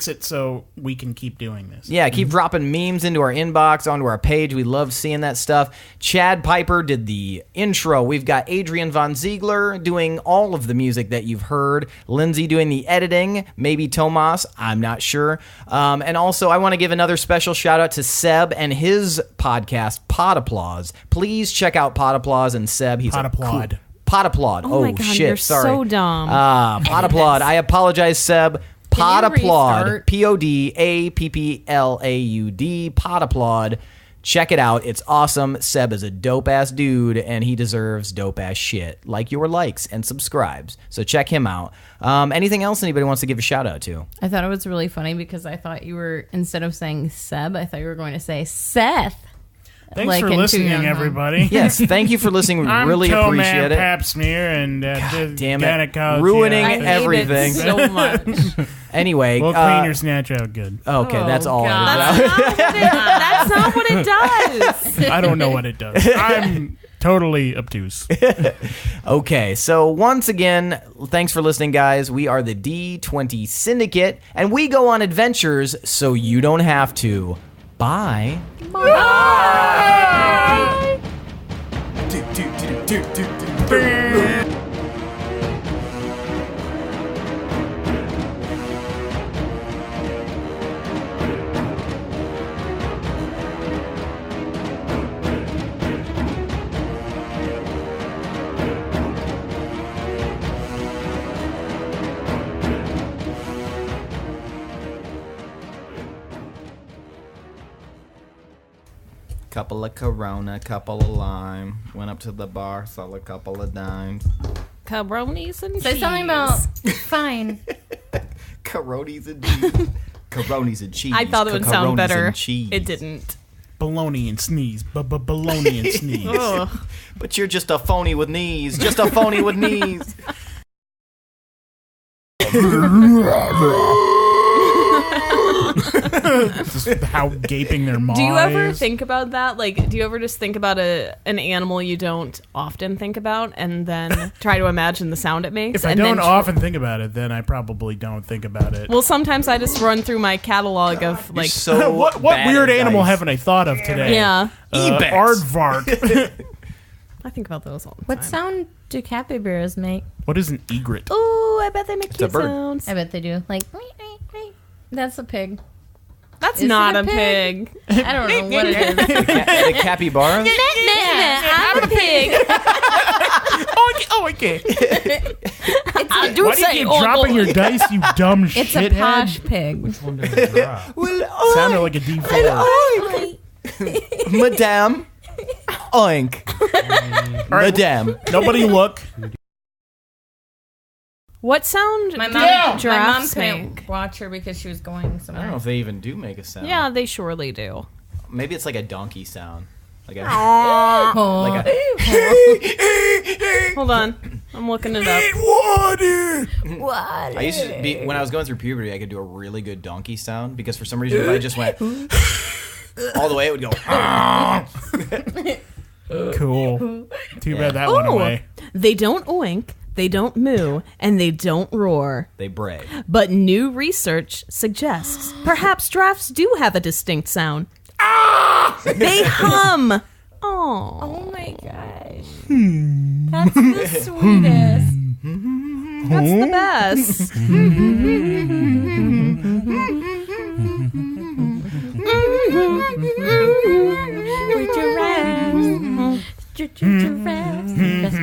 Speaker 3: it so we can keep doing this.
Speaker 4: Yeah, keep dropping memes into our inbox, onto our page. We love seeing that stuff. Chad Piper did the intro. We've got Adrian Von Ziegler doing all of the music that you've heard. Lindsey doing the editing. Maybe Tomas. I'm not sure. And also, I want to give another special shout out to Seb and his podcast, Pod Applause. Please check out Pod Applause and Seb. He's
Speaker 3: Pod
Speaker 4: a
Speaker 3: Applaud.
Speaker 4: cool- Pod Applaud.
Speaker 1: Oh my God,
Speaker 4: shit.
Speaker 1: you're
Speaker 4: Sorry.
Speaker 1: so dumb.
Speaker 4: Pod Applaud. I apologize, Seb. Pod
Speaker 5: you
Speaker 4: Applaud.
Speaker 5: restart?
Speaker 4: PODAPPLAUD. Pod Applaud. Check it out. It's awesome. Seb is a dope-ass dude, and he deserves dope-ass shit, like your likes and subscribes. So check him out. Anything else anybody wants to give a shout-out to?
Speaker 5: I thought it was really funny because I thought you were, instead of saying Seb, I thought you were going to say Seth.
Speaker 3: Thanks
Speaker 5: Like
Speaker 3: for
Speaker 5: in Too
Speaker 3: listening,
Speaker 5: Young, huh?
Speaker 3: everybody.
Speaker 4: Yes, thank you for listening.
Speaker 3: I'm
Speaker 4: Really
Speaker 3: Tomas
Speaker 4: appreciate it.
Speaker 3: Pap Smear and
Speaker 4: Damn it.
Speaker 3: Danica,
Speaker 4: Ruining
Speaker 5: I hate
Speaker 4: everything.
Speaker 5: it so much.
Speaker 4: Anyway.
Speaker 3: We'll clean your snatch out good.
Speaker 4: Okay, that's all.
Speaker 5: God.
Speaker 1: That's not what it does.
Speaker 3: I don't know what it does. I'm totally obtuse.
Speaker 4: Okay, so once again, thanks for listening, guys. We are the D20 Syndicate, and we go on adventures so you don't have to. Bye. Couple of Corona, couple of lime. Went up to the bar, saw a couple of dimes.
Speaker 1: Cabronis and
Speaker 5: Say
Speaker 1: cheese.
Speaker 5: something about fine.
Speaker 4: Coronis and cheese. Coronis and cheese.
Speaker 1: I thought it would sound
Speaker 4: Coronis
Speaker 1: better.
Speaker 4: and cheese.
Speaker 1: It didn't.
Speaker 3: Baloney and sneeze. Baloney and sneeze.
Speaker 1: Ugh.
Speaker 4: But you're just a phony with knees. Just a phony with knees.
Speaker 3: Just how gaping their maw
Speaker 1: Do you ever
Speaker 3: is.
Speaker 1: think about that? Like, do you ever just think about an animal you don't often think about and then try to imagine the sound it makes?
Speaker 3: If I
Speaker 1: and
Speaker 3: don't
Speaker 1: then
Speaker 3: often think about it, then I probably don't think about it.
Speaker 1: Well, sometimes I just run through my catalog of, like,
Speaker 4: So
Speaker 3: what
Speaker 4: bad
Speaker 3: weird
Speaker 4: at
Speaker 3: animal
Speaker 4: dice.
Speaker 3: haven't I thought of today?
Speaker 1: yeah.
Speaker 4: Ibex.
Speaker 3: Aardvark.
Speaker 1: I think about those all the
Speaker 5: What
Speaker 1: time.
Speaker 5: sound do capybaras make?
Speaker 3: What is an egret?
Speaker 1: Ooh, I bet they make
Speaker 4: a
Speaker 1: cute
Speaker 4: bird.
Speaker 1: sounds.
Speaker 5: I bet they do. Like, that's a pig.
Speaker 1: That's
Speaker 5: Is it
Speaker 1: not
Speaker 5: a
Speaker 1: a
Speaker 5: pig?
Speaker 1: pig.
Speaker 5: I don't know what it is.
Speaker 4: The capybara?
Speaker 1: I'm a pig.
Speaker 3: Oh, okay.
Speaker 1: I do
Speaker 3: Why do you
Speaker 1: say
Speaker 3: keep
Speaker 1: ogle.
Speaker 3: dropping your dice, you dumb
Speaker 5: It's
Speaker 3: shithead?
Speaker 5: a posh pig.
Speaker 3: Sounded like a D4.
Speaker 4: Madame. Oink. Madame.
Speaker 3: Nobody look.
Speaker 1: What sound
Speaker 5: My
Speaker 1: do
Speaker 5: mom, my mom
Speaker 1: giraffes
Speaker 5: couldn't
Speaker 1: make?
Speaker 5: watch her because she was going
Speaker 4: I don't know
Speaker 5: somewhere.
Speaker 4: if they even do make a sound.
Speaker 1: Yeah, they surely do.
Speaker 4: Maybe it's like a donkey sound. Like a,
Speaker 5: Oh.
Speaker 4: like a
Speaker 1: Hold on. I'm looking it up.
Speaker 4: I used to be, when I was going through puberty, I could do a really good donkey sound because for some reason if I just went all the way, it would go.
Speaker 3: Cool. Too bad that went away.
Speaker 1: They don't oink, they don't moo, and they don't roar.
Speaker 4: They bray.
Speaker 1: But new research suggests perhaps giraffes do have a distinct sound. They hum. Oh.
Speaker 5: Oh my gosh. That's the sweetest.
Speaker 1: That's the best.
Speaker 5: With giraffes. Giraffes. Best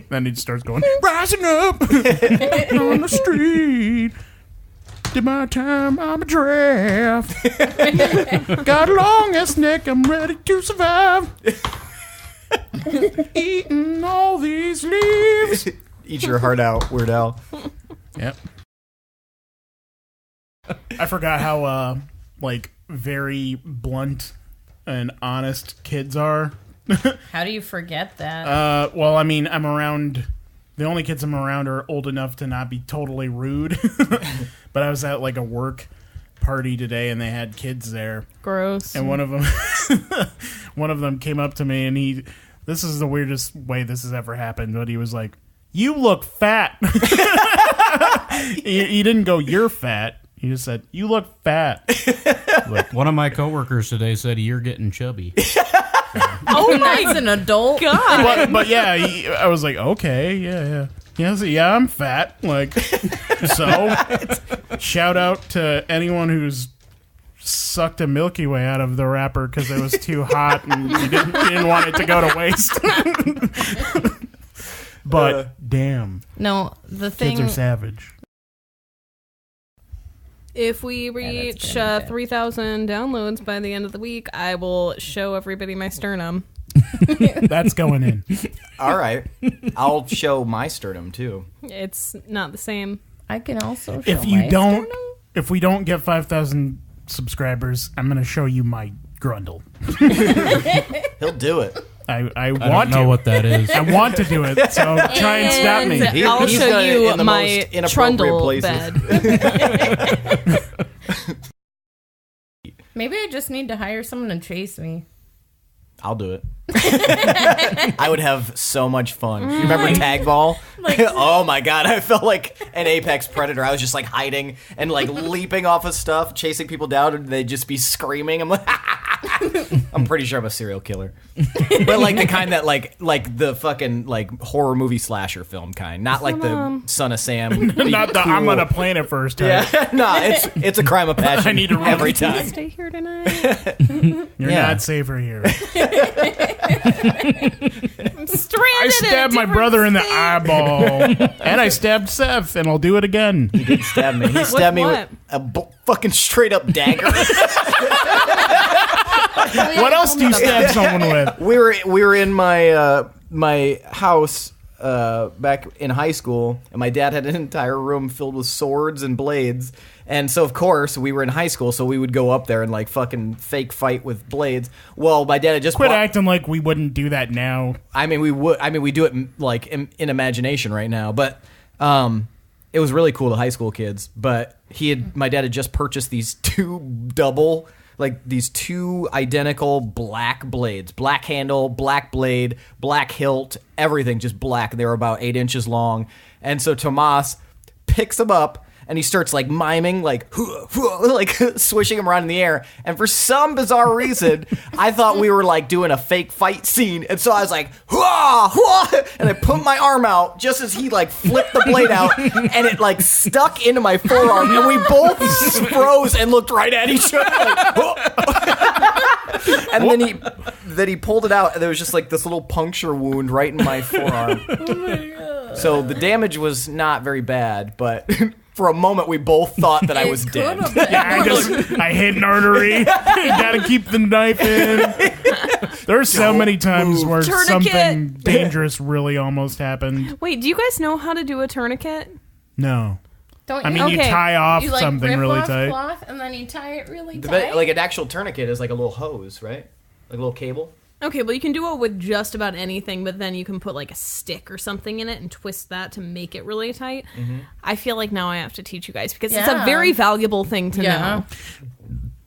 Speaker 3: Then he starts going, rising up on the street. Did my time, I'm a giraffe. Got a long ass neck, I'm ready to survive. Eating all these leaves.
Speaker 4: Eat your heart out, Weird Al.
Speaker 3: Yep. I forgot how, very blunt and honest kids are.
Speaker 5: How do you forget that?
Speaker 3: Well, I mean, I'm around... The only kids I'm around are old enough to not be totally rude. But I was at, a work party today, and they had kids there.
Speaker 1: Gross.
Speaker 3: And one of them came up to me, and this is the weirdest way this has ever happened, but he was like, "You look fat." he didn't go, "You're fat." He just said, "You look fat."
Speaker 6: One of my coworkers today said, "You're getting chubby."
Speaker 5: Oh, that's an adult.
Speaker 1: God.
Speaker 3: But yeah, I was like, okay, yeah, I'm fat. So shout out to anyone who's sucked a Milky Way out of the wrapper because it was too hot and you didn't want it to go to waste. But damn,
Speaker 5: No, the thing.
Speaker 3: kids are savage.
Speaker 1: If we reach 3,000 downloads by the end of the week, I will show everybody my sternum.
Speaker 3: That's going in.
Speaker 4: All right. I'll show my sternum, too.
Speaker 1: It's not the same.
Speaker 5: I can also show
Speaker 3: If we don't get 5,000 subscribers, I'm gonna show you my grundle.
Speaker 4: He'll do it.
Speaker 3: I
Speaker 6: I
Speaker 3: want
Speaker 6: don't know
Speaker 3: to.
Speaker 6: what that is.
Speaker 3: I want to do it, so try and stop me.
Speaker 1: And I'll
Speaker 4: He's
Speaker 1: show
Speaker 4: done it
Speaker 1: you
Speaker 4: in the
Speaker 1: my
Speaker 4: most inappropriate
Speaker 1: trundle
Speaker 4: places.
Speaker 1: bed.
Speaker 5: Maybe I just need to hire someone to chase me.
Speaker 4: I'll do it. I would have so much fun. You remember Tag Ball? Oh my god, I felt like an apex predator. I was just hiding and leaping off of stuff, chasing people down, and they'd just be screaming. I'm like, I'm pretty sure I'm a serial killer, but the kind that the fucking horror movie slasher film kind, not the Son of Sam.
Speaker 3: Not the I'm gonna plan it first.
Speaker 4: Yeah, no, it's a crime of passion.
Speaker 3: I need to run.
Speaker 4: every time.
Speaker 1: Stay here tonight.
Speaker 3: You're
Speaker 4: Yeah.
Speaker 3: not safer here.
Speaker 1: I'm stranded.
Speaker 3: I stabbed my brother in the eyeball, and I stabbed Seth, and I'll do it again.
Speaker 4: He did stab me. He stabbed me with
Speaker 1: what?
Speaker 4: a fucking straight up dagger.
Speaker 3: What else do you stab someone with?
Speaker 4: we were in my my house back in high school, and my dad had an entire room filled with swords and blades. And so, of course, we were in high school, so we would go up there and fucking fake fight with blades. Well, my dad had just
Speaker 3: Quit acting like we wouldn't do that now.
Speaker 4: I mean, we would. I mean, we do it in imagination right now, but it was really cool to high school kids. But my dad had just purchased these two identical black blades, black handle, black blade, black hilt, everything just black. They were about 8 inches long, and so Tomas picks them up. And he starts miming, swishing them around in the air. And for some bizarre reason, I thought we were doing a fake fight scene. And so I was like, hua, hua, and I put my arm out just as he flipped the blade out, and it stuck into my forearm, and we both froze and looked right at each other. And then he pulled it out, and there was just this little puncture wound right in my forearm. Oh my god! So the damage was not very bad, but. For a moment, we both thought that I was dead.
Speaker 3: Yeah, I hit an artery. You gotta keep the knife in. There's so many times where
Speaker 1: Tourniquet.
Speaker 3: something dangerous really almost happened.
Speaker 1: Wait, do you guys know how to do a tourniquet?
Speaker 3: No.
Speaker 5: Don't
Speaker 3: I
Speaker 5: you?
Speaker 3: mean, you
Speaker 1: Okay.
Speaker 3: tie off
Speaker 5: You
Speaker 3: something
Speaker 5: rip
Speaker 3: really
Speaker 5: off
Speaker 3: tight.
Speaker 5: cloth and then you tie it really tight.
Speaker 4: An actual tourniquet is a little hose, right? A little cable.
Speaker 1: Okay, well, you can do it with just about anything, but then you can put a stick or something in it and twist that to make it really tight. Mm-hmm. I feel like now I have to teach you guys because it's a
Speaker 5: Yeah.
Speaker 1: very valuable thing to know.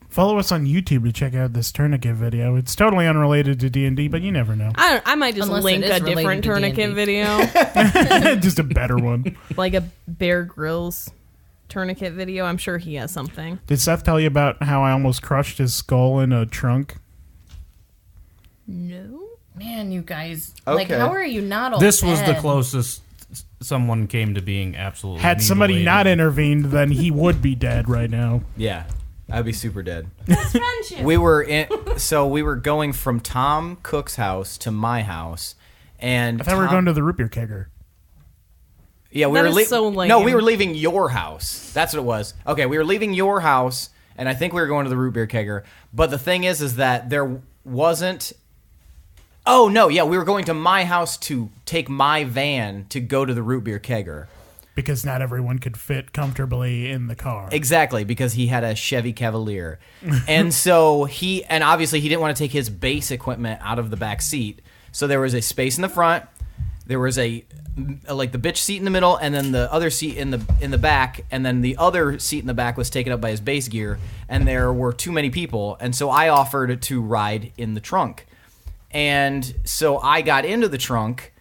Speaker 3: Follow us on YouTube to check out this tournament video. It's totally unrelated to D&D, but you never know.
Speaker 1: I might just
Speaker 5: Unless
Speaker 1: link
Speaker 5: it is
Speaker 1: a different
Speaker 5: related to
Speaker 1: tourniquet
Speaker 5: D&D.
Speaker 1: video,
Speaker 3: Just a better one.
Speaker 1: like a Bear Grylls tourniquet video. I'm sure he has something.
Speaker 3: Did Seth tell you about how I almost crushed his skull in a trunk?
Speaker 1: No.
Speaker 5: Man, you guys.
Speaker 4: Okay.
Speaker 5: Like, how are you not all
Speaker 6: This was the
Speaker 5: dead?
Speaker 6: closest someone came to being absolutely
Speaker 3: Had somebody
Speaker 6: mutilated.
Speaker 3: not intervened, then he would be dead right now.
Speaker 4: Yeah, I'd be super dead.
Speaker 5: That's friendship.
Speaker 4: We were going from Tom Cook's house to my house, and
Speaker 3: I thought we were going to the root beer kegger.
Speaker 4: Yeah, we
Speaker 1: That
Speaker 4: were
Speaker 1: is so lame.
Speaker 4: No, we were leaving your house. That's what it was. Okay, we were leaving your house, and I think we were going to the root beer kegger. But the thing is that there wasn't. Oh no, yeah, we were going to my house to take my van to go to the root beer kegger.
Speaker 3: Because not everyone could fit comfortably in the car.
Speaker 4: Exactly, because he had a Chevy Cavalier. And so obviously he didn't want to take his base equipment out of the back seat. So there was a space in the front, there was the bitch seat in the middle, and then the other seat in the back, and then the other seat in the back was taken up by his base gear, and there were too many people, and so I offered to ride in the trunk. And so I got into the trunk,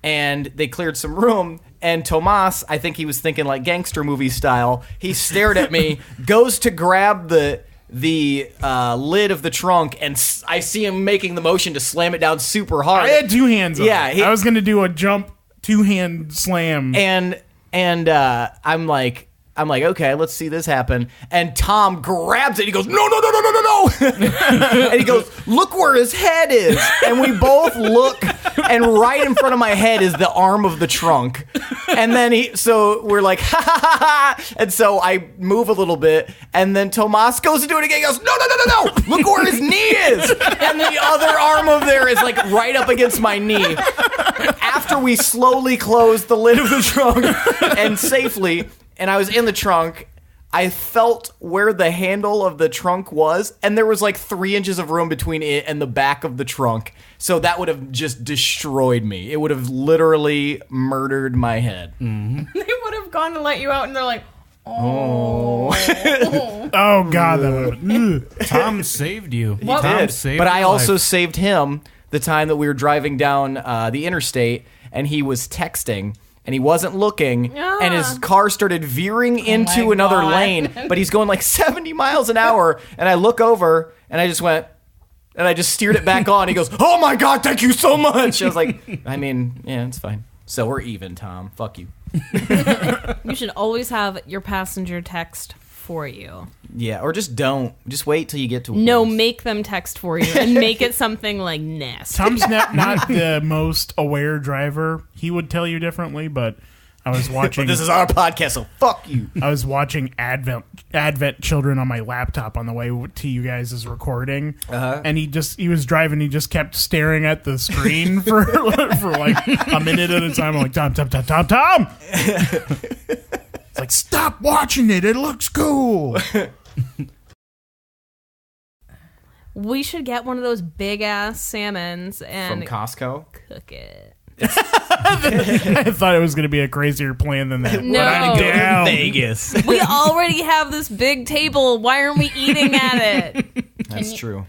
Speaker 4: and they cleared some room, and Tomas, I think he was thinking like gangster movie style, he stared at me, goes to grab the lid of the trunk, and I see him making the motion to slam it down super hard.
Speaker 3: I had two hands on
Speaker 4: Yeah,
Speaker 3: it. I was going to do a jump, two-hand slam.
Speaker 4: And I'm like, okay, let's see this happen. And Tom grabs it. He goes, no. And he goes, look where his head is. And we both look, and right in front of my head is the arm of the trunk. And then so we're like, ha ha ha ha. And so I move a little bit, and then Tomas goes to do it again. He goes, no. Look where his knee is. And the other arm of there is like right up against my knee. After we slowly closed the lid of the trunk and safely, and I was in the trunk, I felt where the handle of the trunk was, and there was like 3 inches of room between it and the back of the trunk. So that would have just destroyed me. It would have literally murdered my head.
Speaker 5: They would have gone to let you out, and they're like, oh.
Speaker 3: Oh, God. That would
Speaker 6: Tom saved you.
Speaker 4: He
Speaker 6: Tom
Speaker 4: did.
Speaker 6: saved
Speaker 4: But
Speaker 6: your
Speaker 4: I also
Speaker 6: life.
Speaker 4: saved him the time that we were driving down the interstate, and he was texting. And he wasn't looking, and his car started veering into
Speaker 5: my
Speaker 4: another
Speaker 5: God.
Speaker 4: lane, but he's going like 70 miles an hour, and I look over, and I just went, and I just steered it back on. He goes, oh my God, thank you so much. I was like, I mean, yeah, it's fine. So we're even, Tom. Fuck you.
Speaker 1: You should always have your passenger text for you.
Speaker 4: Yeah, or just don't. Just wait till you get to
Speaker 1: No,
Speaker 4: worse.
Speaker 1: make them text for you and make it something like nasty.
Speaker 3: Tom's not the most aware driver. He would tell you differently, but I was watching.
Speaker 4: But this is our podcast, so fuck you.
Speaker 3: I was watching Advent Children on my laptop on the way to you guys' recording, and he was driving. He just kept staring at the screen for like a minute at a time. I'm like, Tom. It's like, stop watching it. It looks cool.
Speaker 1: We should get one of those big ass salmons and
Speaker 4: From Costco?
Speaker 1: cook it.
Speaker 3: I thought it was going to be a crazier plan than that.
Speaker 1: No.
Speaker 3: But I'm down.
Speaker 2: Vegas.
Speaker 1: We already have this big table. Why aren't we eating at it?
Speaker 4: That's true.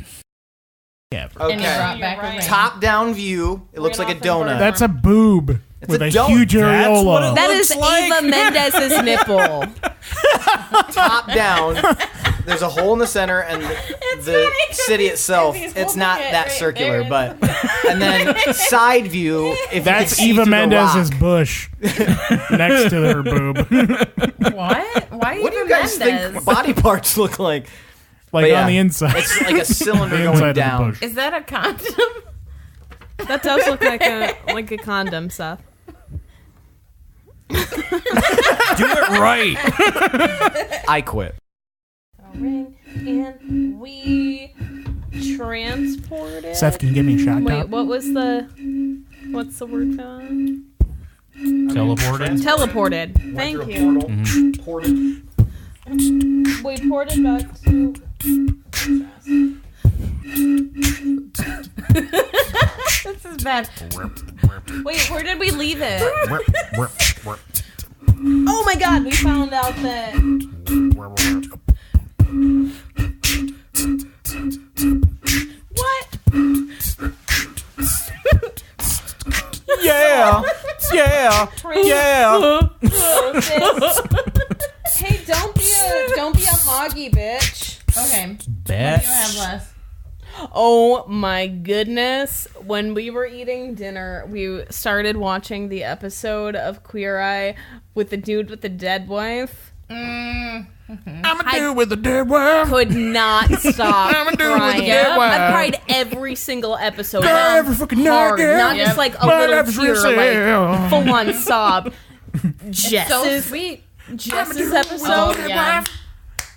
Speaker 3: Yeah.
Speaker 5: And you
Speaker 4: Okay.
Speaker 5: brought back a ring.
Speaker 4: Top-down view. It looks like a donut.
Speaker 3: That's a boob with
Speaker 4: a
Speaker 3: a
Speaker 4: donut.
Speaker 3: huge
Speaker 2: That's what
Speaker 3: areola.
Speaker 2: it
Speaker 1: That
Speaker 2: looks
Speaker 1: is
Speaker 2: like.
Speaker 1: Eva Mendez's nipple.
Speaker 4: Top down. There's a hole in the center, and the city itself.
Speaker 5: He's
Speaker 4: It's
Speaker 5: holding
Speaker 4: not
Speaker 5: it
Speaker 4: that
Speaker 5: right
Speaker 4: circular,
Speaker 5: there.
Speaker 4: but and then side view. If
Speaker 3: That's
Speaker 4: you
Speaker 3: Eva
Speaker 4: can see through the
Speaker 3: Mendez's
Speaker 4: rock.
Speaker 3: bush next to her boob.
Speaker 5: What? Why
Speaker 4: What do you
Speaker 5: Eva
Speaker 4: guys
Speaker 5: Mendes?
Speaker 4: think body parts look like?
Speaker 3: Like
Speaker 4: But yeah,
Speaker 3: on the inside.
Speaker 4: It's like a cylinder
Speaker 3: The
Speaker 4: going
Speaker 3: inside of the
Speaker 4: down.
Speaker 3: bush.
Speaker 5: Is that a condom?
Speaker 1: That does look like a condom, Seth.
Speaker 6: Do it right.
Speaker 4: I quit.
Speaker 1: Ring, and we transported.
Speaker 3: Seth, can you give me a shot
Speaker 1: Wait,
Speaker 3: top?
Speaker 1: what's the word for that?
Speaker 6: Teleported.
Speaker 1: Teleported. Thank you.
Speaker 4: Ported.
Speaker 1: We ported back to.
Speaker 5: This is bad.
Speaker 1: Wait, where did we leave it? Oh my God, we found out that. What?
Speaker 4: Yeah.
Speaker 1: Hey, don't be a hoggy bitch.
Speaker 5: Okay.
Speaker 6: That
Speaker 5: You have less.
Speaker 1: Oh my goodness. When we were eating dinner, we started watching the episode of Queer Eye with the dude with the dead wife.
Speaker 3: I'm a dude with a dead wife.
Speaker 1: Could not stop
Speaker 3: I'm a dude with a
Speaker 1: crying.
Speaker 3: dead wife.
Speaker 1: I've cried every single episode.
Speaker 3: Every fucking
Speaker 1: Hard.
Speaker 3: night,
Speaker 1: Not just like a
Speaker 3: My
Speaker 1: little
Speaker 3: life is
Speaker 1: tear,
Speaker 3: real.
Speaker 1: like full-on sob.
Speaker 5: So
Speaker 1: Jess's
Speaker 5: sweet.
Speaker 1: episode.
Speaker 5: Yeah.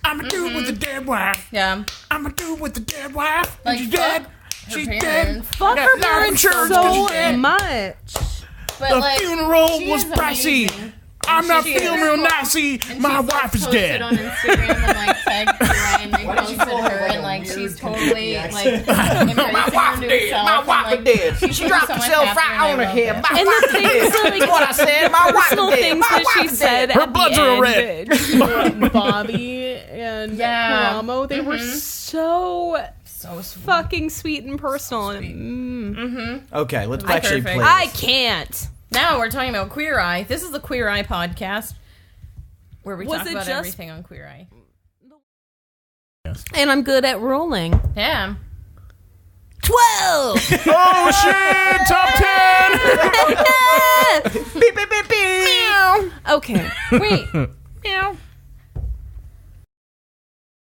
Speaker 3: I'm a dude with a dead wife.
Speaker 5: Yeah.
Speaker 3: I'm a dude with a dead wife.
Speaker 5: Like,
Speaker 3: She's dead.
Speaker 5: her
Speaker 3: She's
Speaker 5: parents.
Speaker 3: dead.
Speaker 1: Fuck
Speaker 3: Got
Speaker 1: her
Speaker 3: life
Speaker 1: parents
Speaker 3: insurance 'cause
Speaker 1: so
Speaker 3: she's dead.
Speaker 1: much.
Speaker 5: But
Speaker 3: The
Speaker 5: like,
Speaker 3: funeral
Speaker 5: she
Speaker 3: was
Speaker 5: is
Speaker 3: pricey.
Speaker 5: amazing.
Speaker 3: I'm not
Speaker 5: She
Speaker 3: feeling
Speaker 5: is.
Speaker 3: real nicey.
Speaker 5: And
Speaker 3: My
Speaker 5: she's,
Speaker 3: wife is
Speaker 5: posted
Speaker 3: dead.
Speaker 5: on Instagram and like tagged her and reposted her and like she's totally like embracing her new self.
Speaker 4: My wife is dead. She dropped herself right on her head. My
Speaker 1: And
Speaker 4: wife
Speaker 1: the
Speaker 4: is
Speaker 1: things
Speaker 4: dead.
Speaker 1: like
Speaker 4: That's what I said. My wife
Speaker 1: personal
Speaker 4: is dead.
Speaker 1: things
Speaker 4: My
Speaker 1: that she
Speaker 4: wife is
Speaker 1: said
Speaker 4: dead.
Speaker 3: Her
Speaker 1: at
Speaker 3: bloods
Speaker 1: the
Speaker 3: are
Speaker 1: end, to Bobby and
Speaker 5: Yeah.
Speaker 1: Karamo, they were so
Speaker 5: So sweet.
Speaker 1: fucking sweet and personal. And,
Speaker 4: Okay, let's actually
Speaker 5: perfect.
Speaker 4: play.
Speaker 1: I
Speaker 4: this.
Speaker 1: can't.
Speaker 5: Now we're talking about Queer Eye. This is the Queer Eye podcast where we
Speaker 1: Was
Speaker 5: talk
Speaker 1: it
Speaker 5: about
Speaker 1: just-
Speaker 5: everything on Queer Eye.
Speaker 1: And I'm good at rolling.
Speaker 5: Yeah.
Speaker 1: 12!
Speaker 3: Oh shit! Top 10.
Speaker 4: Beep, beep, beep, beep.
Speaker 1: Okay. Wait. Meow.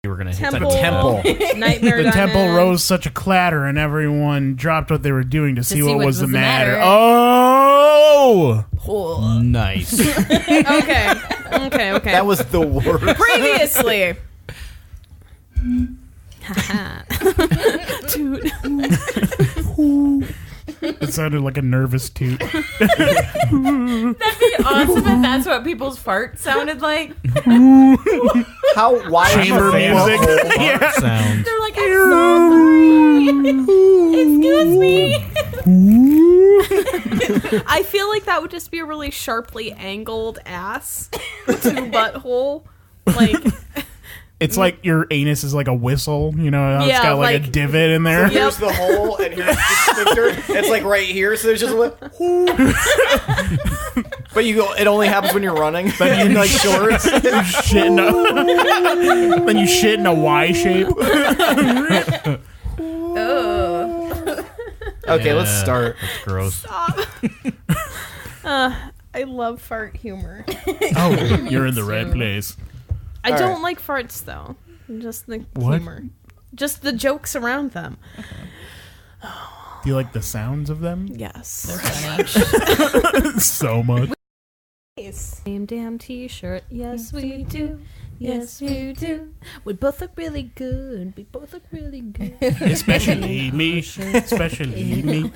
Speaker 6: You were gonna hit
Speaker 1: Temple.
Speaker 6: that.
Speaker 4: Temple.
Speaker 1: Nightmare
Speaker 3: The temple
Speaker 1: Diamond.
Speaker 3: rose such a clatter, and everyone dropped what they were doing to see what was the matter.
Speaker 5: matter.
Speaker 3: Oh!
Speaker 6: Nice.
Speaker 1: Okay. Okay.
Speaker 4: That was the worst.
Speaker 1: Previously. Dude.
Speaker 3: It sounded like a nervous toot.
Speaker 5: That'd be awesome if that's what people's farts sounded like.
Speaker 4: How? Why
Speaker 3: Chamber
Speaker 4: is your
Speaker 3: music.
Speaker 4: butthole-
Speaker 3: Yeah.
Speaker 6: Sound.
Speaker 5: They're like, I'm so sorry. Excuse me.
Speaker 1: I feel like that would just be a really sharply angled ass to butthole. Like,
Speaker 3: It's like your anus is like a whistle, you know? How it's
Speaker 1: Yeah,
Speaker 3: got like a
Speaker 1: like-
Speaker 3: divot in there.
Speaker 4: Here's the hole, and here's the sphincter. It's like right here, so there's just a but you go. It only happens when you're running.
Speaker 3: Then you
Speaker 4: like shorts.
Speaker 3: You shit in a, then you shit in a Y shape.
Speaker 4: Okay, let's
Speaker 6: Yeah,
Speaker 4: start.
Speaker 6: That's gross.
Speaker 1: I love fart humor.
Speaker 3: Oh, you're in the right place.
Speaker 1: I
Speaker 4: All
Speaker 1: don't
Speaker 4: right.
Speaker 1: like farts though. Just the
Speaker 3: What?
Speaker 1: humor. Just the jokes around them.
Speaker 3: Do you like the sounds of them?
Speaker 1: Yes.
Speaker 3: So much.
Speaker 1: Same damn t-shirt. Yes, we do. Yes, we do. We both look really good. We both look really good.
Speaker 3: Especially me. Especially me.